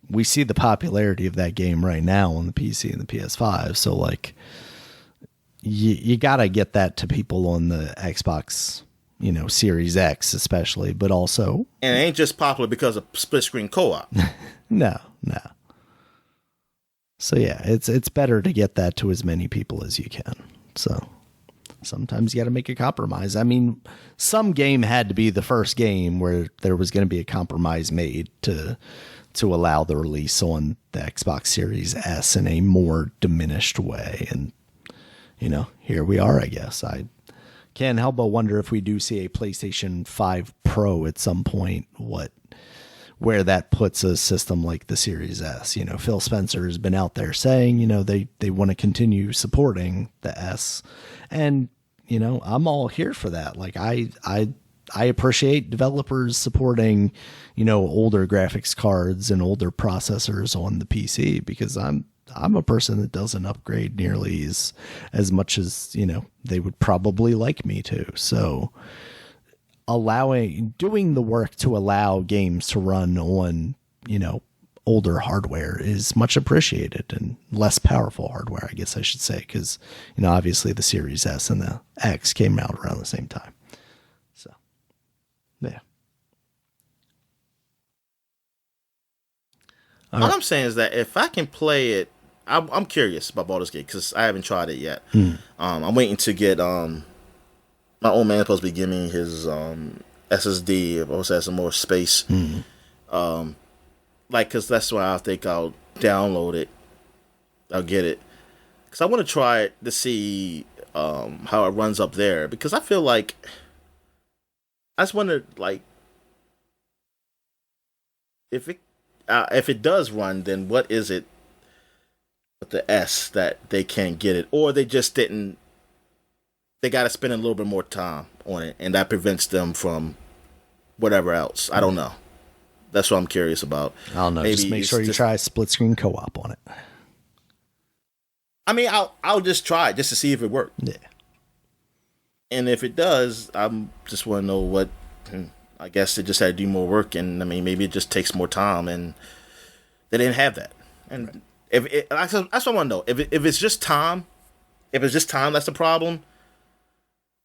we see the popularity of that game right now on the PC and the PS5. So like, you gotta get that to people on the Xbox, Series X especially, but also, and it ain't just popular because of split screen co-op. No. So yeah, it's better to get that to as many people as you can. So sometimes you got to make a compromise. I mean, some game had to be the first game where there was going to be a compromise made to allow the release on the Xbox Series S in a more diminished way. And, here we are, I guess. I can't help but wonder if we do see a PlayStation 5 Pro at some point, where that puts a system like the Series S. Phil Spencer has been out there saying, they want to continue supporting the S. And, I'm all here for that. Like I appreciate developers supporting, older graphics cards and older processors on the PC because I'm a person that doesn't upgrade nearly as much as, they would probably like me to. So doing the work to allow games to run on, older hardware is much appreciated, and less powerful hardware, I guess I should say, because, obviously the Series S and the X came out around the same time. So, yeah. All I'm saying is that if I can play it, I'm curious about Baldur's Gate because I haven't tried it yet. I'm waiting to get my old man supposed to be giving me his SSD. It also has some more space. Because that's why I think I'll download it. I'll get it because I want to try it to see how it runs up there. Because I feel like I just wonder, like, if it does run, then what is it with the S that they can't get it, or they just didn't? They got to spend a little bit more time on it, and that prevents them from whatever else. I don't know. That's what I'm curious about. I don't know. Just make sure you try split screen co-op on it. I mean, I'll just try it just to see if it works. Yeah. And if it does, I'm just want to know what. I guess it just had to do more work, and I mean, maybe it just takes more time, and they didn't have that. And that's what I want to know. If it's just time, that's the problem.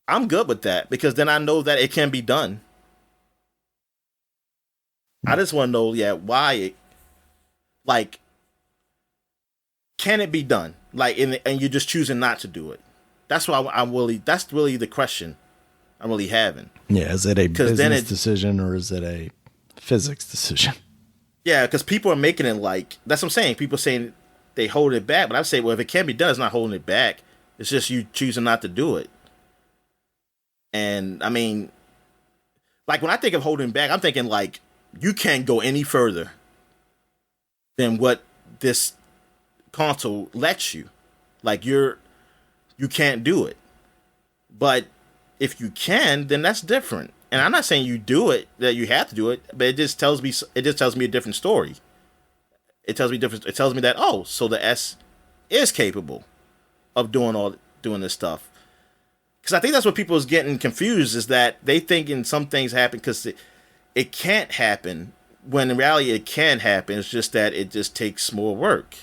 I'm good with that because then I know that it can be done. I just want to know, why it, can it be done? And you're just choosing not to do it. That's why that's really the question I'm really having. Yeah, is it a business decision or is it a physics decision? Yeah, because people are making it that's what I'm saying. People are saying they hold it back, but I say, well, if it can be done, it's not holding it back. It's just you choosing not to do it. And I mean, when I think of holding back, I'm thinking you can't go any further than what this console lets you. You can't do it. But if you can, then that's different. And I'm not saying you do it, that you have to do it, but it just tells me a different story. It tells me that, so the S is capable of doing this stuff. Because I think that's what people is getting confused, is that they thinking some things happen because it can't happen, when in reality it can happen. It's just that it just takes more work.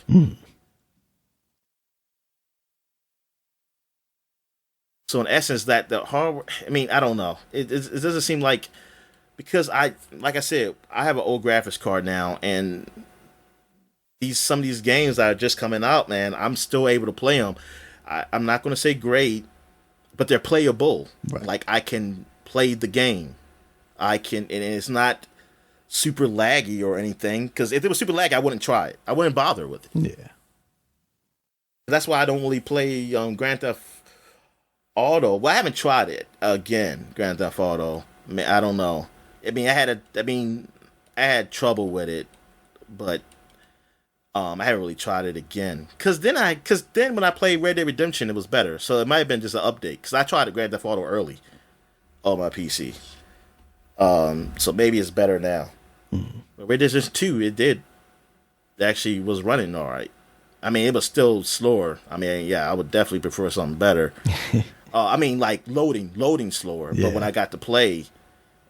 So in essence, that the hardware, I mean, I don't know. It doesn't seem like, because like I said, I have an old graphics card now, and some of these games that are just coming out, man, I'm still able to play them. I'm not going to say great, but they're playable. Right. I can play the game. And it's not super laggy or anything. Because if it was super laggy, I wouldn't try it. I wouldn't bother with it. Yeah. That's why I don't really play Grand Theft Auto. Well, I haven't tried it again. Grand Theft Auto. I mean, I don't know. I mean, I had trouble with it, but I haven't really tried it again. Cause then when I played Red Dead Redemption, it was better. So it might have been just an update. Cause I tried Grand Theft Auto early on my PC. So maybe it's better now. But Red Dead Redemption 2, it actually was running all right. I mean, it was still slower. I mean, I would definitely prefer something better. I mean, loading slower. Yeah. But when I got to play,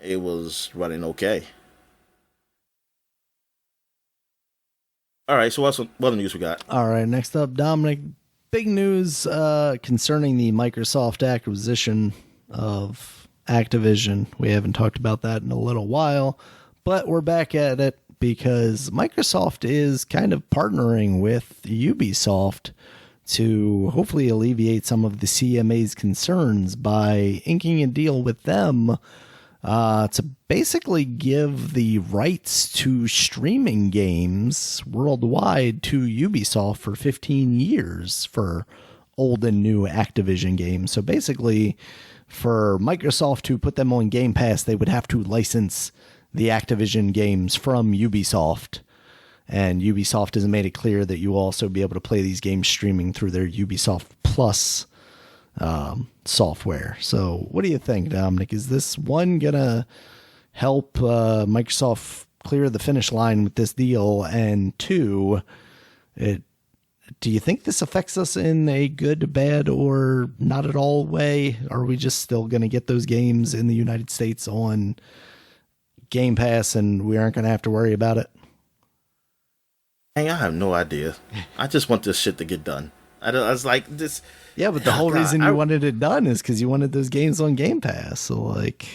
it was running okay. All right, so what other news we got? All right, next up, Dominic, big news concerning the Microsoft acquisition of Activision. We haven't talked about that in a little while, but we're back at it because Microsoft is kind of partnering with Ubisoft to hopefully alleviate some of the CMA's concerns by inking a deal with them to basically give the rights to streaming games worldwide to Ubisoft for 15 years for old and new Activision games. So basically, for Microsoft to put them on Game Pass, they would have to license the Activision games from Ubisoft. And Ubisoft has made it clear that you will also be able to play these games streaming through their Ubisoft Plus software. So what do you think, Dominic? Is this one going to help Microsoft clear the finish line with this deal? And two, do you think this affects us in a good, bad, or not at all way? Are we just still going to get those games in the United States on Game Pass and we aren't going to have to worry about it? Hey, I have no idea. I just want this shit to get done. I was like, this. Yeah, but the whole reason you wanted it done is because you wanted those games on Game Pass. So, like,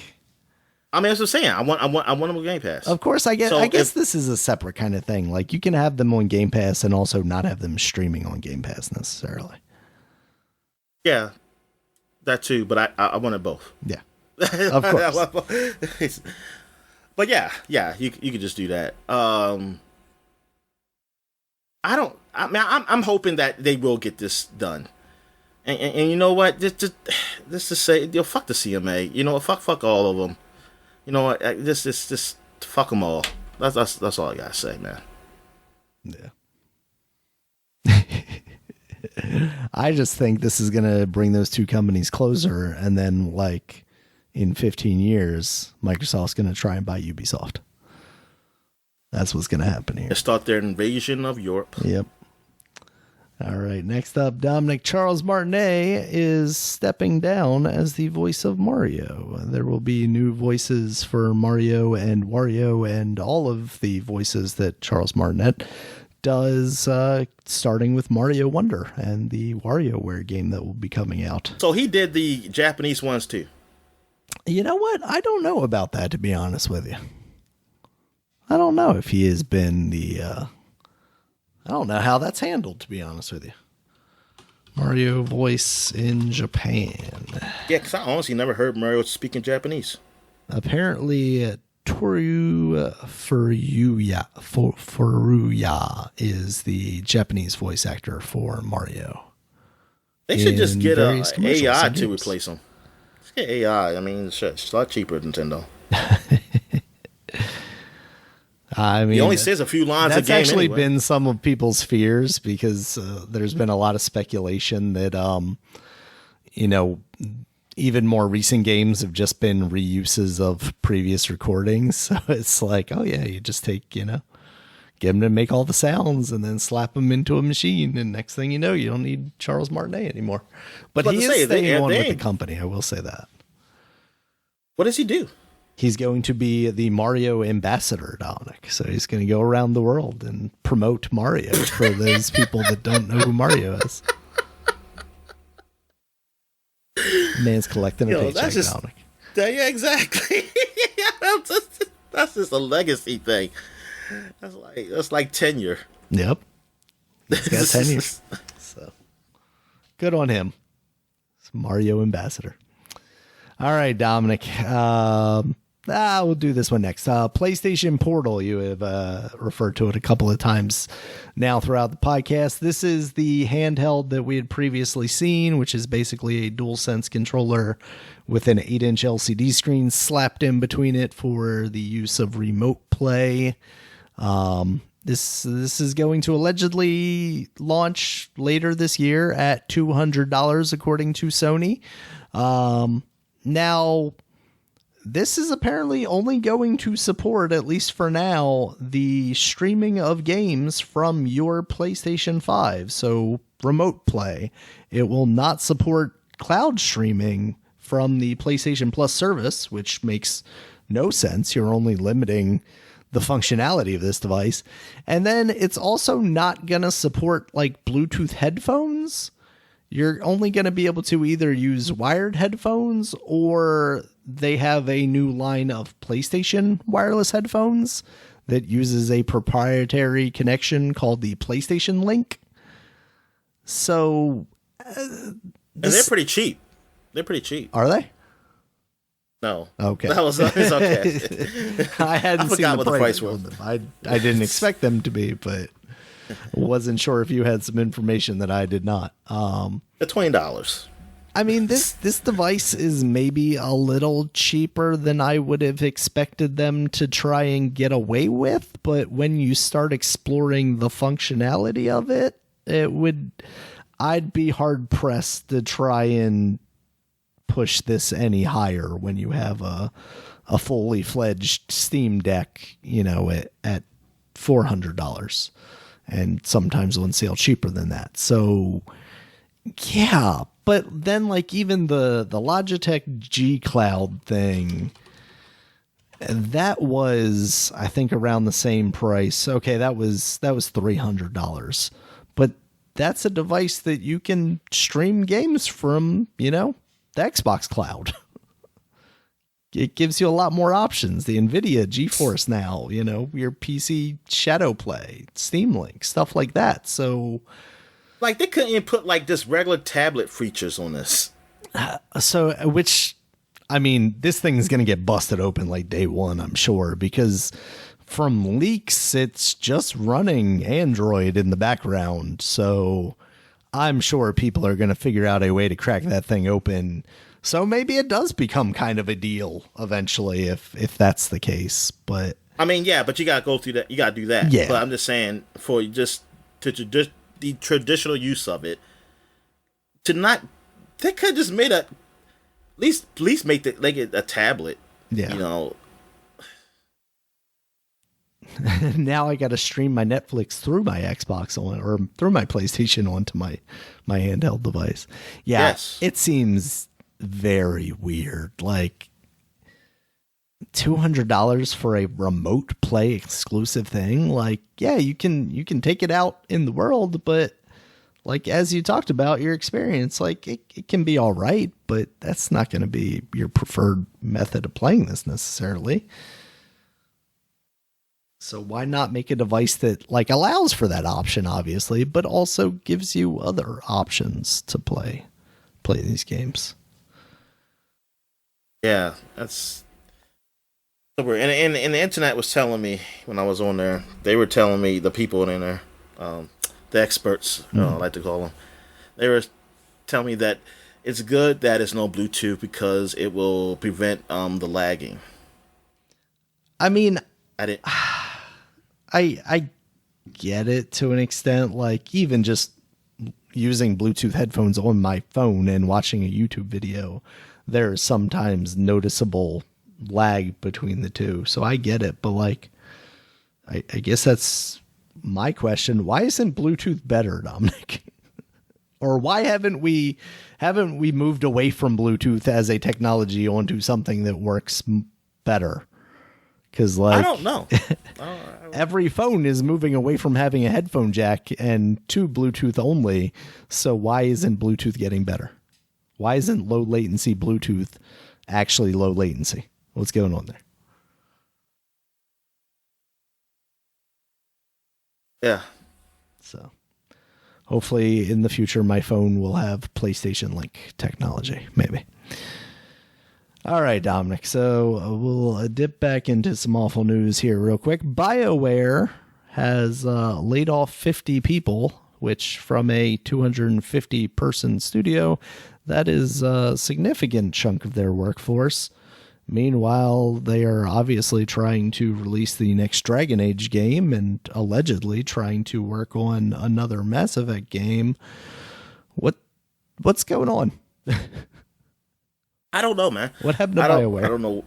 I mean, that's what I'm saying. I want them on Game Pass. Of course, I guess this is a separate kind of thing. Like, you can have them on Game Pass and also not have them streaming on Game Pass necessarily. Yeah, that too. But I wanted both. Yeah, of course. But yeah, you could just do that. I'm hoping that they will get this done. And you know what? Just to say, fuck the CMA. You know what? Fuck all of them. You know what? Just fuck them all. That's all I gotta say, man. Yeah. I just think this is gonna bring those two companies closer, and then like in 15 years, Microsoft's gonna try and buy Ubisoft. That's what's gonna happen here. Start their invasion of Europe. Yep. All right. Next up, Dominic, Charles Martinet is stepping down as the voice of Mario. There will be new voices for Mario and Wario and all of the voices that Charles Martinet does, starting with Mario Wonder and the WarioWare game that will be coming out. So he did the Japanese ones too. You know what? I don't know about that, to be honest with you. I don't know if he has been the... I don't know how that's handled, to be honest with you. Mario voice in Japan. Yeah, because I honestly never heard Mario speaking Japanese. Apparently, Toru Furuya is the Japanese voice actor for Mario. They should just get a AI to replace him. Just get AI. I mean, it's a lot cheaper than Nintendo. I mean, he only says a few lines a game. That's actually anyway. Been some of people's fears because there's been a lot of speculation that, even more recent games have just been reuses of previous recordings. So it's like, oh yeah, you just take, get them to make all the sounds and then slap them into a machine. And next thing you know, you don't need Charles Martinet anymore. But he is staying on with the company. I will say that. What does he do? He's going to be the Mario ambassador, Dominic. So he's going to go around the world and promote Mario for those people that don't know who Mario is. Man's collecting a paycheck, Dominic. Yeah, exactly. That's just a legacy thing. That's like tenure. Yep. He's got tenure. So good on him. It's Mario ambassador. All right, Dominic. We'll do this one next. PlayStation Portal, you have referred to it a couple of times now throughout the podcast. This is the handheld that we had previously seen, which is basically a DualSense controller with an 8-inch LCD screen slapped in between it for the use of remote play. This is going to allegedly launch later this year at $200, according to Sony. Now, this is apparently only going to support, at least for now, the streaming of games from your PlayStation 5. So remote play. It will not support cloud streaming from the PlayStation Plus service, which makes no sense. You're only limiting the functionality of this device. And then it's also not going to support like Bluetooth headphones. You're only going to be able to either use wired headphones, or they have a new line of PlayStation wireless headphones that uses a proprietary connection called the PlayStation Link. So, and they're pretty cheap. They're pretty cheap. Are they? No. Okay. It's okay. I hadn't seen what the price was. I didn't expect them to be, but wasn't sure if you had some information that I did not. At $20. I mean, this device is maybe a little cheaper than I would have expected them to try and get away with, but when you start exploring the functionality of it, I'd be hard pressed to try and push this any higher when you have a fully fledged Steam Deck, at $400, and sometimes on sale cheaper than that. So yeah, but then like even the Logitech G Cloud thing, That was, I think, around the same price. Okay, that was $300. But that's a device that you can stream games from, the Xbox cloud. It gives you a lot more options. The NVIDIA GeForce Now, your PC Shadow Play, Steam Link, stuff like that. So, like, they couldn't even put like just regular tablet features on this. This thing is going to get busted open like day one, I'm sure, because from leaks, it's just running Android in the background. So I'm sure people are going to figure out a way to crack that thing open. So maybe it does become kind of a deal eventually if that's the case. But but you got to go through that. You got to do that. Yeah. But I'm just saying, for just the traditional use of it, they could just made at least make it a tablet. Yeah. Now I got to stream my Netflix through my Xbox or through my PlayStation onto my handheld device. Yeah. Yes. It seems very weird. Like $200 for a remote play exclusive thing. Like, yeah, you can take it out in the world, but like, as you talked about your experience, like it can be all right, but that's not going to be your preferred method of playing this necessarily. So why not make a device that like allows for that option, obviously, but also gives you other options to play these games? Yeah, that's so weird. And the internet was telling me when I was on there, they were telling me, the people in there, the experts, I like to call them, they were telling me that it's good that it's no Bluetooth because it will prevent the lagging. I mean, I didn't. I get it to an extent. Like, even just using Bluetooth headphones on my phone and watching a YouTube video, there's sometimes noticeable lag between the two. So I get it. But like, I guess that's my question. Why isn't Bluetooth better, Dominic? Or why haven't we moved away from Bluetooth as a technology onto something that works better? Because like, I don't know. Every phone is moving away from having a headphone jack and to Bluetooth only. So why isn't Bluetooth getting better? Why isn't low latency Bluetooth actually low latency? What's going on there? Yeah. So hopefully in the future, my phone will have PlayStation Link technology, maybe. All right, Dominic. So we'll dip back into some awful news here real quick. BioWare has laid off 50 people, which from a 250-person studio, that is a significant chunk of their workforce. Meanwhile, they are obviously trying to release the next Dragon Age game and allegedly trying to work on another Mass Effect game. What's going on? I don't know, man. What happened to BioWare? I don't know.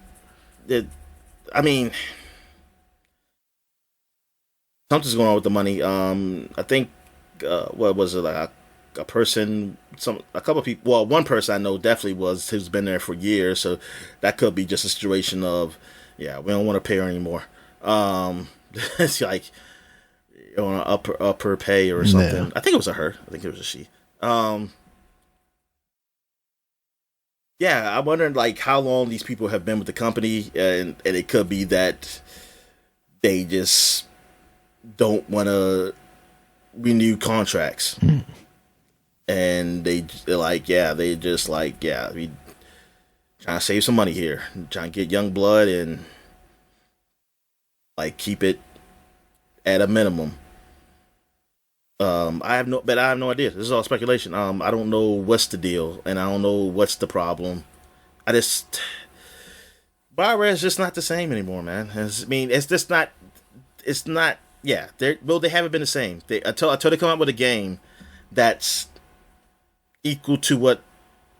Something's going on with the money. I think, what was it, like a person, a couple of people, well, one person I know definitely who's been there for years, so that could be just a situation of, yeah, we don't want to pay her anymore. It's like, on an upper pay or something. Yeah. I think it was a her. I think it was a she. Yeah, I'm wondering like how long these people have been with the company, and it could be that they just don't want to renew contracts, and we trying to save some money here, trying to get young blood and like keep it at a minimum. I have no idea. This is all speculation. I don't know what's the deal, and I don't know what's the problem. BioWare is just not the same anymore, man. It's just not. It's not. Yeah, they haven't been the same. Until they come out with a game that's equal to what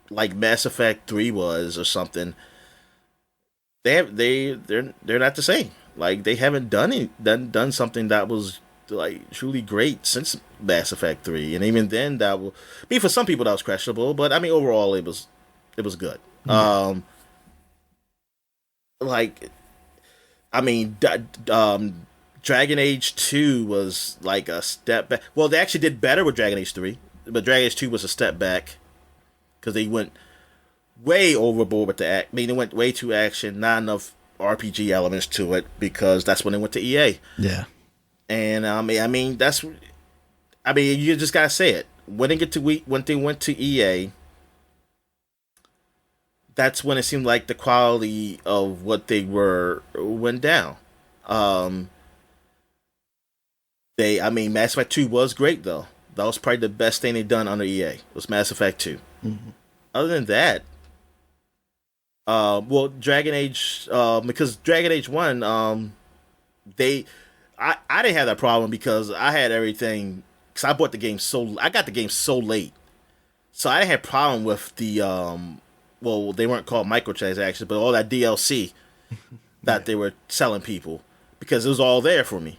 like Mass Effect 3 was or something. They're not the same. Like they haven't done something that was like truly great since Mass Effect 3, and even then that will be, for some people that was questionable, but I mean overall it was good. Like I mean, Dragon Age 2 was like a step back. Well, they actually did better with Dragon Age 3, but Dragon Age 2 was a step back because they went way overboard with the act. I mean, they went way too action, not enough RPG elements to it because that's when they went to EA. Yeah. And that's. I mean, you just gotta say it. When they went to EA, that's when it seemed like the quality of what they were went down. Mass Effect 2 was great though. That was probably the best thing they've done under EA. Was Mass Effect 2. Mm-hmm. Other than that, Dragon Age, because Dragon Age 1, I didn't have that problem because I had everything. Because I got the game so late, so I didn't have problem with the they weren't called microtransactions, but all that DLC that they were selling people because it was all there for me.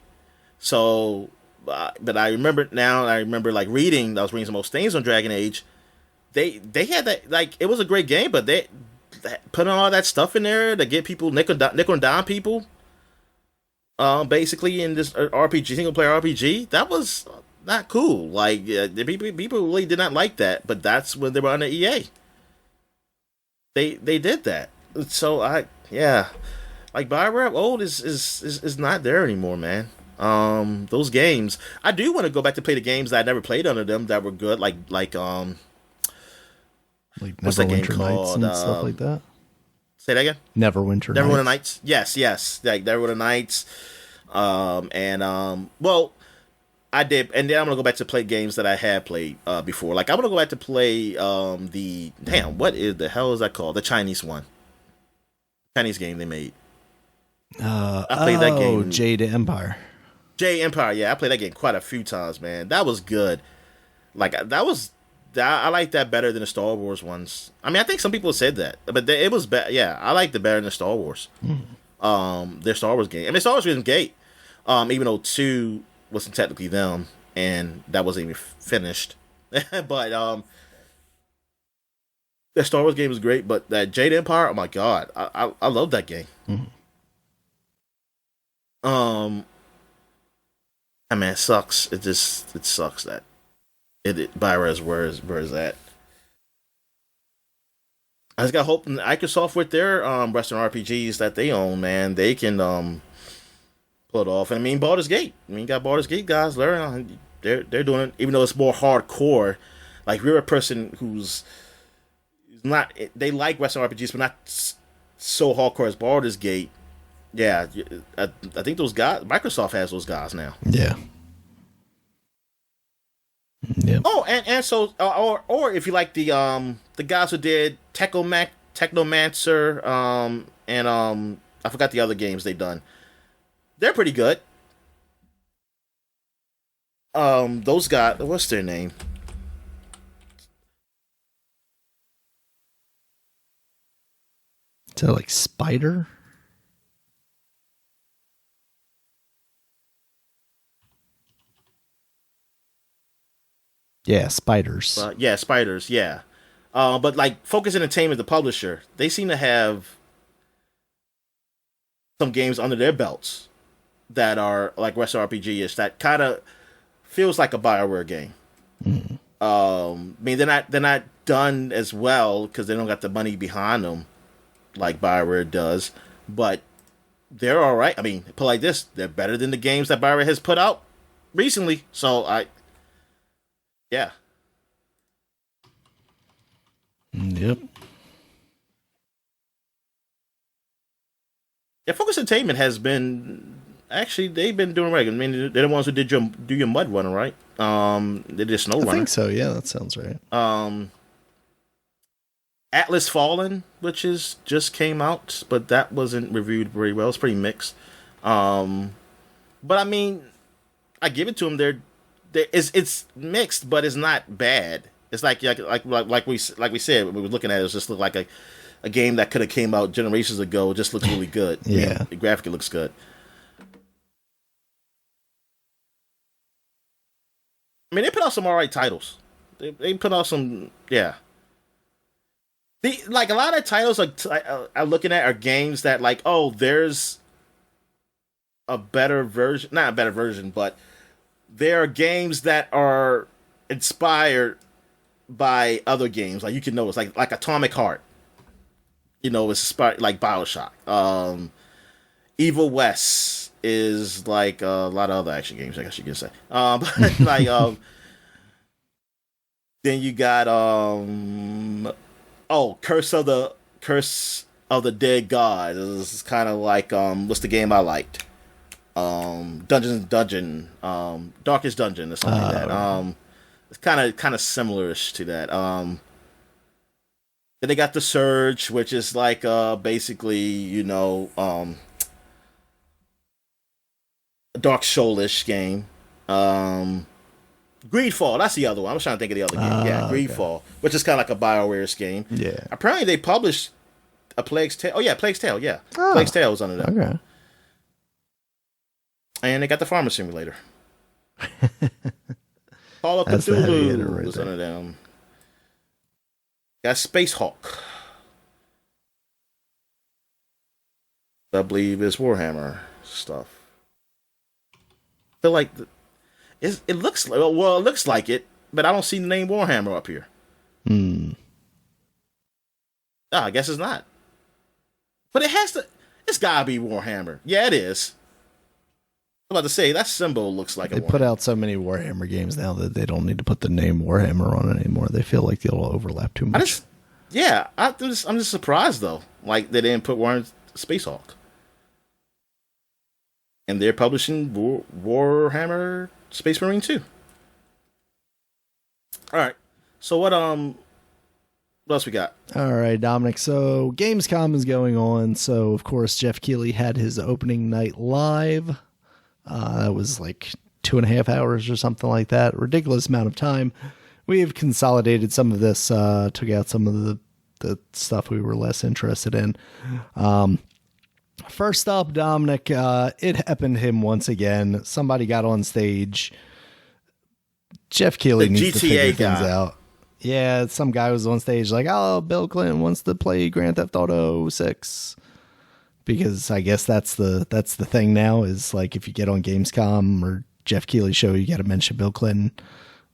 So, but I remember now. I remember like reading. I was reading some old things on Dragon Age. They had that, like, it was a great game, but they putting all that stuff in there to get people nickel and dime people. Basically in this RPG, single player RPG, that was not cool. Like, the people really did not like that. But that's when they were on the EA. They did that. So like BioWare old is not there anymore, man. Those games, I do want to go back to play the games that I never played under them that were good, like what's that game called? And stuff like that. Say that again. Neverwinter Nights. Yes, like Neverwinter Nights. I did, and then I'm gonna go back to play games that I had played before. Like, I'm gonna go back to play what the hell is that called? The Chinese one. Chinese game they made. I played that game. Jade Empire. Yeah, I played that game quite a few times, man. That was good. Like, I like that better than the Star Wars ones. I mean, I think some people said that, but it was better. Yeah, I liked it better than the Star Wars. Their Star Wars game. I mean, Star Wars was great. Even though 2 wasn't technically them, and that wasn't even finished. But the Star Wars game was great. But that Jade Empire, oh my god, I love that game. I mean, it sucks. It sucks that BioWare is where is that. I just got hope Microsoft with their Western RPGs that they own, man, they can pull it off. And I mean, Baldur's Gate. I mean, you got Baldur's Gate guys learning. They're doing it, even though it's more hardcore. Like, if you're a person who's not, they like Western RPGs, but not so hardcore as Baldur's Gate. Yeah, I think those guys, Microsoft has those guys now. Yeah. Yep. Oh, and so, or if you like the guys who did Technomancer, I forgot the other games they've done. They're pretty good. Those guys, what's their name? Is that like Spider? Yeah, Spiders. Spiders, yeah. But like Focus Entertainment, the publisher, they seem to have some games under their belts that are like Western RPG-ish that kind of feels like a BioWare game. I mean, they're not done as well because they don't got the money behind them like BioWare does, but they're all right. I mean, put like this, they're better than the games that BioWare has put out recently. So yeah. Yep. Yeah, Focus Entertainment has been they've been doing right. I mean, they're the ones who did your Mud Runner, right? They did Snow Runner. I think so. Yeah, that sounds right. Atlas Fallen, which is just came out, but that wasn't reviewed very well. It's pretty mixed. But I mean, I give it to them. It's mixed, but it's not bad. It's like we said, when we were looking at it, it just looked like a game that could have came out generations ago. It just looks really good. Yeah, the graphic looks good. I mean, they put out some alright titles. They put out some, yeah. A lot of titles I'm looking at are games that, like, oh, there's a better version, not a better version, but there are games that are inspired by other games. Like you can notice, like Atomic Heart. You know, it's inspired like BioShock. Evil West is like a lot of other action games, I guess you can say. Then you got Curse of the Dead God. This is kind of like what's the game I liked? Darkest Dungeon or something like that. It's kind of similar-ish to that. Then they got The Surge, which is like basically, you know, a Dark Souls-ish game. Greedfall, that's the other one. I was trying to think of the other game. Yeah, Greedfall, okay. Which is kind of like a BioWare's game. Yeah. Apparently they published a Plague's Tale. Oh yeah, Plague's Tale. Yeah, Plague's Tale was under that. Okay. And they got the Farmer Simulator. Call of Cthulhu was under them. Got Space Hawk. I believe is Warhammer stuff. I feel like it looks like, well, it looks like it, but I don't see the name Warhammer up here. I guess it's not. But it has to. It's gotta be Warhammer. Yeah, it is. I'm about to say that symbol looks like they put out so many Warhammer games now that they don't need to put the name Warhammer on it anymore. They feel like it'll overlap too much. I'm just surprised though, like they didn't put Warhammer Space Hawk. And they're publishing Warhammer Space Marine 2. All right. So what else we got? All right, Dominic. So Gamescom is going on. So of course Jeff Keighley had his opening night live. That was like 2.5 hours or something like that. Ridiculous amount of time. We've consolidated some of this, took out some of the stuff we were less interested in. First up, Dominic, it happened to him once again. Somebody got on stage. Jeff Keighley needs to figure things out. Yeah, some guy was on stage like, oh, Bill Clinton wants to play Grand Theft Auto 6. Because I guess that's the thing now is like if you get on Gamescom or Jeff Keighley show, you got to mention Bill Clinton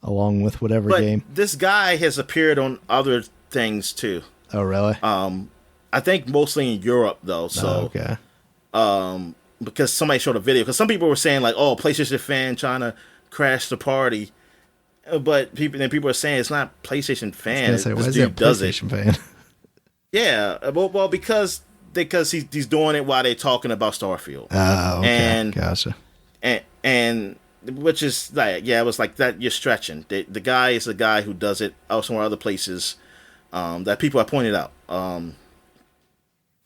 along with whatever game. This guy has appeared on other things too. Oh, really? I think mostly in Europe though. So okay. Because somebody showed a video. Because some people were saying like, "Oh, PlayStation fan trying to crash the party," but people are saying it's not PlayStation fan. This dude does it. Fan? Yeah, well, because he's doing it while they're talking about Starfield. Oh, okay. And gotcha. And which is like, yeah, it was like that. You're stretching. The guy is a guy who does it elsewhere, other places that people have pointed out.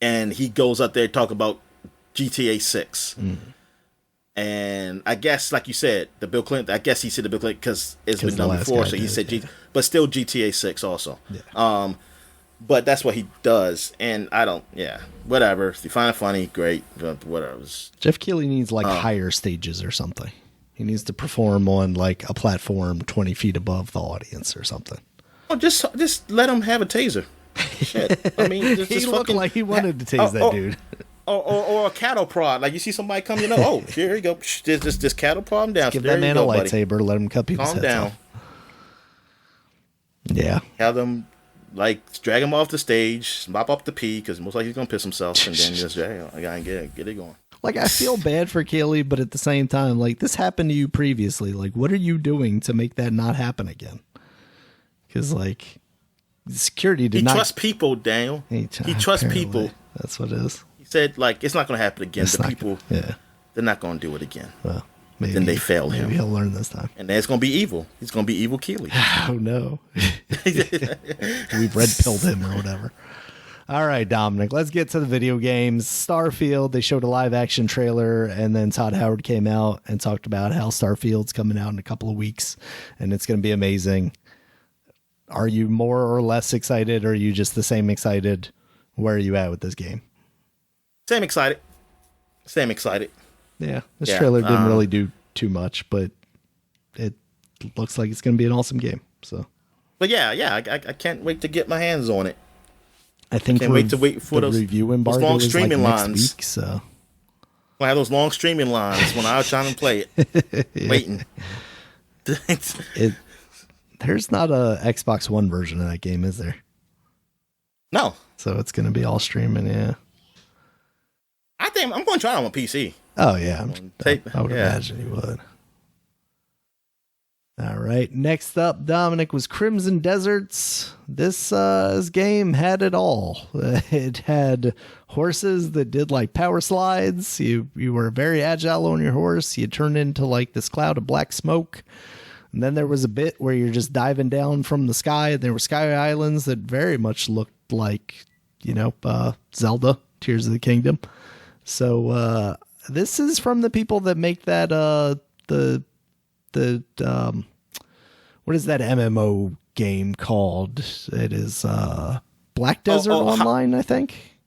And he goes up there to talk about GTA 6. And I guess, like you said, the Bill Clinton. I guess he said the Bill Clinton because it's been done before, so he said but still GTA 6 also. Yeah. But that's what he does, and I don't. Yeah, whatever. If you find it funny, great. But whatever. Jeff Keighley needs like higher stages or something. He needs to perform on like a platform 20 feet above the audience or something. Oh, just let him have a taser. Shit. I mean, he looked like he wanted to tase that dude. Or a cattle prod. Like you see somebody come, oh, here you go. This cattle prod him down. Give that man a lightsaber. Let him cut people's heads off. Yeah. Have them. Like, drag him off the stage, mop up the pee, because most likely he's going to piss himself, and then just, I got to get it going. Like, I feel bad for Keighley, but at the same time, like, this happened to you previously. Like, what are you doing to make that not happen again? Because, like, security did not... He trusts people, Daniel. He trusts people. That's what it is. He said, like, it's not going to happen again. They're not going to do it again. Well, maybe, then they fail him. Maybe he'll learn this time. And then it's going to be evil. He's going to be evil Keighley. Oh, no. We've red-pilled him or whatever. All right, Dominic, let's get to the video games. Starfield, they showed a live-action trailer, and then Todd Howard came out and talked about how Starfield's coming out in a couple of weeks, and it's going to be amazing. Are you more or less excited, or are you just the same excited? Where are you at with this game? Same excited. Yeah, this trailer didn't really do too much, but it looks like it's going to be an awesome game. So, but I can't wait to get my hands on it. I think can't wait to wait for the those review embargo long is streaming like lines. Next week, so I have those long streaming lines when I was trying to play it, waiting. There's not a Xbox One version of that game, is there? No. So it's going to be all streaming, yeah. I think I'm going to try it on PC. Oh, yeah. I would imagine you would. All right. Next up, Dominic, was Crimson Deserts. This game had it all. It had horses that did like power slides. You were very agile on your horse. You turned into like this cloud of black smoke. And then there was a bit where you're just diving down from the sky. And there were sky islands that very much looked like, Zelda, Tears of the Kingdom. So this is from the people that make that what is that MMO game called? It is Black Desert Online, I think.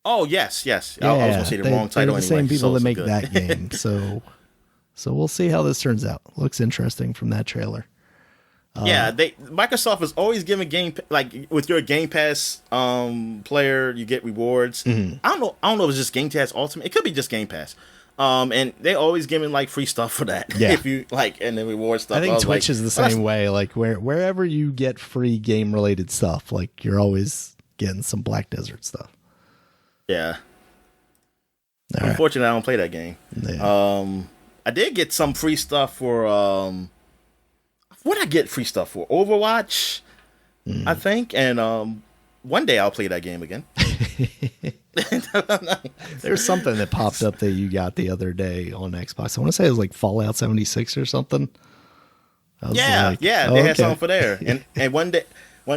Oh yes. Yeah, I was gonna say the wrong title. They're the same people that make that game. So we'll see how this turns out. Looks interesting from that trailer. Microsoft is always giving like with your Game Pass player, you get rewards. Mm-hmm. I don't know if it's just Game Pass Ultimate. It could be just Game Pass. And they always giving like free stuff for that. Yeah. If you like, and the reward stuff. I think Twitch is the same way. Like wherever you get free game related stuff, like you're always getting some Black Desert stuff. Yeah. All Unfortunately, I don't play that game. Yeah. I did get some free stuff for what did I get free stuff for? Overwatch, I think, and one day I'll play that game again. There's something that popped up that you got the other day on Xbox. I want to say it was like Fallout 76 or something. They had something for there. And one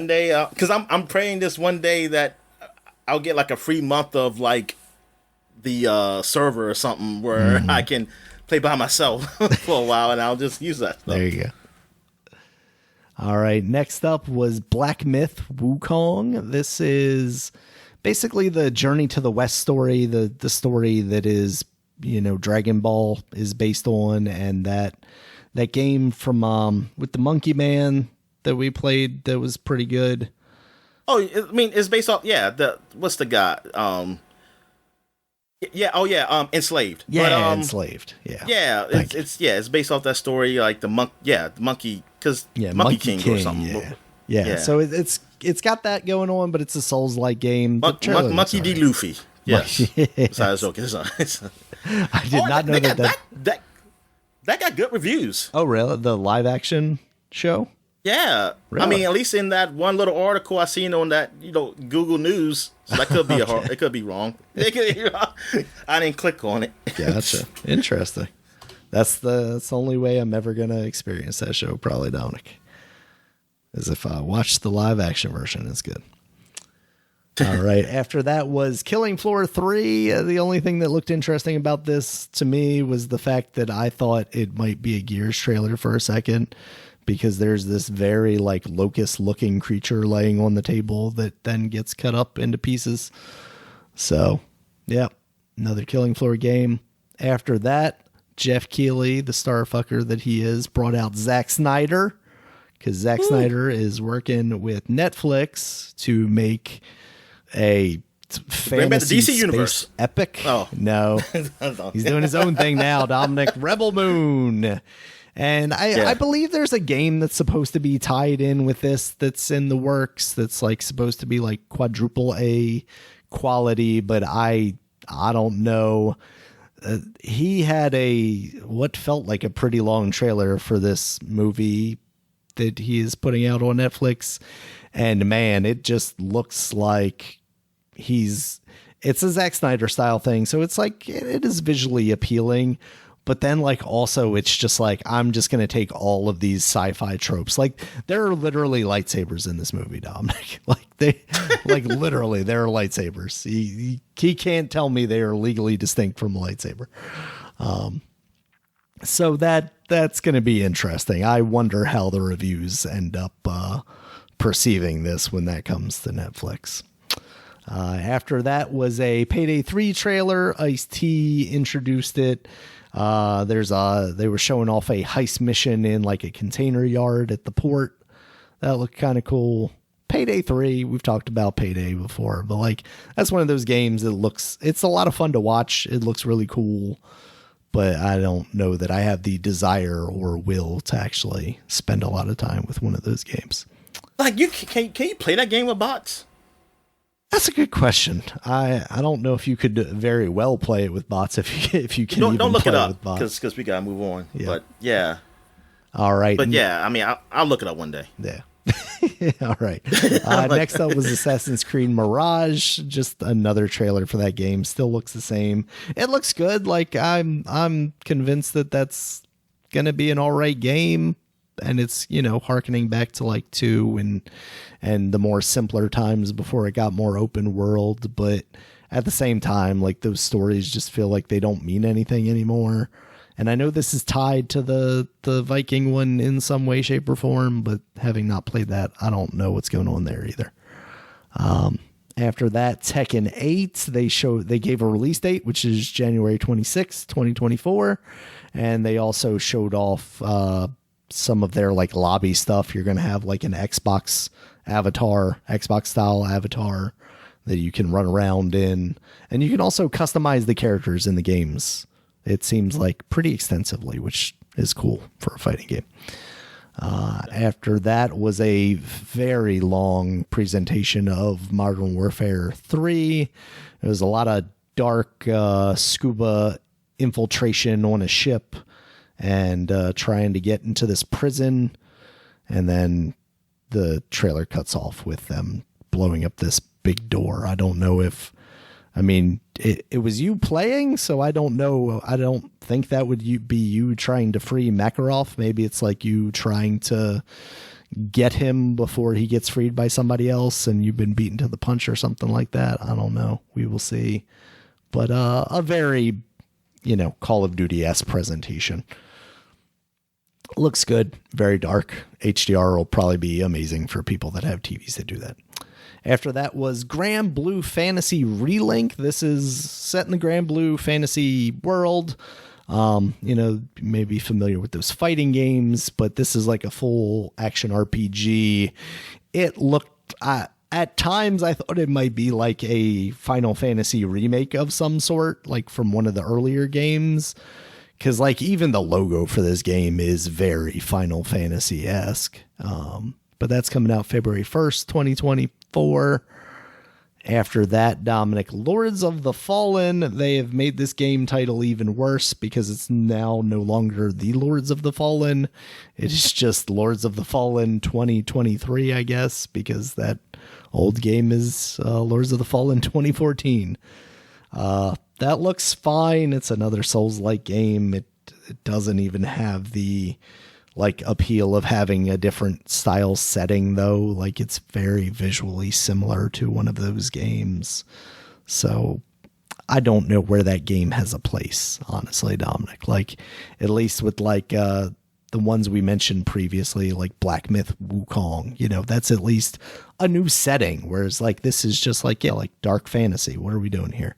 day, because I'm praying this one day that I'll get like a free month of like the server or something where I can play by myself for a while, and I'll just use that stuff. There you go. All right, next up was Black Myth Wukong. This is basically the Journey to the West story, the story that is, Dragon Ball is based on, and that game from with the Monkey Man that we played that was pretty good. Oh, I mean, it's based off what's the guy? Enslaved. Yeah, Enslaved. Yeah. Yeah, it's based off that story, like the monkey, because Monkey King or something. Yeah. So it's got that going on, but it's a Souls-like game. Monkey D. Luffy. Yes. Yes. Okay. I did not know that got good reviews. Oh, really? The live action show? Yeah. Really? I mean, at least in that one little article I seen on that, Google News. So that could be it could be wrong. I didn't click on it. Gotcha. Interesting. That's the only way I'm ever gonna experience that show, probably, Dominic. Is if I watch the live action version. It's good. All right. After that was Killing Floor 3. The only thing that looked interesting about this to me was the fact that I thought it might be a Gears trailer for a second, because there's this very like locust looking creature laying on the table that then gets cut up into pieces. So, yeah, another Killing Floor game. After that, Jeff Keighley, the starfucker that he is, brought out Zack Snyder, because Zack Snyder is working with Netflix to make a fantasy DC universe epic. Oh no, he's doing his own thing now. Dominic, Rebel Moon. And I believe there's a game that's supposed to be tied in with this that's in the works that's like supposed to be like quadruple A quality, but I don't know. He had what felt like a pretty long trailer for this movie that he is putting out on Netflix, and man, it just looks like it's a Zack Snyder style thing, so it's like it is visually appealing. But then, like, also, it's just like, I'm just going to take all of these sci-fi tropes. Like, there are literally lightsabers in this movie, Dominic. Literally, there are lightsabers. He can't tell me they are legally distinct from a lightsaber. So that's going to be interesting. I wonder how the reviews end up perceiving this when that comes to Netflix. After that was a Payday 3 trailer. Ice-T introduced it. They were showing off a heist mission in like a container yard at the port. That looked kind of cool. Payday 3, we've talked about Payday before, but like that's one of those games that it's a lot of fun to watch. It looks really cool, but I don't know that I have the desire or will to actually spend a lot of time with one of those games. Like, can you play that game with bots? That's a good question. I don't know if you could very well play it with bots if you can don't even look play it up with bots. because we gotta move on. Yeah. But yeah, all right. But yeah, I mean, I'll look it up one day. Yeah. All right. Next up was Assassin's Creed Mirage. Just another trailer for that game. Still looks the same. It looks good. Like I'm convinced that that's gonna be an all right game. And it's, harkening back to like 2 and the more simpler times before it got more open world. But at the same time, like those stories just feel like they don't mean anything anymore. And I know this is tied to the Viking one in some way, shape, or form, but having not played that, I don't know what's going on there either. After that, Tekken 8, they gave a release date, which is January 26, 2024. And they also showed off some of their like lobby stuff. You're going to have like an Xbox style avatar that you can run around in. And you can also customize the characters in the games. It seems like pretty extensively, which is cool for a fighting game. After that was a very long presentation of Modern Warfare 3. It was a lot of dark scuba infiltration on a ship and trying to get into this prison. And then the trailer cuts off with them blowing up this big door. I don't know if, it was you playing, so I don't know. I don't think that would be you trying to free Makarov. Maybe it's like you trying to get him before he gets freed by somebody else and you've been beaten to the punch or something like that. I don't know. We will see. But a very, Call of Duty-esque presentation. Looks good. Very dark. HDR will probably be amazing for people that have TVs that do that. After that was Grand Blue Fantasy Relink. This is set in the Grand Blue Fantasy world. You may be familiar with those fighting games, but this is like a full action RPG. It looked, at times I thought it might be like a Final Fantasy remake of some sort, like from one of the earlier games. Because like even the logo for this game is very Final Fantasy-esque. But that's coming out February 1st, 2024. After that, Dominic, Lords of the Fallen. They have made this game title even worse because it's now no longer the Lords of the Fallen. It is just Lords of the Fallen 2023, I guess, because that old game is Lords of the Fallen 2014. That looks fine. It's another Souls-like game. It doesn't even have the appeal of having a different style setting though. Like it's very visually similar to one of those games. So I don't know where that game has a place, honestly, Dominic. Like at least with the ones we mentioned previously, like Black Myth Wukong, that's at least a new setting. Whereas like this is just like dark fantasy. What are we doing here?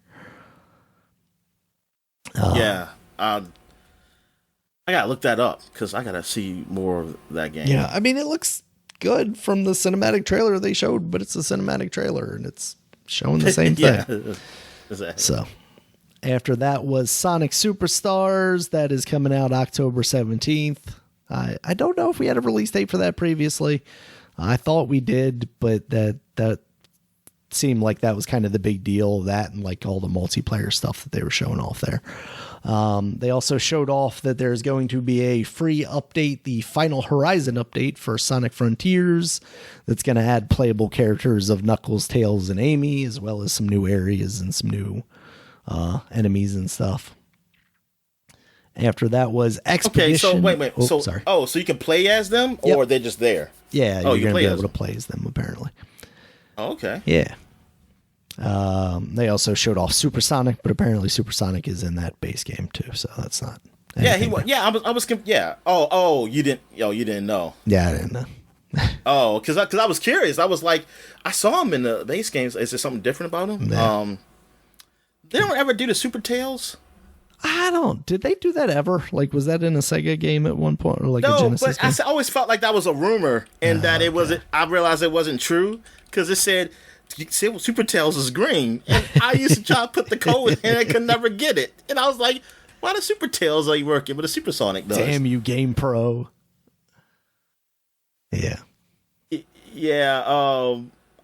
I gotta look that up because I gotta see more of that game. Yeah, it looks good from the cinematic trailer they showed, but it's a cinematic trailer and it's showing the same thing. Exactly. So after that was Sonic Superstars. That is coming out October 17th. I don't know if we had a release date for that previously. I thought we did, but that seemed like that was kind of the big deal, that and like all the multiplayer stuff that they were showing off there. They also showed off that there's going to be a free update, the Final Horizon update for Sonic Frontiers, that's going to add playable characters of Knuckles, Tails, and Amy, as well as some new areas and some new enemies and stuff. After that was Expedition. Okay, so wait. Sorry. So you can play as them, or they're just there? Yeah, you're going to be able to play as them, apparently. Oh, okay. Yeah. They also showed off Supersonic, but apparently Supersonic is in that base game too, so that's not. Yeah, he was. Yeah, I was. Yeah. Oh, you didn't. You didn't know. Yeah, I didn't know. Oh, because I was curious. I was like, I saw him in the base games. Is there something different about him? Yeah. They don't ever do the Super Tails. Did they do that ever? Like, was that in a Sega game at one point, or like a No, Genesis but game? I always felt like that was a rumor, and that it wasn't. I realized it wasn't true because it said Super Tails is green, and I used to try to put the code in, and I could never get it, and I was like, "Why the Super Tails ain't working, but the Supersonic does?" Damn you, Game Pro. Yeah. Yeah.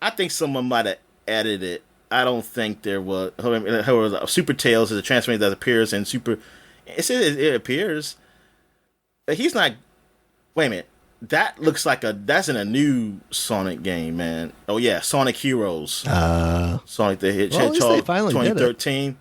I think someone might have added it. I don't think there was. Super Tails is a transformation that appears in Super. It appears. He's not. Wait a minute. That looks like that's in a new Sonic game, man. Oh yeah, Sonic Heroes. Sonic the Hedgehog 2013.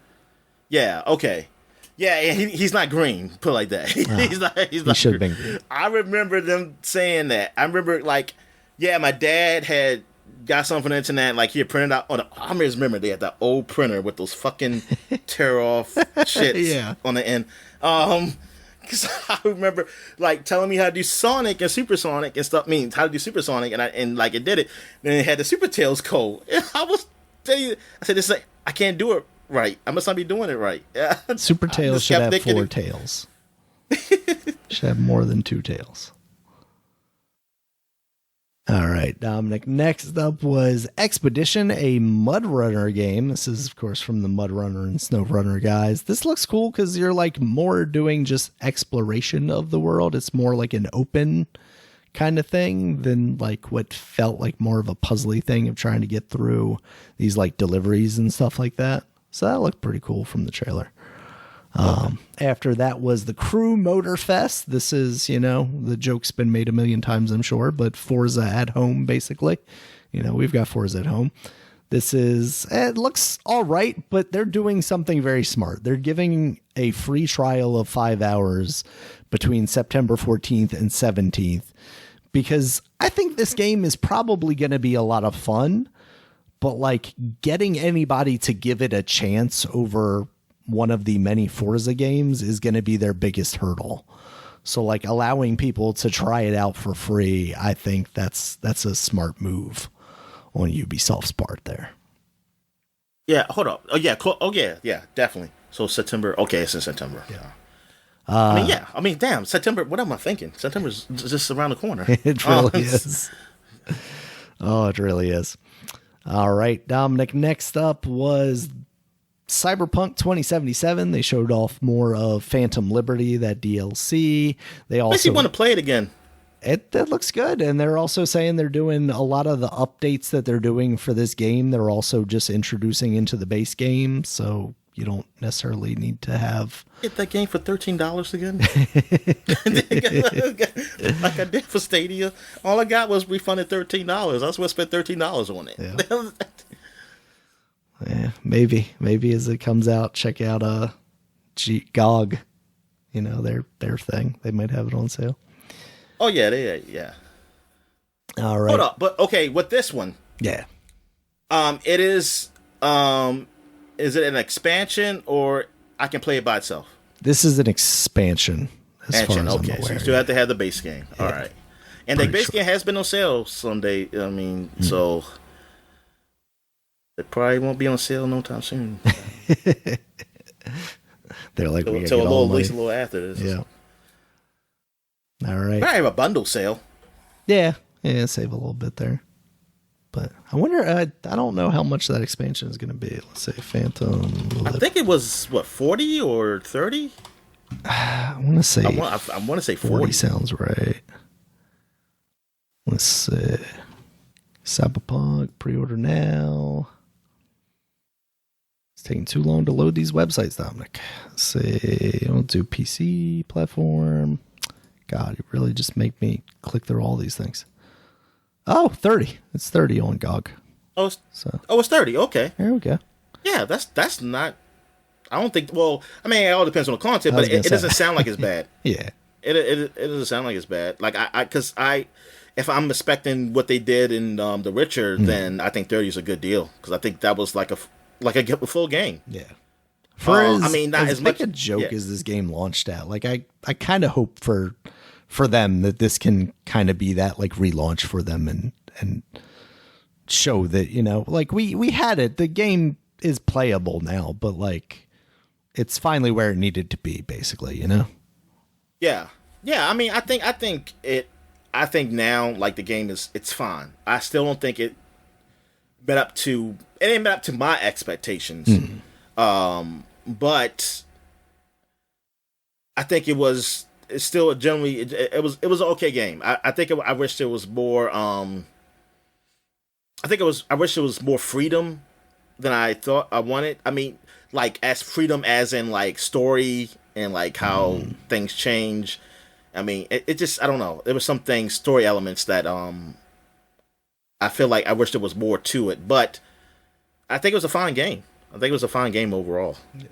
Yeah. Okay. Yeah. He's not green. Put it like that. He's not. He should have been green. I remember them saying that. I remember my dad had got something from the internet, like he had printed out I remember they had that old printer with those fucking tear off shits on the end. Cause I remember like telling me how to do Sonic and Supersonic and stuff, how to do Supersonic, and like it did it. Then it had the Super Tails code. And I said, this like, I can't do it right. I must not be doing it right. Super Tails should have 4 tails. Should have more than 2 tails. All right, Dominic. Next up was Expedition, a Mud Runner game. This is, of course, from the Mud Runner and Snow Runner guys. This looks cool because you're like more doing just exploration of the world. It's more like an open kind of thing than like what felt like more of a puzzly thing of trying to get through these like deliveries and stuff like that. So that looked pretty cool from the trailer. After that was the Crew Motor Fest. This is, the joke's been made a million times, I'm sure, but Forza at home, basically. We've got Forza at home. It looks all right, but they're doing something very smart. They're giving a free trial of 5 hours between September 14th and 17th, because I think this game is probably going to be a lot of fun, but like getting anybody to give it a chance over one of the many Forza games is going to be their biggest hurdle. So like allowing people to try it out for free, I think that's a smart move on Ubisoft's part there. Yeah, hold up. Oh yeah, yeah, definitely. So September. Okay, it's in September. Yeah. Damn, September. What am I thinking? September's just around the corner. It really is. Oh, it really is. All right, Dominic. Next up was Cyberpunk 2077. They showed off more of Phantom Liberty, that DLC. They also makes you want to play it again. That looks good. And they're also saying they're doing a lot of the updates that they're doing for this game. They're also just introducing into the base game. So you don't necessarily need to have... Get that game for $13 again? Like I did for Stadia. All I got was refunded $13. I was supposed to spend $13 on it. Yeah. Yeah, maybe as it comes out, check out GOG, their thing. They might have it on sale. Oh yeah. All right. Hold up, but okay, with this one, yeah, it is it an expansion or I can play it by itself? This is an expansion. As far as I'm aware. So you still have to have the base game. Yeah. All right, and the base game has been on sale someday. So. It probably won't be on sale no time soon. They're like, at least a little after this. Yeah. All right. I have a bundle sale. Yeah, save a little bit there. But I wonder, I don't know how much that expansion is going to be. Let's say Phantom. I think it was, 40 or 30? I want to say... I want to say 40. Sounds right. Let's see. Cyberpunk, pre-order now. It's taking too long to load these websites, Dominic. Let's see. I'll do PC platform. God, you really just make me click through all these things. Oh, 30. It's 30 on GOG. Oh, it's 30. Okay. There we go. Yeah, that's not... I don't think... Well, it all depends on the content, but it doesn't sound like it's bad. Yeah. It doesn't sound like it's bad. Like, because if I'm expecting what they did in The Witcher, then I think 30 is a good deal. Because I think that was like a full game. Yeah. Not as much a joke as this game launched at. Like, I kind of hope for them that this can kind of be that like relaunch for them and show that, like we had it. The game is playable now, but like it's finally where it needed to be, basically, you know? Yeah. Yeah, I mean, I think now, like, the game it's fine. I still don't think it ain't met up to my expectations. But I think it's still generally, it was an okay game. I wish there was more, I wish there was more freedom than I thought I wanted. I mean, like, as freedom as in, like, story and, like, how things change. I mean, it just, I don't know. There were some things, story elements that I feel like I wish there was more to it. But I think it was a fine game. I think it was a fine game overall. Yeah.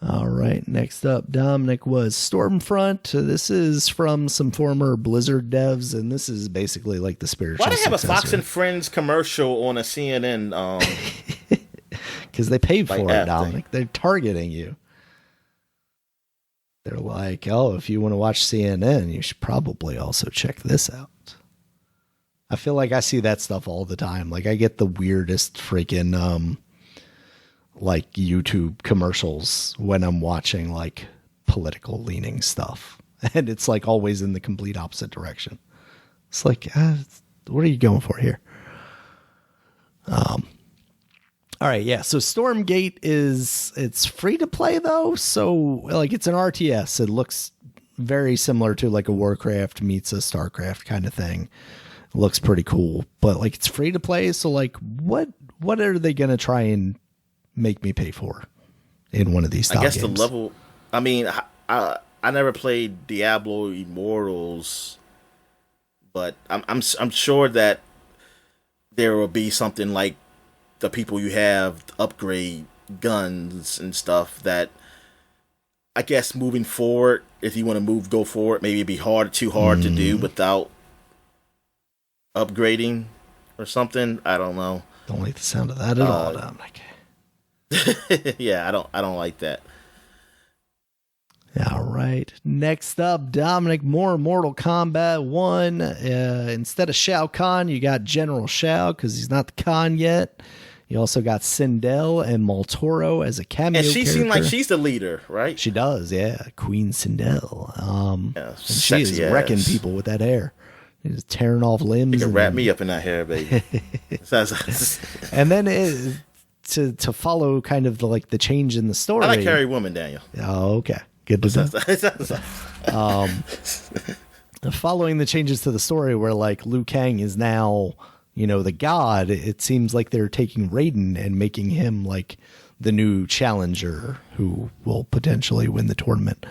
All right. Next up, Dominic, was Stormfront. This is from some former Blizzard devs, and this is basically like the spiritual Why do they have a successor. Fox and Friends commercial on a CNN? Because they paid for like it, Dominic. They're targeting you. They're like, oh, if you want to watch CNN, you should probably also check this out. I feel like I see that stuff all the time. Like, I get the weirdest freaking like YouTube commercials when I'm watching like political leaning stuff, and it's like always in the complete opposite direction. It's like, what are you going for here? All right, yeah. So Stormgate it's free to play though, so like it's an RTS. It looks very similar to like a Warcraft meets a StarCraft kind of thing. It looks pretty cool, but like it's free to play. So like, what are they gonna try and make me pay for in one of these style games? The level. I mean, I never played Diablo Immortals, but I'm sure that there will be something like the people you have upgrade guns and stuff that I guess moving forward, if you want to go forward, maybe it'd be too hard to do without upgrading or something. I don't know. Don't like the sound of that at all, Dominic. Yeah, I don't like that. All right. Next up, Dominic, more Mortal Kombat 1. Instead of Shao Kahn, you got General Shao because he's not the Khan yet. You also got Sindel and Maltoro as a cameo And she character. seemed like she's the leader, right? She does, yeah. Queen Sindel. Yeah, and she is wrecking people with that hair. She's tearing off limbs. You can wrap me up in that hair, baby. And then to follow kind of the change in the story. I like hairy woman, Daniel. Oh, okay. Good to know. Following the changes to the story where like Liu Kang is now, the god, it seems like they're taking Raiden and making him like the new challenger who will potentially win the tournament.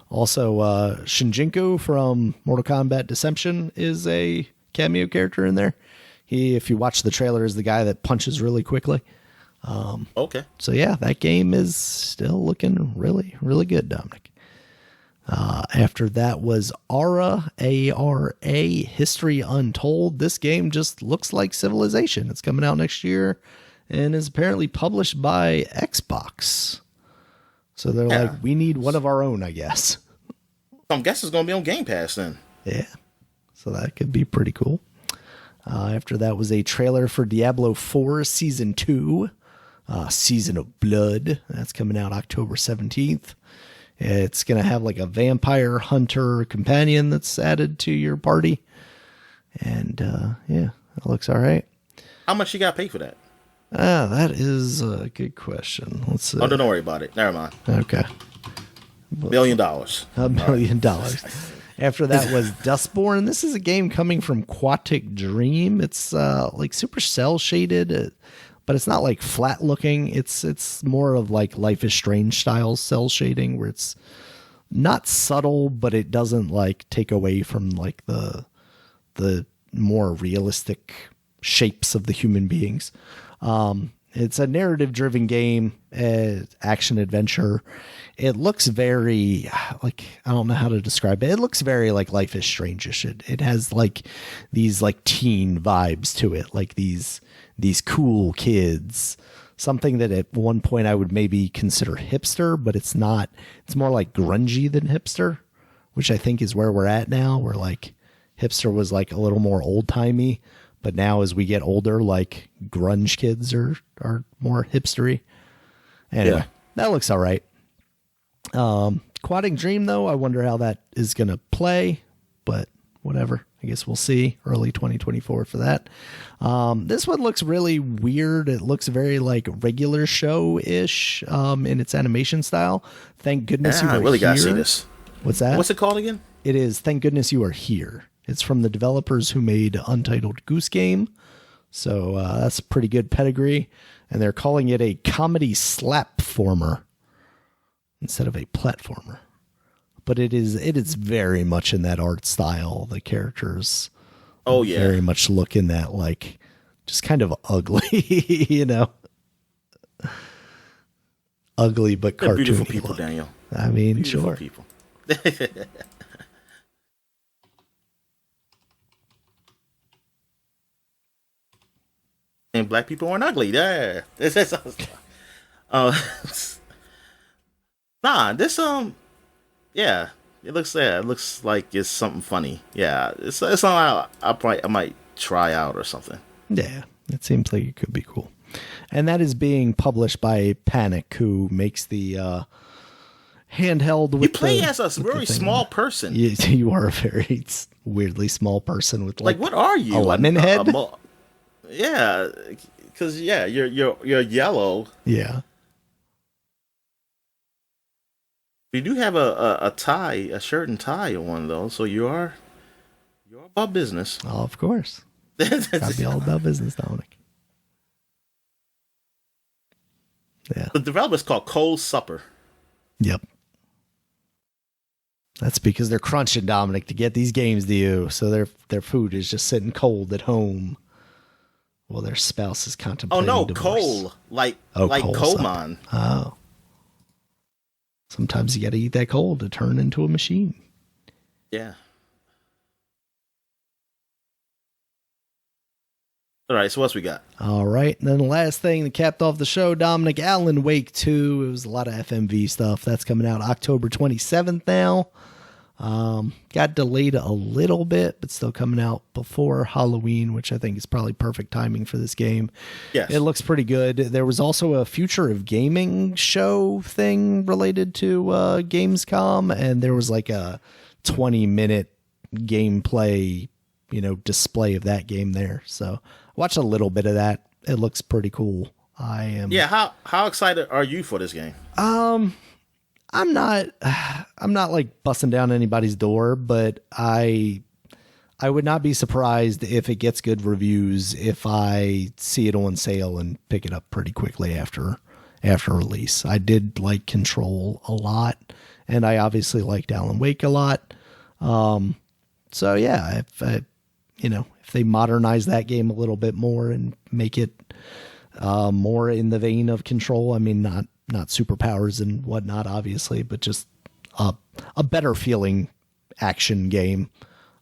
Also, Shinjinku from Mortal Kombat Deception is a cameo character in there. He, if you watch the trailer, is the guy that punches really quickly. Okay. So yeah, that game is still looking really, really good, Dominic. After that was Ara, A-R-A, History Untold. This game just looks like Civilization. It's coming out next year and is apparently published by Xbox. So they're like, we need one of our own, I guess. I guess it's going to be on Game Pass then. Yeah. So that could be pretty cool. After that was a trailer for Diablo 4 Season 2. Season of Blood. That's coming out October 17th. It's going to have like a vampire hunter companion that's added to your party. And yeah, it looks all right. How much you got to pay for that? That is a good question. Let's see. Oh, don't worry about it. Never mind. Okay. $1 million. $1 million. After that was Dustborn. This is a game coming from Quantic Dream. It's like super cell shaded, but it's not like flat looking. It's more of like Life is Strange style cell shading where it's not subtle, but it doesn't like take away from like the more realistic shapes of the human beings. It's a narrative driven game, action adventure. It looks very like, I don't know how to describe it. It looks very like Life is Strange-ish. It has like these like teen vibes to it, like these cool kids, something that at one point I would maybe consider hipster, but it's not. It's more like grungy than hipster, which I think is where we're at now, where like hipster was like a little more old timey. But now as we get older, like grunge kids are more hipstery. Anyway, that looks all right. Quadding Dream, though, I wonder how that is going to play, but whatever. I guess we'll see early 2024 for that. This one looks really weird. It looks very like regular show-ish in its animation style. Thank goodness you were here. I really got to see this. What's that? What's it called again? It is Thank Goodness You Are Here. It's from the developers who made Untitled Goose Game. So that's a pretty good pedigree. And they're calling it a comedy slapformer instead of a platformer. But it is very much in that art style. The characters very much look in that, like, just kind of ugly, you know? Ugly but cartoony. They're beautiful people, Daniel. I mean, beautiful sure. People. And black people aren't ugly. Yeah. Nah, this yeah, it looks like it's something funny. Yeah, it's something I might try out or something. Yeah, it seems like it could be cool. And that is being published by Panic, who makes the handheld. With you play as a very small person. You are a very weirdly small person with like what are you? A lemon head? Yeah, because you're yellow. Yeah. You do have a tie, a shirt and tie on though, so you're about business. Oh, of course. Gotta be all about business, Dominic. Yeah. The developer's called Cold Supper. Yep. That's because they're crunching, Dominic, to get these games to you. So their food is just sitting cold at home. Well, their spouse is contemplating divorce. Coal. Like Coleman. Oh. Sometimes you got to eat that coal to turn into a machine. Yeah. All right, so what's we got? All right, and then the last thing that capped off the show, Dominic, Alan Wake 2. It was a lot of FMV stuff. That's coming out October 27th now. Got delayed a little bit, but still coming out before Halloween, which I think is probably perfect timing for this game. Yes. It looks pretty good. There was also a Future of Gaming show thing related to Gamescom, and there was like a 20-minute gameplay, display of that game there. So watch a little bit of that. It looks pretty cool. I am. Yeah. How excited are you for this game? I'm not like busting down anybody's door, but I would not be surprised if it gets good reviews if I see it on sale and pick it up pretty quickly after release. I did like Control a lot, and I obviously liked Alan Wake a lot. So yeah, if they modernize that game a little bit more and make it more in the vein of Control, I mean, not superpowers and whatnot, obviously, but just a better feeling action game.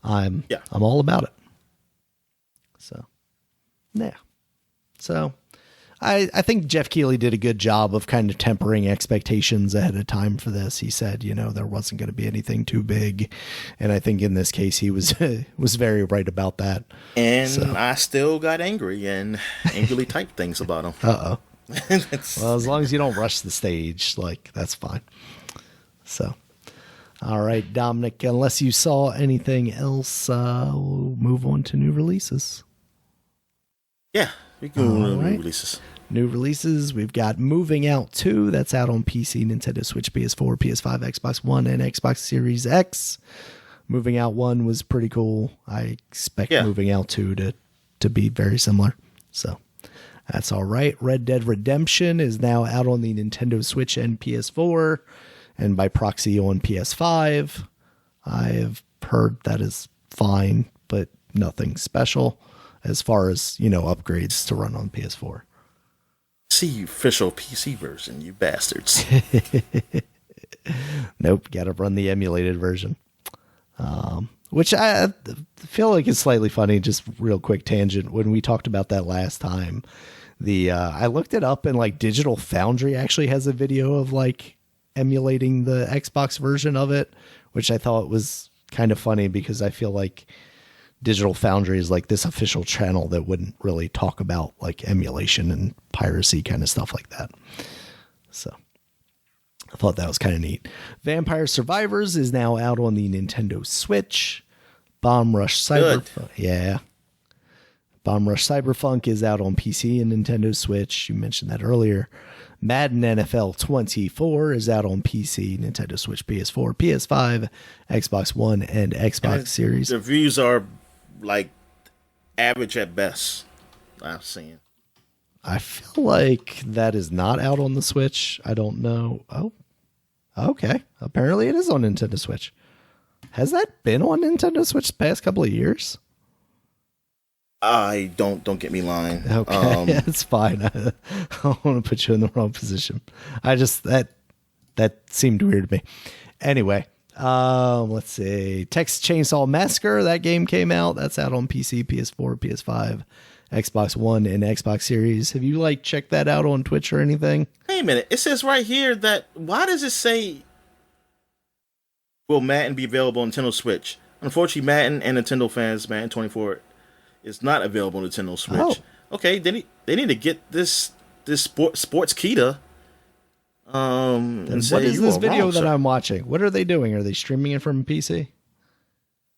I'm all about it. So, yeah. So, I think Jeff Keighley did a good job of kind of tempering expectations ahead of time for this. He said, there wasn't going to be anything too big, and I think in this case he was was very right about that. And I still got angry and angrily typed things about him. Uh-oh. Well, as long as you don't rush the stage, that's fine. So, all right, Dominic, unless you saw anything else, we'll move on to new releases. Yeah, we can move on to new releases. New releases, we've got Moving Out 2. That's out on PC, Nintendo Switch, PS4, PS5, Xbox One, and Xbox Series X. Moving Out 1 was pretty cool. I expect Moving Out 2 to be very similar. So that's all right. Red Dead Redemption is now out on the Nintendo Switch and PS4, and by proxy on PS5. I have heard that is fine, but nothing special as far as, upgrades to run on PS4. See, official PC version, you bastards. Nope, got to run the emulated version. Which I feel like is slightly funny. Just real quick tangent. When we talked about that last time, I looked it up, and Digital Foundry actually has a video of emulating the Xbox version of it, which I thought was kind of funny because I feel like Digital Foundry is this official channel that wouldn't really talk about emulation and piracy kind of stuff like that. So I thought that was kind of neat. Vampire Survivors is now out on the Nintendo Switch. Bomb Rush Cyberfunk. Yeah. Bomb Rush Cyberfunk is out on PC and Nintendo Switch. You mentioned that earlier. Madden NFL 24 is out on PC, Nintendo Switch, PS4, PS5, Xbox One, and Xbox Series. The reviews are like average at best, I've seen. I feel like that is not out on the Switch. I don't know. Oh, okay. Apparently it is on Nintendo Switch. Has that been on Nintendo Switch the past couple of years? I don't get me lying. Okay, it's fine. I don't want to put you in the wrong position. I just that seemed weird to me. Anyway, let's see. Texas Chainsaw Massacre, that game came out. That's out on PC, PS4, PS5, Xbox One, and Xbox Series. Have you checked that out on Twitch or anything? Wait a minute. It says right here that why does it say will Madden be available on Nintendo Switch? Unfortunately, Madden and Nintendo fans, Madden 24 is not available on Nintendo Switch. Oh. Okay, they need to get this sports Kita. And what is this video that I'm watching? What are they doing? Are they streaming it from PC?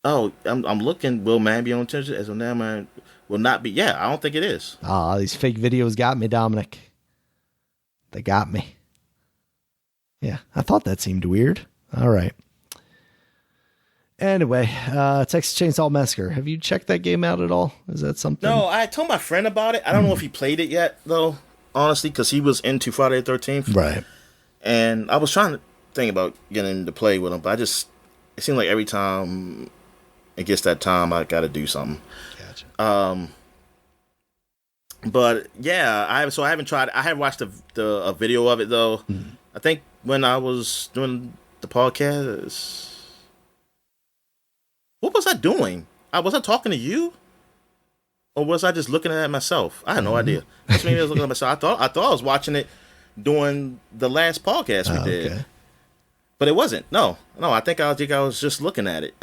Oh, I'm looking. Will Madden be on Nintendo? As of now, man, will not be. Yeah, I don't think it is. Ah, these fake videos got me, Dominic. They got me. Yeah, I thought that seemed weird. All right. Anyway, Texas Chainsaw Massacre. Have you checked that game out at all? Is that something? No, I told my friend about it. I don't know if he played it yet, though, honestly, because he was into Friday the 13th. Right. And I was trying to think about getting him to play with him, but it seemed like every time it gets that time, I got to do something. Gotcha. But yeah, I haven't tried. I have watched a video of it though. Mm-hmm. I think when I was doing the podcast. What was I doing? Was I talking to you? Or was I just looking at it myself? I had no idea. Maybe I was looking at myself. I thought I was watching it during the last podcast we did. Okay. But it wasn't. No. I think I was just looking at it.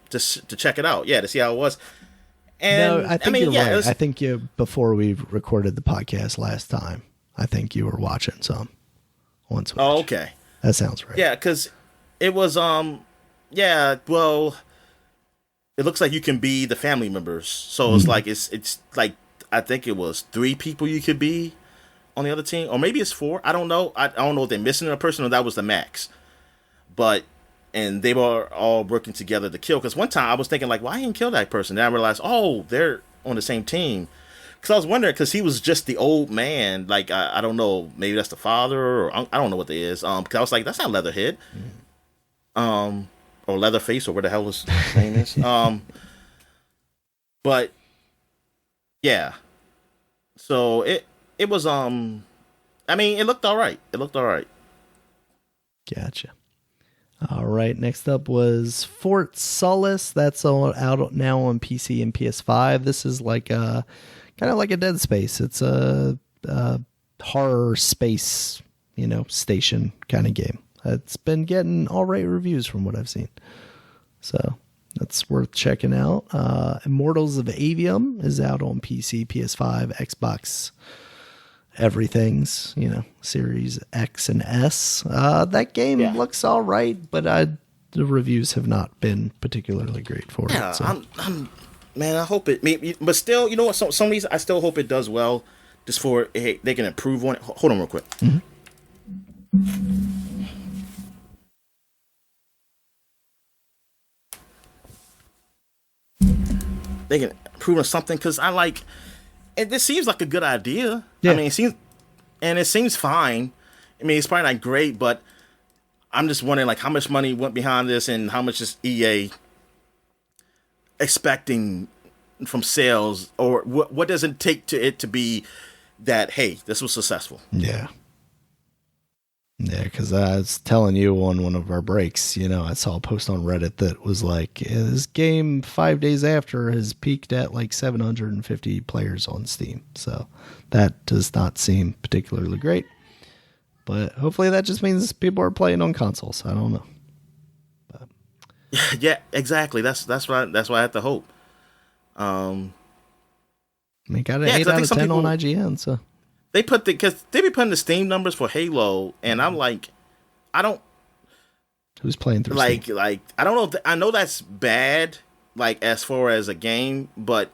Just to check it out. Yeah, to see how it was. And no, I think you're right. I think before we recorded the podcast last time, I think you were watching some on Switch. Oh, okay. That sounds right. Yeah, because it was it looks like you can be the family members. So it's like it's like I think it was 3 people you could be on the other team, or maybe it's 4. I don't know. I don't know if they're missing a person or that was the max. And they were all working together to kill. Because one time I was thinking why he didn't kill that person? Then I realized, they're on the same team. Because I was wondering, because he was just the old man. I don't know, maybe that's the father, or I don't know what it is. Because I was like, that's not Leatherhead. Or Leatherface, or where the hell his name is. But yeah, so it was it looked all right. Gotcha. All right, next up was Fort Solace. That's out now on PC and PS5. This is kind of like a Dead Space. It's a horror space, station kind of game. It's been getting all right reviews from what I've seen. So that's worth checking out. Immortals of Avium is out on PC, PS5, Xbox, everything's, Series X and S. That game looks all right, but the reviews have not been particularly great for it. So. Man, I hope it, but still, you know what? Some reason I still hope it does well, just for they can improve on it. Hold on real quick. Mm-hmm. They can improve on something, because this seems like a good idea. Yeah. I mean, it seems fine. I mean, it's probably not great, but I'm just wondering how much money went behind this, and how much is EA expecting from sales, or what does it take to be that, hey, this was successful? Yeah. Yeah, because I was telling you on one of our breaks, I saw a post on Reddit that was this game 5 days after has peaked at 750 players on Steam. So that does not seem particularly great. But hopefully that just means people are playing on consoles. I don't know. But. Yeah, exactly. That's why I have to hope. Got an 8 out of 10 on IGN, so. Because they be putting the Steam numbers for Halo, and I'm I don't Who's playing through like Steam? I don't know. I know that's bad, like as far as a game, but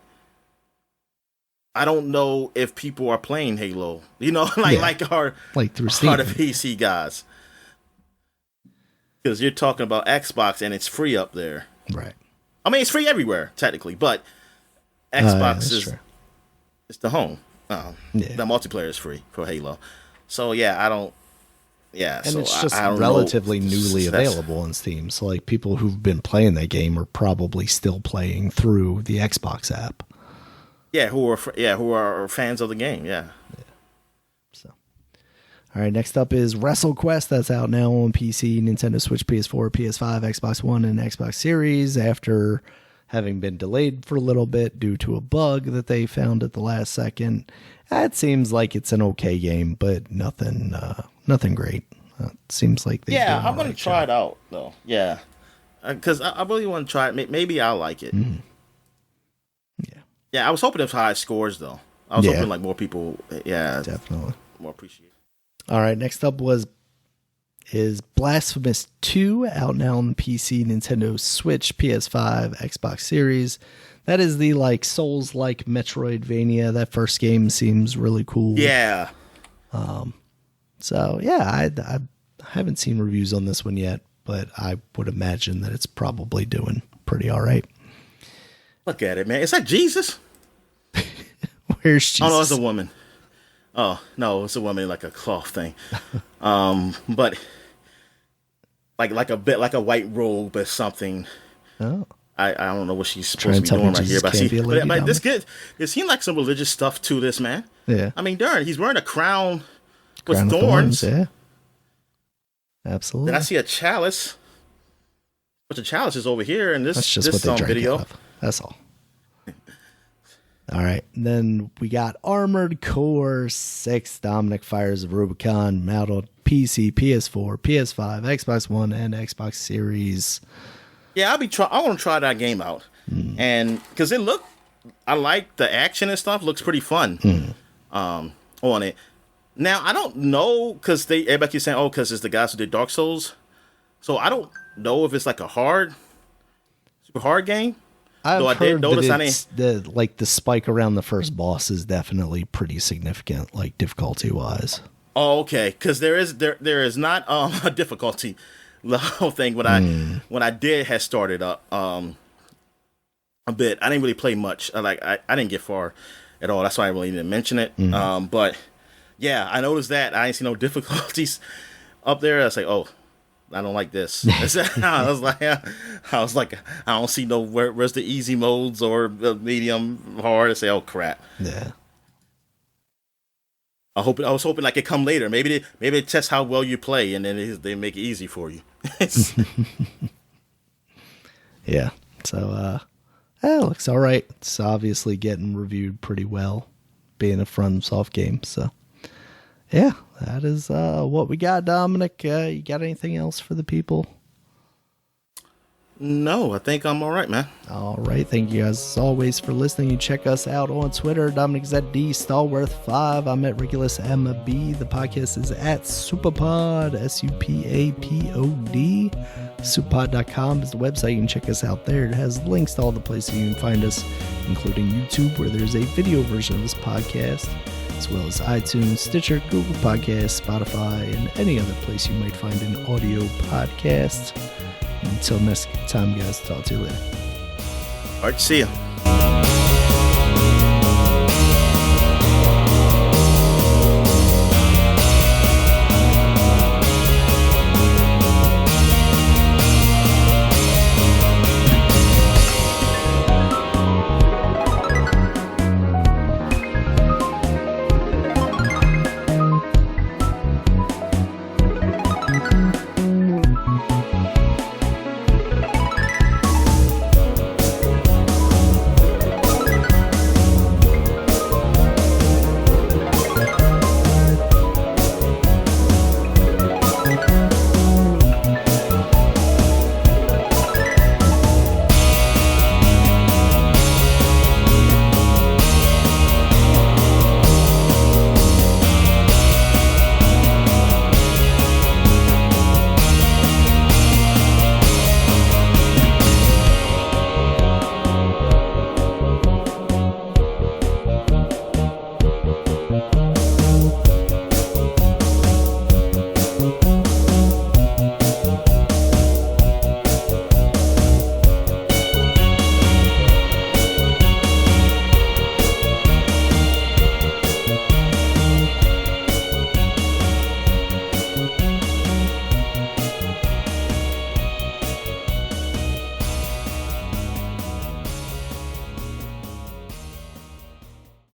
I don't know if people are playing Halo. You know, like our through Steam, the PC guys. Because you're talking about Xbox and it's free up there, right? I mean, it's free everywhere technically, but Xbox is true. It's the home. The multiplayer is free for Halo, so yeah, I don't. Yeah, and so it's just I don't relatively know. newly available on Steam. So like people who've been playing that game are probably still playing through the Xbox app. Yeah, who are fans of the game. Yeah. So, all right. Next up is WrestleQuest. That's out now on PC, Nintendo Switch, PS4, PS5, Xbox One, and Xbox Series. After having been delayed for a little bit due to a bug that they found at the last second, it seems like it's an okay game, but nothing great. It seems like I'm going to try it out though. Yeah, because I really want to try it. Maybe I'll like it. Mm-hmm. Yeah, I was hoping it was high scores though. I was hoping like more people. Yeah, definitely more appreciate. All right, next up is Blasphemous 2, out now on the PC, Nintendo Switch, PS5, Xbox Series. That is the like Souls-like Metroidvania. That first game seems really cool. Yeah. So yeah, I haven't seen reviews on this one yet, but I would imagine that it's probably doing pretty all right. Look at it, man. Is that Jesus? Where's Jesus? Oh no, it's a woman. Oh no, it's a woman, like a cloth thing. But like a bit like a white robe or something. Oh. I don't know what she's supposed to be doing right here, but this kid, it seemed like some religious stuff to this man. Yeah. I mean, darn, he's wearing a crown with thorns. Yeah. Absolutely. Then I see a chalice. But the chalice is over here in this video. That's all. All right. Then we got Armored Core 6, Dominic Fires of Rubicon, out on PC, PS4, PS5, Xbox One, and Xbox Series. Yeah, I want to try that game out. And because I like the action and stuff, looks pretty fun on it. Now, I don't know, because everybody keeps saying, because it's the guys who did Dark Souls. So I don't know if it's like a super hard game. I've heard that the spike around the first boss is definitely pretty significant, like difficulty wise. Oh, okay. Because there is not a difficulty. The whole thing when I did had started up a bit. I didn't really play much. I didn't get far at all. That's why I really didn't mention it. But yeah, I noticed that I didn't see no difficulties up there. I was like, oh, I don't like this. I was like, I don't see where's the easy modes or the medium hard. I say, oh crap. Yeah. I was hoping like it come later. Maybe they test how well you play and then they make it easy for you. Yeah. So it looks all right. It's obviously getting reviewed pretty well, being a FromSoft game. So yeah, that is what we got, Dominic. You got anything else for the people? No, I think I'm all right, man. All right. Thank you guys as always for listening. You check us out on Twitter. Dominic is at DStallworth5. I'm at Regulus MB. The podcast is at Supapod, SUPAPOD. Supapod.com is the website. You can check us out there. It has links to all the places you can find us, including YouTube, where there's a video version of this podcast, as well as iTunes, Stitcher, Google Podcasts, Spotify, and any other place you might find an audio podcast. Until next time, guys, talk to you later. All right, see ya.